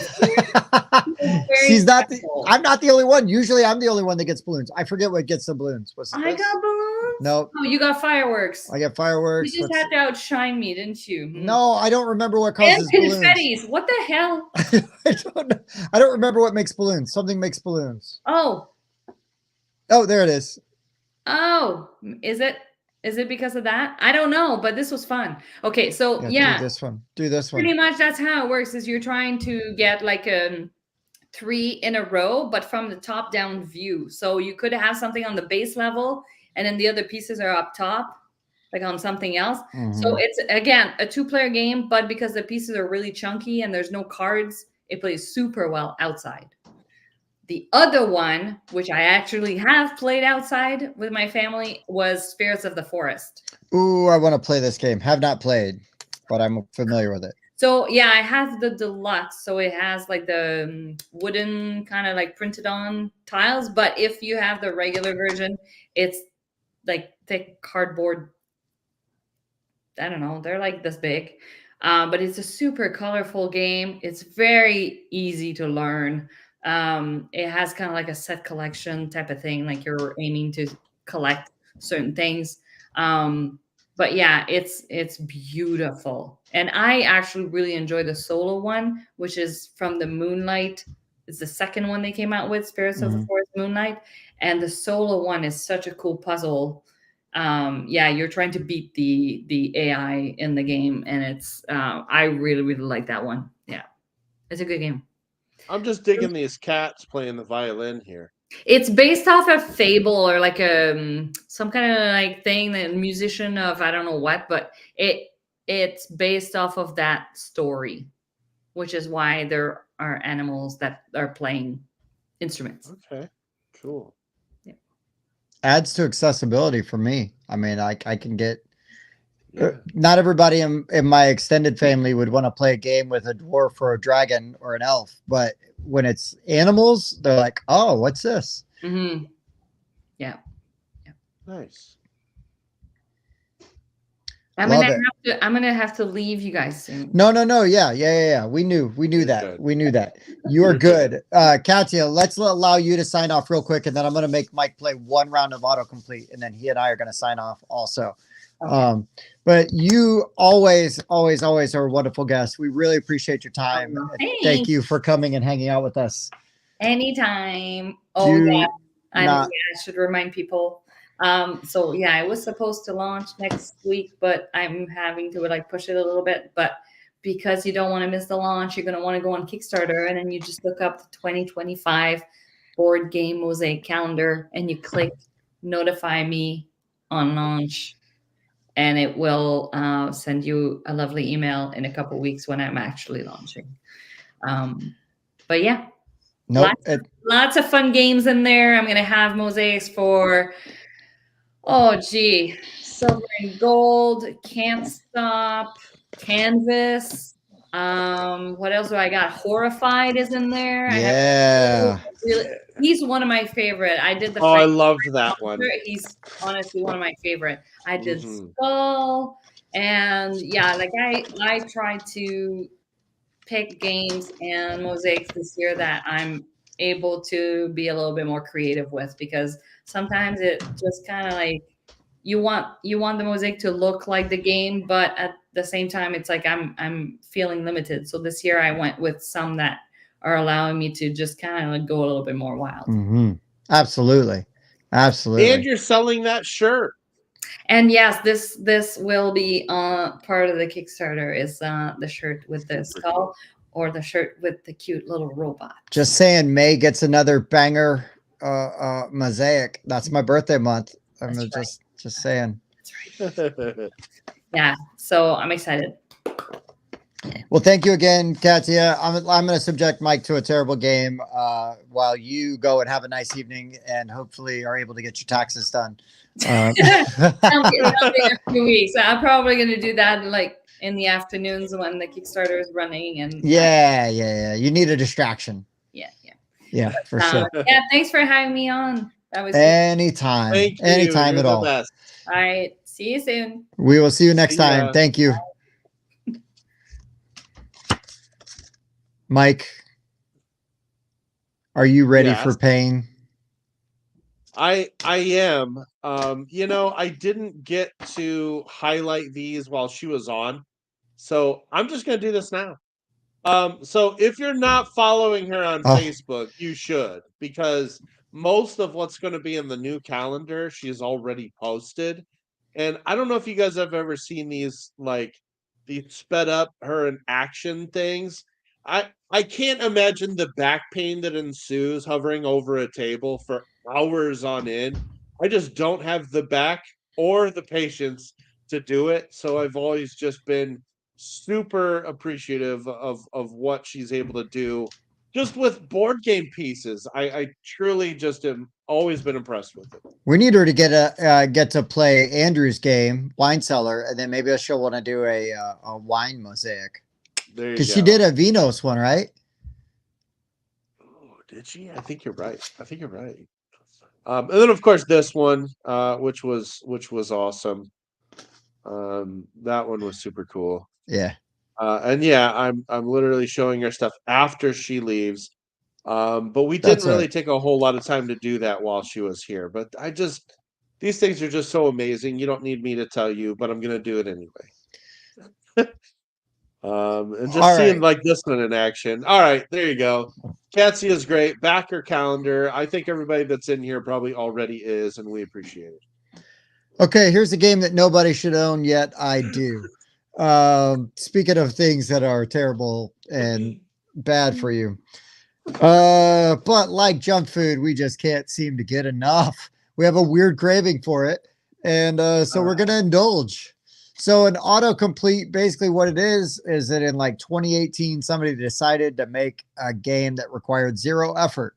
S2: She's not. I'm not the only one. Usually, I'm the only one that gets balloons. I forget what gets the balloons. What's
S3: I got balloons.
S2: No.
S3: Oh, you got fireworks.
S2: I get fireworks.
S3: You just had to outshine me, didn't you?
S2: No, I don't remember what causes
S3: and
S2: balloons.
S3: confettis. What the hell?
S2: I don't remember what makes balloons. Something makes balloons.
S3: Oh.
S2: Oh, there it is.
S3: Oh, is it? Is it because of that? I don't know, but this was fun. Okay, so yeah.
S2: Do this one. Do this one.
S3: Pretty much that's how it works, is you're trying to get like 3 in a row, but from the top down view. So you could have something on the base level and then the other pieces are up top, like on something else. So it's, again, a 2-player game, but because the pieces are really chunky and there's no cards, it plays super well outside. The other one, which I actually have played outside with my family, was Spirits of the Forest.
S2: Ooh, I want to play this game. Have not played, but I'm familiar with it.
S3: So yeah, I have the deluxe. So it has like the wooden kind of like printed on tiles. But if you have the regular version, it's like thick cardboard. I don't know. They're like this big. But it's a super colorful game. It's very easy to learn. It has kind of like a set collection type of thing, like you're aiming to collect certain things. But yeah, it's beautiful. And I actually really enjoy the solo one, which is from the Moonlight. It's the second one they came out with, Spirits of the Forest Moonlight. And the solo one is such a cool puzzle. Yeah, you're trying to beat the AI in the game, and it's I really, really like that one. Yeah, it's a good game.
S1: I'm just digging these cats playing the violin here.
S3: It's based off a fable or like some kind of like thing, that musician of I don't know what, but it's based off of that story, which is why there are animals that are playing instruments.
S1: Okay, cool.
S3: Yeah.
S2: Adds to accessibility for me. I mean, I can get. Not everybody in my extended family would want to play a game with a dwarf or a dragon or an elf, but when it's animals, they're like, "Oh, what's this?"
S3: Yeah.
S1: Nice.
S3: I'm gonna have to leave you guys soon.
S2: No. Yeah. We knew that.
S1: Good.
S2: We knew that. You're good. Katia, let's allow you to sign off real quick, and then I'm gonna make Mike play 1 round of autocomplete, and then he and I are gonna sign off also. Okay. But you always are a wonderful guest. We really appreciate your time. Thank you for coming and hanging out with us.
S3: Anytime. Yeah. I should remind people. So yeah, I was supposed to launch next week, but I'm having to like push it a little bit. But because you don't want to miss the launch, you're going to want to go on Kickstarter, and then you just look up the 2025 board game MOSAIC calendar and you click notify me on launch. And it will send you a lovely email in a couple of weeks when I'm actually launching. But yeah, lots of fun games in there. I'm going to have mosaics for, silver and gold, Can't Stop, Canvas. What else do I got? Horrified is in there.
S2: Yeah.
S3: He's one of my favorite. I did the.
S1: I loved that one.
S3: He's honestly one of my favorite. I did Skull, and yeah, like I tried to pick games and mosaics this year that I'm able to be a little bit more creative with, because sometimes it just kind of like you want the mosaic to look like the game, but at the same time it's like I'm feeling limited. So this year I went with some that are allowing me to just kind of like go a little bit more wild.
S2: Absolutely.
S1: And you're selling that shirt.
S3: And yes, this will be part of the Kickstarter, is the shirt with the skull or the shirt with the cute little robot. Just
S2: saying, May gets another banger mosaic. That's my birthday month. I'm just saying.
S3: That's right. Yeah, so I'm excited.
S2: Well, thank you again, Katia. I'm going to subject Mike to a terrible game while you go and have a nice evening and hopefully are able to get your taxes done.
S3: That'll be in a few weeks. I'm probably going to do that like in the afternoons when the Kickstarter is running. And
S2: yeah. You need a distraction. Yeah, for sure.
S3: Yeah, thanks for having me on. That was
S2: anytime.
S1: Thank you.
S2: Anytime
S1: You're
S2: at
S1: the
S2: all.
S1: best.
S3: All right. See you soon.
S2: We will see you next time. Thank you. Mike, are you ready for pain?
S1: I am. I didn't get to highlight these while she was on, so I'm just gonna do this now. So if you're not following her on Facebook, you should, because most of what's going to be in the new calendar she's already posted. And I don't know if you guys have ever seen these, like these sped up her in action things. I can't imagine the back pain that ensues hovering over a table for hours on end. I just don't have the back or the patience to do it. So I've always just been super appreciative of what she's able to do just with board game pieces. I truly just am always been impressed with it.
S2: We need her to get to play Andrew's game, Wine Cellar, and then maybe she'll want to do a wine mosaic.
S1: There you go.
S2: Because she did a Vinos one, right?
S1: Oh, did she? I think you're right. And then of course this one, which was awesome. That one was super cool.
S2: Yeah.
S1: And yeah, I'm literally showing her stuff after she leaves. But we didn't really take a whole lot of time to do that while she was here. But these things are just so amazing. You don't need me to tell you, but I'm gonna do it anyway. And just seeing like this one in action. All right, there you go. Katia is great. Back her calendar. I think everybody that's in here probably already is, and we appreciate it.
S2: Okay, here's a game that nobody should own yet. I do. Speaking of things that are terrible and bad for you. But like junk food, we just can't seem to get enough. We have a weird craving for it. And so we're going to indulge. So an autocomplete, basically what it is that in like 2018, somebody decided to make a game that required zero effort.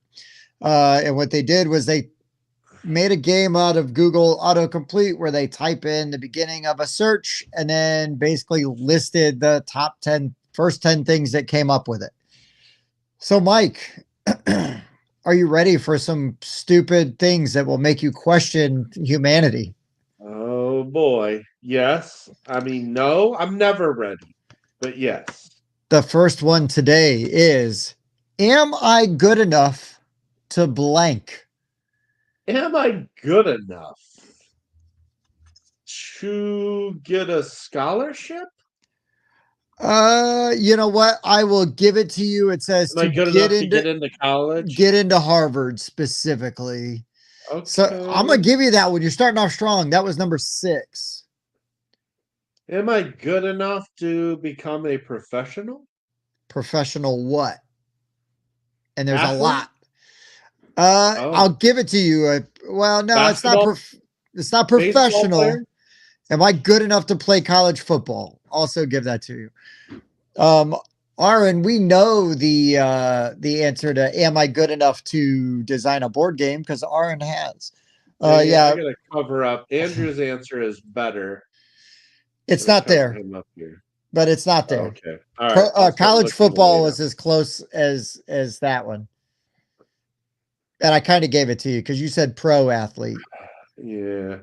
S2: And what they did was they made a game out of Google autocomplete where they type in the beginning of a search and then basically listed the first 10 things that came up with it. So Mike, are you ready for some stupid things that will make you question humanity?
S1: Oh boy. Yes. I mean, no, I'm never ready, but yes.
S2: The first one today is, am I good enough to blank?
S1: Am I good enough to get a scholarship?
S2: You know what? I will give it to you. It says
S1: Am I good enough to get into college?
S2: Get into Harvard specifically.
S1: Okay.
S2: So I'm gonna give you that one. You're starting off strong. That was number 6.
S1: Am I good enough to become a professional?
S2: Professional what? And there's
S1: athlete?
S2: A lot. I'll give it to you. Well, no,
S1: basketball?
S2: It's not professional. Am I good enough to play college football? Also give that to you. Aaron, we know the answer to am I good enough to design a board game because Aaron has.
S1: Yeah, I gotta cover up. Andrew's answer is better.
S2: It's not there. But it's not there.
S1: Okay. All right.
S2: College football was as close as that one. And I kind of gave it to you because you said pro athlete.
S1: Yeah.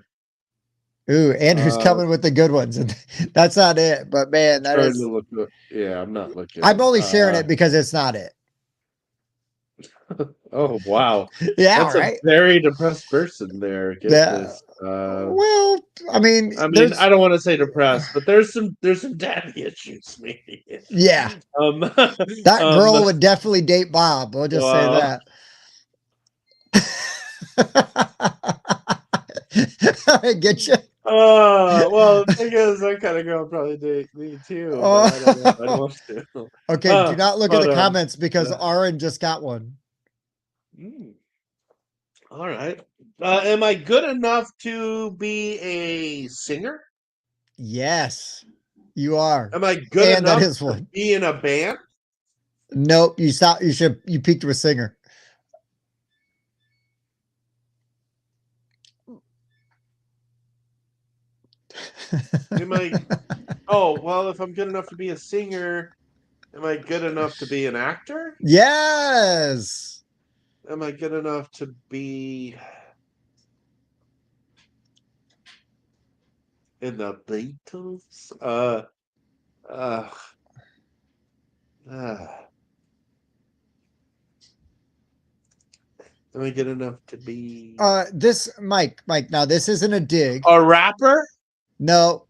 S2: Ooh, Andrew's coming with the good ones. And that's not it. But man, that is.
S1: Yeah, I'm not looking.
S2: I'm only sharing it because it's not it.
S1: Oh wow.
S2: Yeah,
S1: that's a very depressed person there.
S2: Well, I mean,
S1: I don't want to say depressed, but there's some daddy issues, maybe.
S2: Yeah. That girl would definitely date Bob. We'll just say that. I get you.
S1: Well, the thing is, that kind of girl probably date me too. I don't want to.
S2: Okay, do not look at the comments because Aaron just got one.
S1: All right. Am I good enough to be a singer?
S2: Yes. You are.
S1: Am I good
S2: And that
S1: enough
S2: is
S1: to
S2: one.
S1: be in a band?
S2: Nope. You stopped. You peaked to a singer.
S1: Am I? Oh, well, if I'm good enough to be a singer, am I good enough to be an actor?
S2: Yes.
S1: Am I good enough to be in the Beatles? Uh, uh, am I good enough to be
S2: This Mike, now this isn't a dig.
S1: a rapper?
S2: No.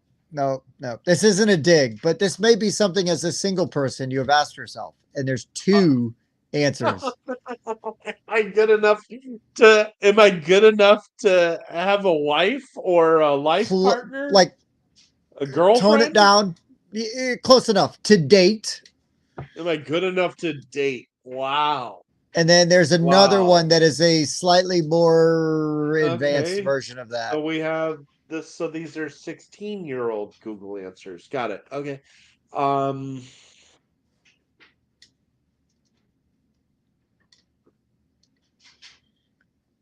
S2: This isn't a dig, but this may be something as a single person you have asked yourself. And there's two answers.
S1: Am I good enough to? Am I good enough to have a wife or a life partner?
S2: Like
S1: A girlfriend?
S2: tone it down. Close enough. To date.
S1: Am I good enough to date? Wow.
S2: And then there's another
S1: Wow.
S2: one that is a slightly more advanced
S1: Okay.
S2: version of that.
S1: So we have this. So these are 16-year-old Google answers. Got it. Okay.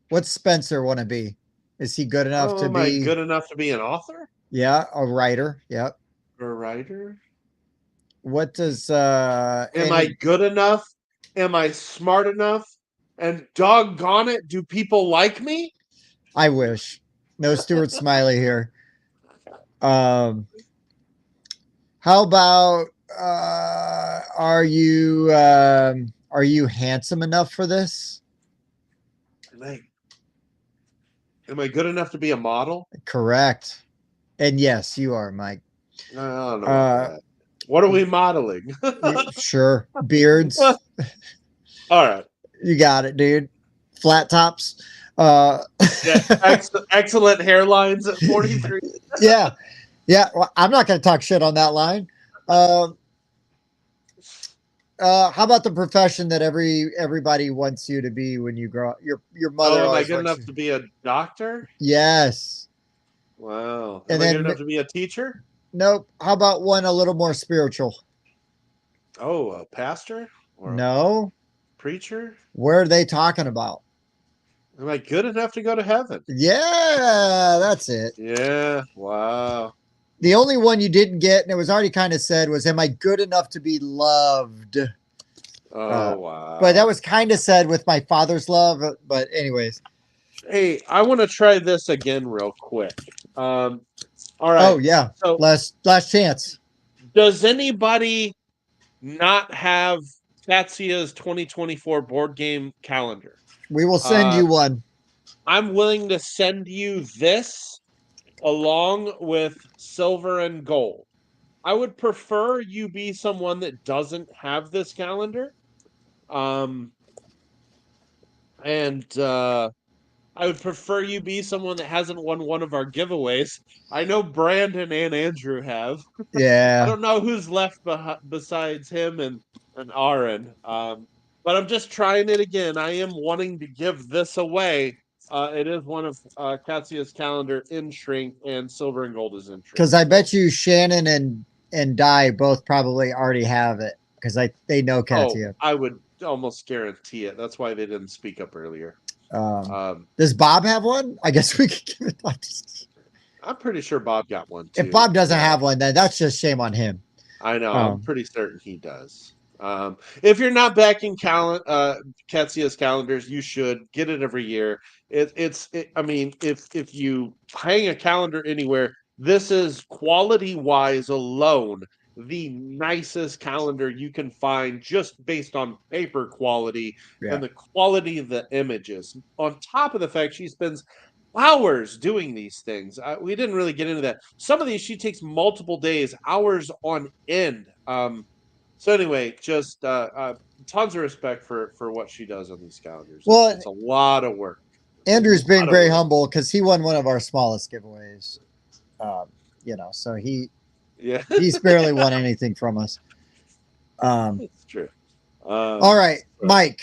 S2: What's Spencer want to be? Is he good enough to
S1: am
S2: be?
S1: I good enough to be an author?
S2: Yeah, a writer. Yep.
S1: A writer?
S2: What does
S1: Am I good enough? Am I smart enough? And doggone it, do people like me?
S2: I wish. No Stuart Smiley here. How about are you handsome enough for this?
S1: Am I good enough to be a model?
S2: Correct. And yes, you are, Mike.
S1: I don't know about that. What are we modeling?
S2: Sure. Beards.
S1: All right.
S2: You got it, dude. Flat tops.
S1: Yeah, excellent hairlines at 43.
S2: Yeah. Well, I'm not going to talk shit on that line. How about the profession that everybody wants you to be when you grow up? Your mother.
S1: Am I good enough to be a doctor?
S2: Yes.
S1: Wow.
S2: And
S1: Am I
S2: then,
S1: good enough to be a teacher?
S2: Nope. How about one a little more spiritual?
S1: Oh, a pastor? Or
S2: No.
S1: A preacher?
S2: What are they talking about?
S1: Am I good enough to go to heaven?
S2: Yeah, that's it.
S1: Yeah. Wow.
S2: The only one you didn't get, and it was already kind of said, was, am I good enough to be loved?
S1: Oh, wow.
S2: But that was kind of said with my father's love. But anyways.
S1: Hey, I want to try this again real quick. All right.
S2: Oh, yeah.
S1: So
S2: last chance.
S1: Does anybody not have Katia's 2024 board game calendar?
S2: We will send you one.
S1: I'm willing to send you this along with silver and gold. I would prefer you be someone that doesn't have this calendar. I would prefer you be someone that hasn't won one of our giveaways. I know Brandon and Andrew have.
S2: Yeah.
S1: I don't know who's left besides him and Aaron. But I'm just trying it again. I am wanting to give this away. It is one of Katia's calendar in shrink, and silver and gold is in shrink.
S2: Because I bet you Shannon and Di both probably already have it because they know Katia.
S1: I would almost guarantee it. That's why they didn't speak up earlier.
S2: Does Bob have one? I guess we could give it.
S1: I'm pretty sure Bob got one too.
S2: If Bob doesn't have one, then that's just shame on him.
S1: I know. I'm pretty certain he does. If you're not backing Katia's calendars, you should get it every year. I mean, if you hang a calendar anywhere, this is quality-wise alone the nicest calendar you can find just based on paper quality and the quality of the images. On top of the fact she spends hours doing these things. We didn't really get into that. Some of these she takes multiple days, hours on end. So anyway, just tons of respect for what she does on these calendars.
S2: Well,
S1: it's a lot of work.
S2: Andrew's being very humble because he won one of our smallest giveaways. So he's barely won anything from us.
S1: It's true.
S2: All right, Mike.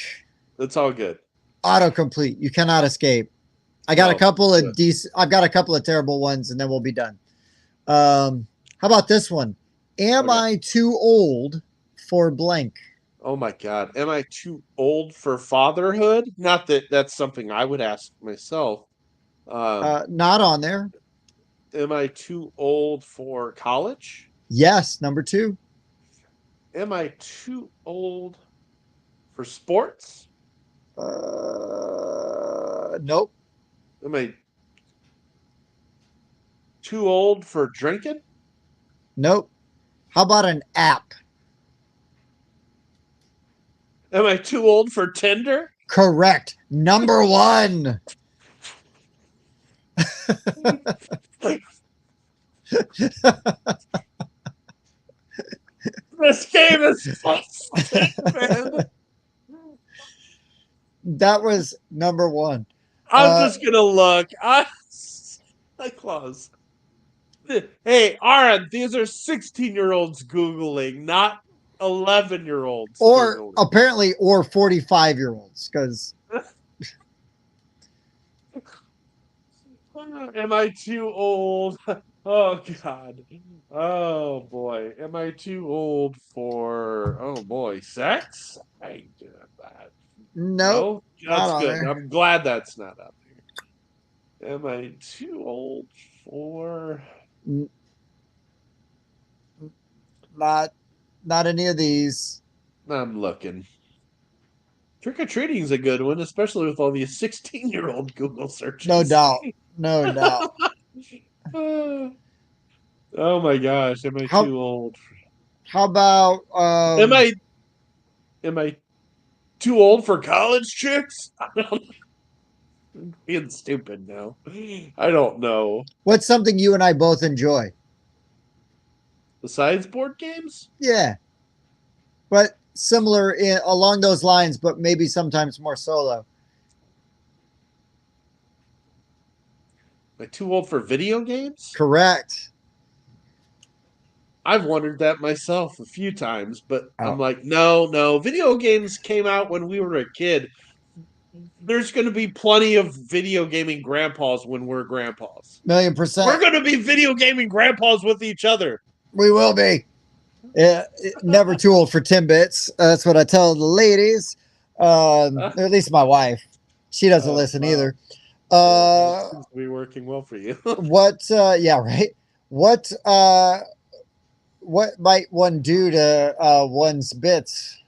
S1: It's all good.
S2: Autocomplete. You cannot escape. I've got a couple of terrible ones, and then we'll be done. How about this one? Am I too old for blank?
S1: Oh my God. Am I too old for fatherhood? Not that that's something I would ask myself.
S2: Not on there.
S1: Am I too old for college?
S2: Yes, number 2.
S1: Am I too old for sports?
S2: Nope.
S1: Am I too old for drinking?
S2: Nope. How about an app?
S1: Am I too old for Tinder?
S2: Correct. Number 1.
S1: This game is so sick, man.
S2: That was number 1.
S1: I'm just gonna look. I close. Hey, Aaron, these are 16-year-olds Googling, not 11-year-olds
S2: Or
S1: Googling.
S2: apparently, or 45-year-olds, because
S1: Am I too old? Oh God. Oh boy. Am I too old for sex? I ain't doing that.
S2: nope,
S1: No?
S2: not
S1: That's
S2: on
S1: good.
S2: there.
S1: I'm glad that's not up here. Am I too old for
S2: Not any of these.
S1: I'm looking. Trick or treating is a good one, especially with all these 16-year-old Google searches.
S2: No doubt. No doubt.
S1: Oh my gosh, am I
S2: How
S1: too old?
S2: how about
S1: Am I too old for college chicks? I'm being stupid now. I don't know.
S2: what's something you and I both enjoy?
S1: Besides board games?
S2: Yeah, but similar along those lines, but maybe sometimes more solo.
S1: Am I too old for video games?
S2: Correct.
S1: I've wondered that myself a few times, but
S2: Oh.
S1: I'm like, no. Video games came out when we were a kid. There's going to be plenty of video gaming grandpas when we're grandpas.
S2: 1,000,000%.
S1: We're going to be video gaming grandpas with each other.
S2: We will be. Never too old for Timbits. That's what I tell the ladies. At least my wife. She doesn't listen either.
S1: Seems to be working well for you.
S2: What? Yeah, right. What might one do to one's bits?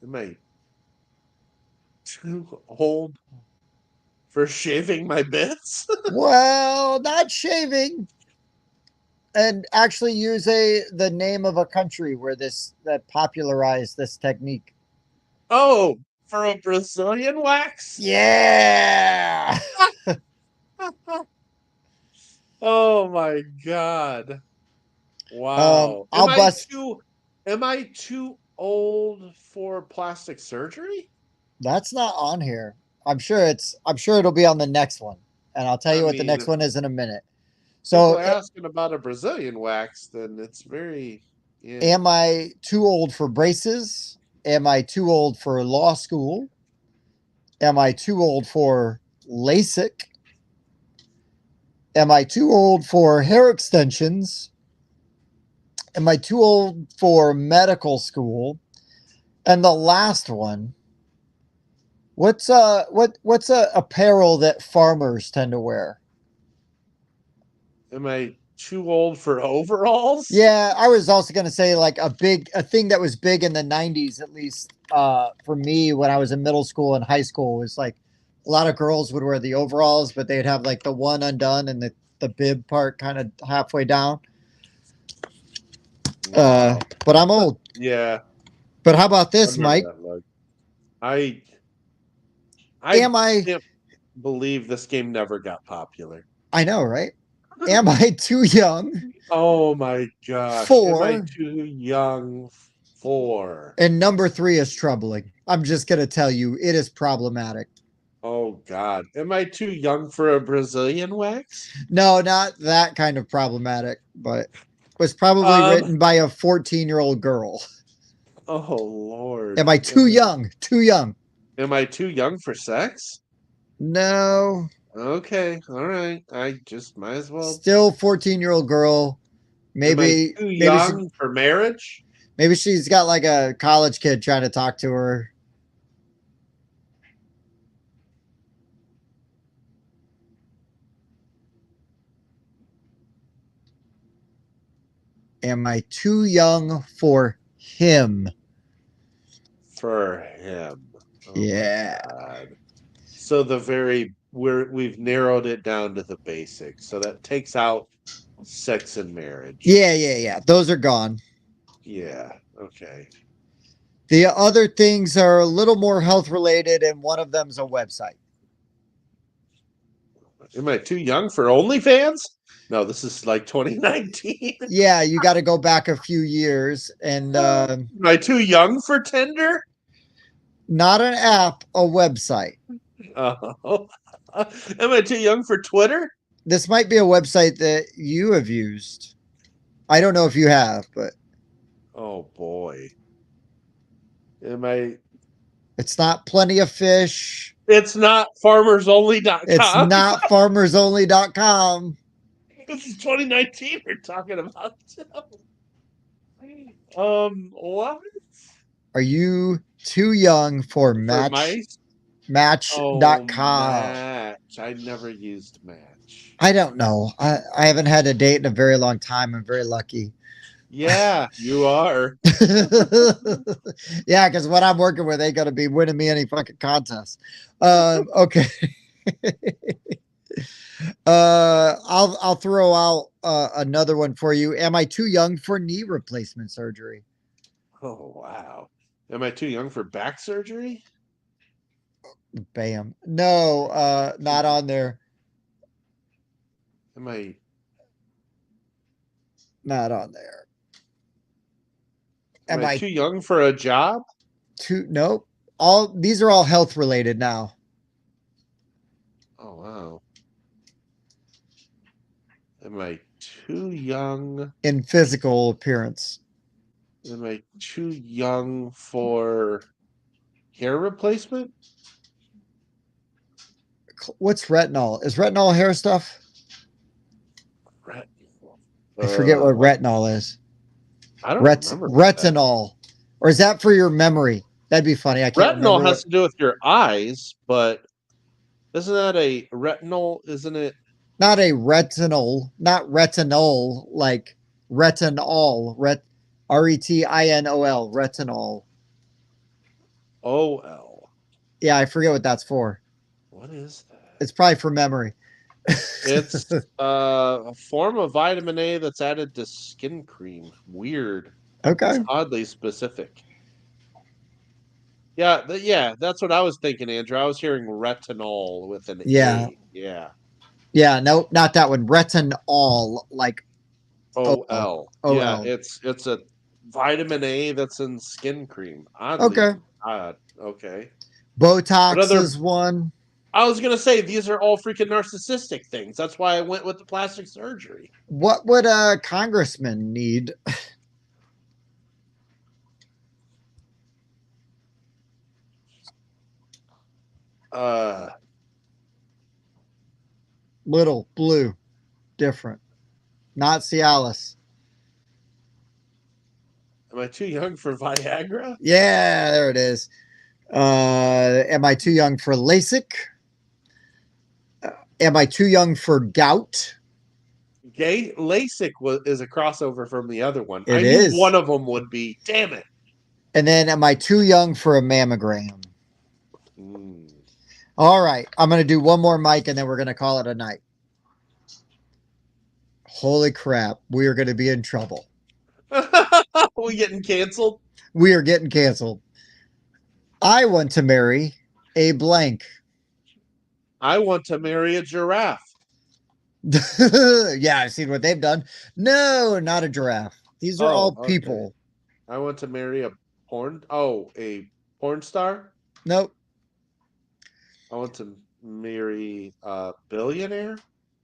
S1: Am I too old for shaving my bits?
S2: Well, not shaving. And actually use the name of a country where that popularized this technique.
S1: Oh, for a Brazilian wax?
S2: Yeah.
S1: Oh my God. Wow.
S2: I'll bust.
S1: Am I too old for plastic surgery?
S2: That's not on here. I'm sure it'll be on the next one. And I'll tell you what the next one is in a minute. So
S1: if we're asking about a Brazilian wax, then it's very
S2: Am I too old for braces? Am I too old for law school? Am I too old for LASIK? Am I too old for hair extensions? Am I too old for medical school? And the last one, what's a apparel that farmers tend to wear?
S1: Am I too old for overalls?
S2: Yeah, I was also going to say like a thing that was big in the 90s, at least for me when I was in middle school and high school, was like a lot of girls would wear the overalls, but they'd have like the one undone and the bib part kind of halfway down. Wow. But I'm old.
S1: Yeah.
S2: But how about this, Mike?
S1: I can't believe this game never got popular.
S2: I know, right? Am I too young?
S1: Oh my gosh.
S2: Am
S1: I too young for?
S2: And number 3 is troubling. I'm just going to tell you, it is problematic.
S1: Oh God. Am I too young for a Brazilian wax?
S2: No, not that kind of problematic, but was probably written by a 14-year-old girl.
S1: Oh Lord.
S2: Am I too young? Too young.
S1: Am I too young for sex?
S2: No.
S1: Okay, all right. I just might as well.
S2: Still 14-year-old girl. Maybe
S1: Am I too young for marriage?
S2: Maybe she's got like a college kid trying to talk to her. Am I too young for him?
S1: For him. Oh
S2: yeah.
S1: So we've narrowed it down to the basics. So that takes out sex and marriage.
S2: Yeah. Those are gone.
S1: Yeah. Okay.
S2: The other things are a little more health related, and one of them's a website.
S1: Am I too young for OnlyFans? No, this is like 2019.
S2: Yeah, you got to go back a few years. And
S1: am I too young for Tinder?
S2: Not an app, a website.
S1: Oh. Am I too young for Twitter?
S2: This might be a website that you have used. I don't know if you have, but.
S1: Oh, boy. Am I?
S2: It's not Plenty of Fish.
S1: It's not farmersonly.com.
S2: It's not farmersonly.com.
S1: This is 2019 we're talking about. What?
S2: Are you too young for Match.com?
S1: Match. I never used Match.
S2: I don't know. I haven't had a date in a very long time. I'm very lucky.
S1: Yeah, you are.
S2: Yeah, because what I'm working with ain't gonna be winning me any fucking contest. Okay. I'll throw out another one for you. Am I too young for knee replacement surgery?
S1: Oh wow. Am I too young for back surgery?
S2: Bam. No, not on there.
S1: Am I
S2: not on there?
S1: Am I too young for a job?
S2: Nope. These are all health related now.
S1: Oh wow. Am I too young
S2: in physical appearance?
S1: Am I too young for hair replacement?
S2: What's retinol? Is retinol hair stuff? I forget what retinol is.
S1: I don't remember.
S2: Retinol. Or is that for your memory? That'd be funny. I can't remember.
S1: Retinol has to do with your eyes, but isn't that a retinol? Isn't it?
S2: Not a retinol, not retinol, like retinol, retinol, retinol.
S1: OL.
S2: Yeah, I forget what that's for.
S1: What is that?
S2: It's probably for memory.
S1: It's a form of vitamin A that's added to skin cream. Weird.
S2: Okay.
S1: It's oddly specific. Yeah, that's what I was thinking, Andrew. I was hearing retinol with an A. Yeah.
S2: Yeah, no, not that one. Retinol, like
S1: OL. Yeah, it's a vitamin A that's in skin cream. Oddly odd. Okay.
S2: Botox is one.
S1: I was gonna say these are all freaking narcissistic things. That's why I went with the plastic surgery.
S2: What would a congressman need? Little, blue, different. Not Cialis.
S1: Am I too young for Viagra?
S2: Yeah, there it is. Am I too young for LASIK? Am I too young for gout?
S1: LASIK is a crossover from the other one.
S2: I knew
S1: one of them would be. Damn it.
S2: And then am I too young for a mammogram? All right. I'm going to do one more mic and then we're going to call it a night. Holy crap. We are going to be in trouble.
S1: We getting canceled?
S2: We are getting canceled. I want to marry a blank.
S1: I want to marry a giraffe.
S2: Yeah, I've seen what they've done. No, not a giraffe. These are all people.
S1: I want to marry a porn star?
S2: Nope.
S1: I want to marry a billionaire?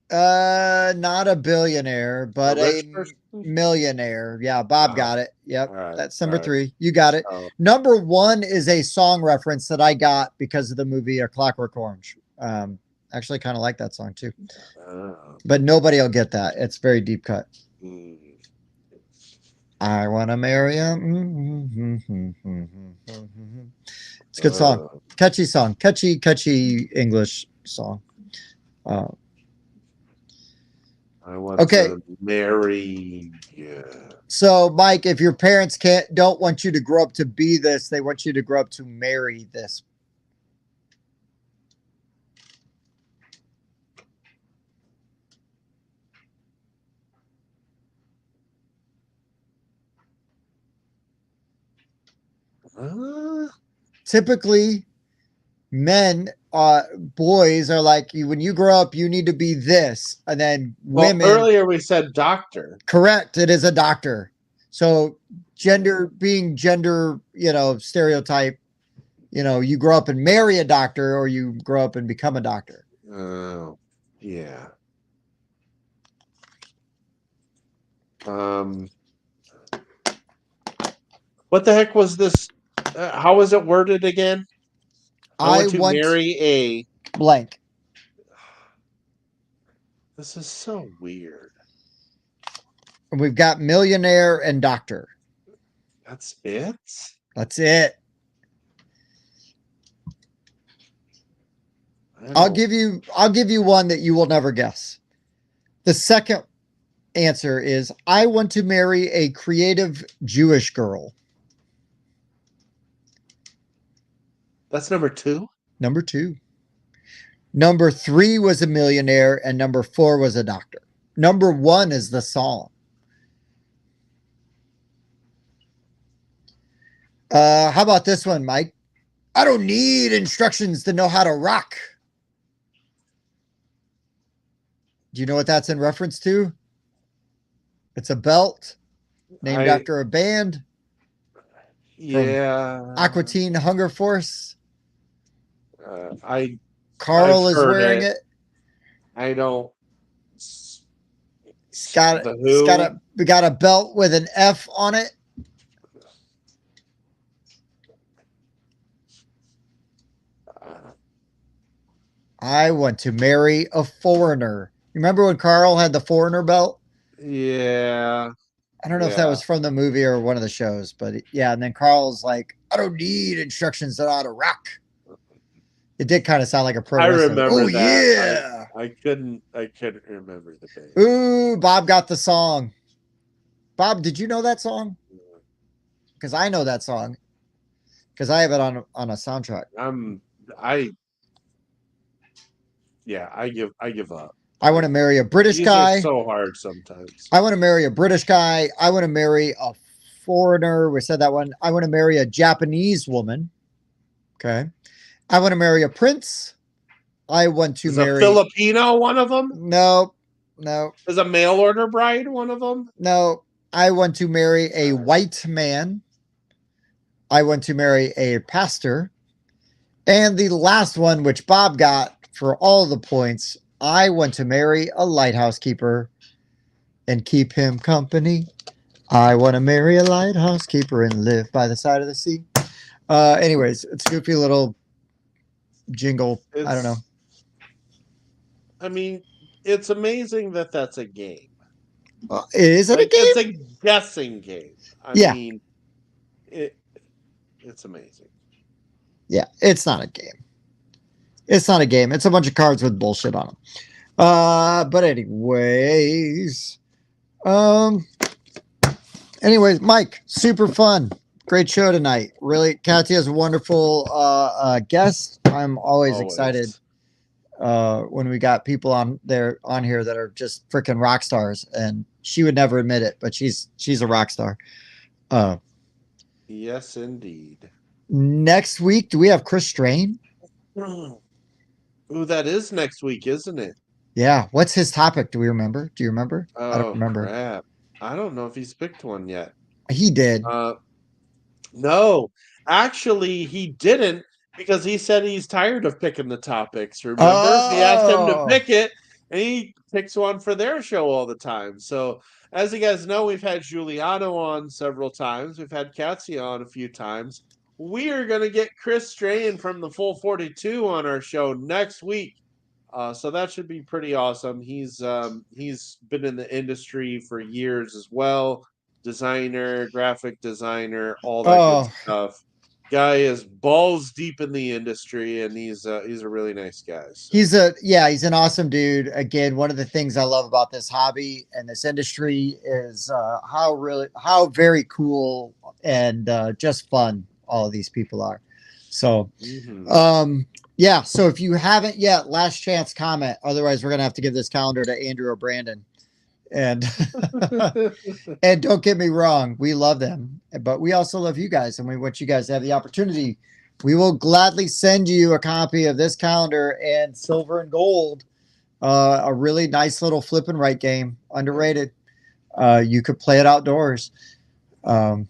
S2: Not a billionaire, but a millionaire. Yeah, Bob got it. Yep. Right, that's number 3. You got it. Number 1 is a song reference that I got because of the movie A Clockwork Orange. Actually, kind of like that song too.
S1: Oh.
S2: But nobody will get that. It's very deep cut.
S1: Mm.
S2: I want to marry a. It's a good song. Catchy song. Catchy English song.
S1: I want to marry you.
S2: So, Mike, if your parents don't want you to grow up to be this, they want you to grow up to marry this. Typically, boys are like, when you grow up, you need to be this. And then women.
S1: Well, earlier we said doctor.
S2: Correct. It is a doctor. So being gender, stereotype, you grow up and marry a doctor or you grow up and become a doctor.
S1: Oh, yeah. What the heck was this? How was it worded again? I want to marry a
S2: blank.
S1: This is so weird.
S2: We've got millionaire and doctor.
S1: That's it?
S2: That's it. I'll give you one that you will never guess. The second answer is I want to marry a creative Jewish girl.
S1: That's number 2?
S2: Number 2. Number 3 was a millionaire and number 4 was a doctor. Number 1 is the song. How about this one, Mike? I don't need instructions to know how to rock. Do you know what that's in reference to? It's a belt named after a band.
S1: Yeah.
S2: Aqua Teen Hunger Force.
S1: Carl
S2: is wearing it.
S1: I don't.
S2: Got a belt with an F on it. I want to marry a foreigner. Remember when Carl had the foreigner belt?
S1: Yeah.
S2: I don't know if that was from the movie or one of the shows, but yeah. And then Carl's like, I don't need instructions on how to rock. It did kind of sound like a pro wrestler.
S1: Remember that.
S2: Yeah.
S1: I couldn't remember the name.
S2: Ooh, Bob got the song. Bob, did you know that song? Because I know that song. Because I have it on a soundtrack.
S1: I give up.
S2: I want to marry a British guy.
S1: These are so hard sometimes.
S2: I want to marry a British guy. I want to marry a foreigner. We said that one. I want to marry a Japanese woman. Okay. I want to marry a prince. I want to marry
S1: a Filipino one of them?
S2: No.
S1: Is a mail order bride one of them?
S2: No. I want to marry a white man. I want to marry a pastor. And the last one, which Bob got for all the points, I want to marry a lighthouse keeper and keep him company. I want to marry a lighthouse keeper and live by the side of the sea. Anyways, it's a goofy little jingle. I don't know.
S1: I mean, it's amazing that that's a game.
S2: Is it a game?
S1: It's a guessing game. I mean, it's amazing.
S2: Yeah, it's not a game. It's not a game. It's a bunch of cards with bullshit on them. But anyways, Mike, super fun. Great show tonight. Really, Katia is a wonderful guest. I'm always excited when we got people on here that are just freaking rock stars, and she would never admit it, but she's a rock star.
S1: Yes, indeed.
S2: Next week, do we have Chris Strain?
S1: Ooh, that is next week, isn't it?
S2: Yeah. What's his topic? Do we remember? Do you remember?
S1: Oh,
S2: I don't remember.
S1: Crap. I don't know if he's picked one yet.
S2: He did.
S1: No, actually, he didn't, because he said he's tired of picking the topics. Remember? He asked him to pick it, and he picks one for their show all the time. So, as you guys know, we've had Giuliano on several times. We've had Katia on a few times. We are going to get Chris Strain from the Full 42 on our show next week. So that should be pretty awesome. He's been in the industry for years as well. Designer, graphic designer, all that good stuff. Guy is balls deep in the industry, and he's a really nice guy. So.
S2: He's an awesome dude. Again, one of the things I love about this hobby and this industry is how very cool and just fun all of these people are. So, yeah. So if you haven't yet, last chance comment. Otherwise, we're gonna have to give this calendar to Andrew or Brandon. And and don't get me wrong, we love them, but we also love you guys, and we want you guys to have the opportunity. We will gladly send you a copy of this calendar and silver and gold, a really nice little flip and write game, underrated. You could play it outdoors. And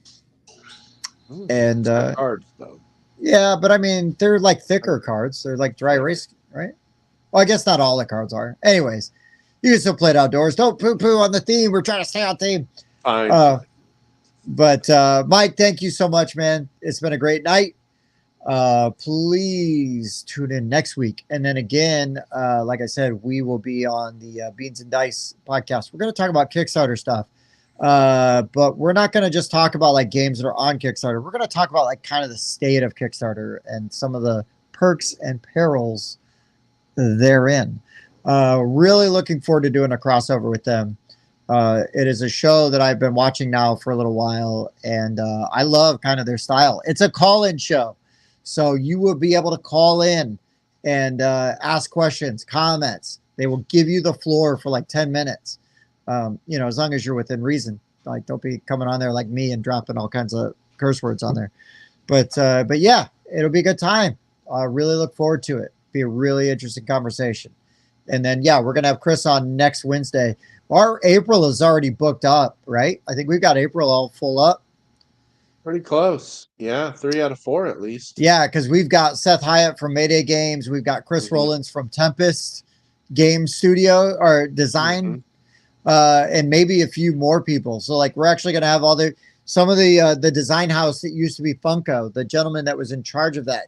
S1: cards though.
S2: Yeah, but I mean, they're like thicker cards. They're like dry erase, right? Well, I guess not all the cards are. Anyways, you can still play it outdoors. Don't poo-poo on the theme. We're trying to stay on theme.
S1: Fine.
S2: But Mike, thank you so much, man. It's been a great night. Please tune in next week. And then again, like I said, we will be on the Beans and Dice podcast. We're going to talk about Kickstarter stuff. But we're not going to just talk about like games that are on Kickstarter. We're going to talk about like kind of the state of Kickstarter and some of the perks and perils therein. Really looking forward to doing a crossover with them. It is a show that I've been watching now for a little while, and I love kind of their style. It's a call-in show, so you will be able to call in and ask questions, comments. They will give you the floor for like 10 minutes. As long as you're within reason. Like, don't be coming on there like me and dropping all kinds of curse words on there. But yeah, it'll be a good time. I really look forward to it. Be a really interesting conversation. And then, yeah, we're going to have Chris on next Wednesday. Our April is already booked up, right? I think we've got April all full up.
S1: Pretty close. Yeah, 3 out of 4 at least.
S2: Yeah, because we've got Seth Hyatt from Mayday Games. We've got Chris Rollins from Tempest Game Studio or Design. And maybe a few more people. So like we're actually going to have some of the design house that used to be Funko, the gentleman that was in charge of that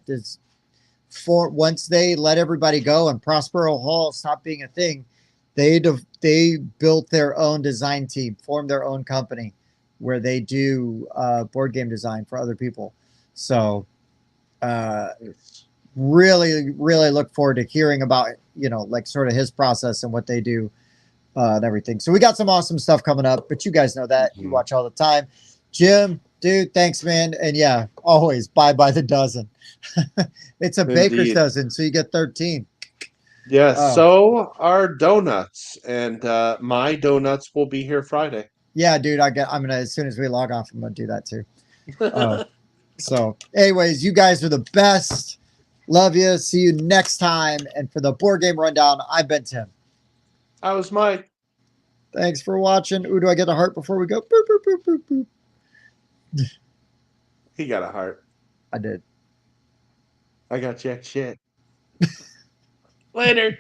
S2: once they let everybody go and Prospero Hall stopped being a thing, they built their own design team, formed their own company where they do board game design for other people. So really, really look forward to hearing about, like sort of his process and what they do. And everything. So we got some awesome stuff coming up, but you guys know that. You watch all the time. Jim, dude, thanks, man. And yeah, always buy by the dozen. It's a baker's dozen, so you get 13.
S1: Yes, so are donuts. And my donuts will be here Friday.
S2: Yeah, dude, I'm gonna, as soon as we log off, I'm gonna do that too. So anyways, you guys are the best. Love you. See you next time. And for the board game rundown, I've been Tim.
S1: I was Mike.
S2: Thanks for watching. Ooh, do I get a heart before we go? Boop, boop, boop, boop, boop.
S1: He got a heart.
S2: I did.
S1: I got jack shit. Later.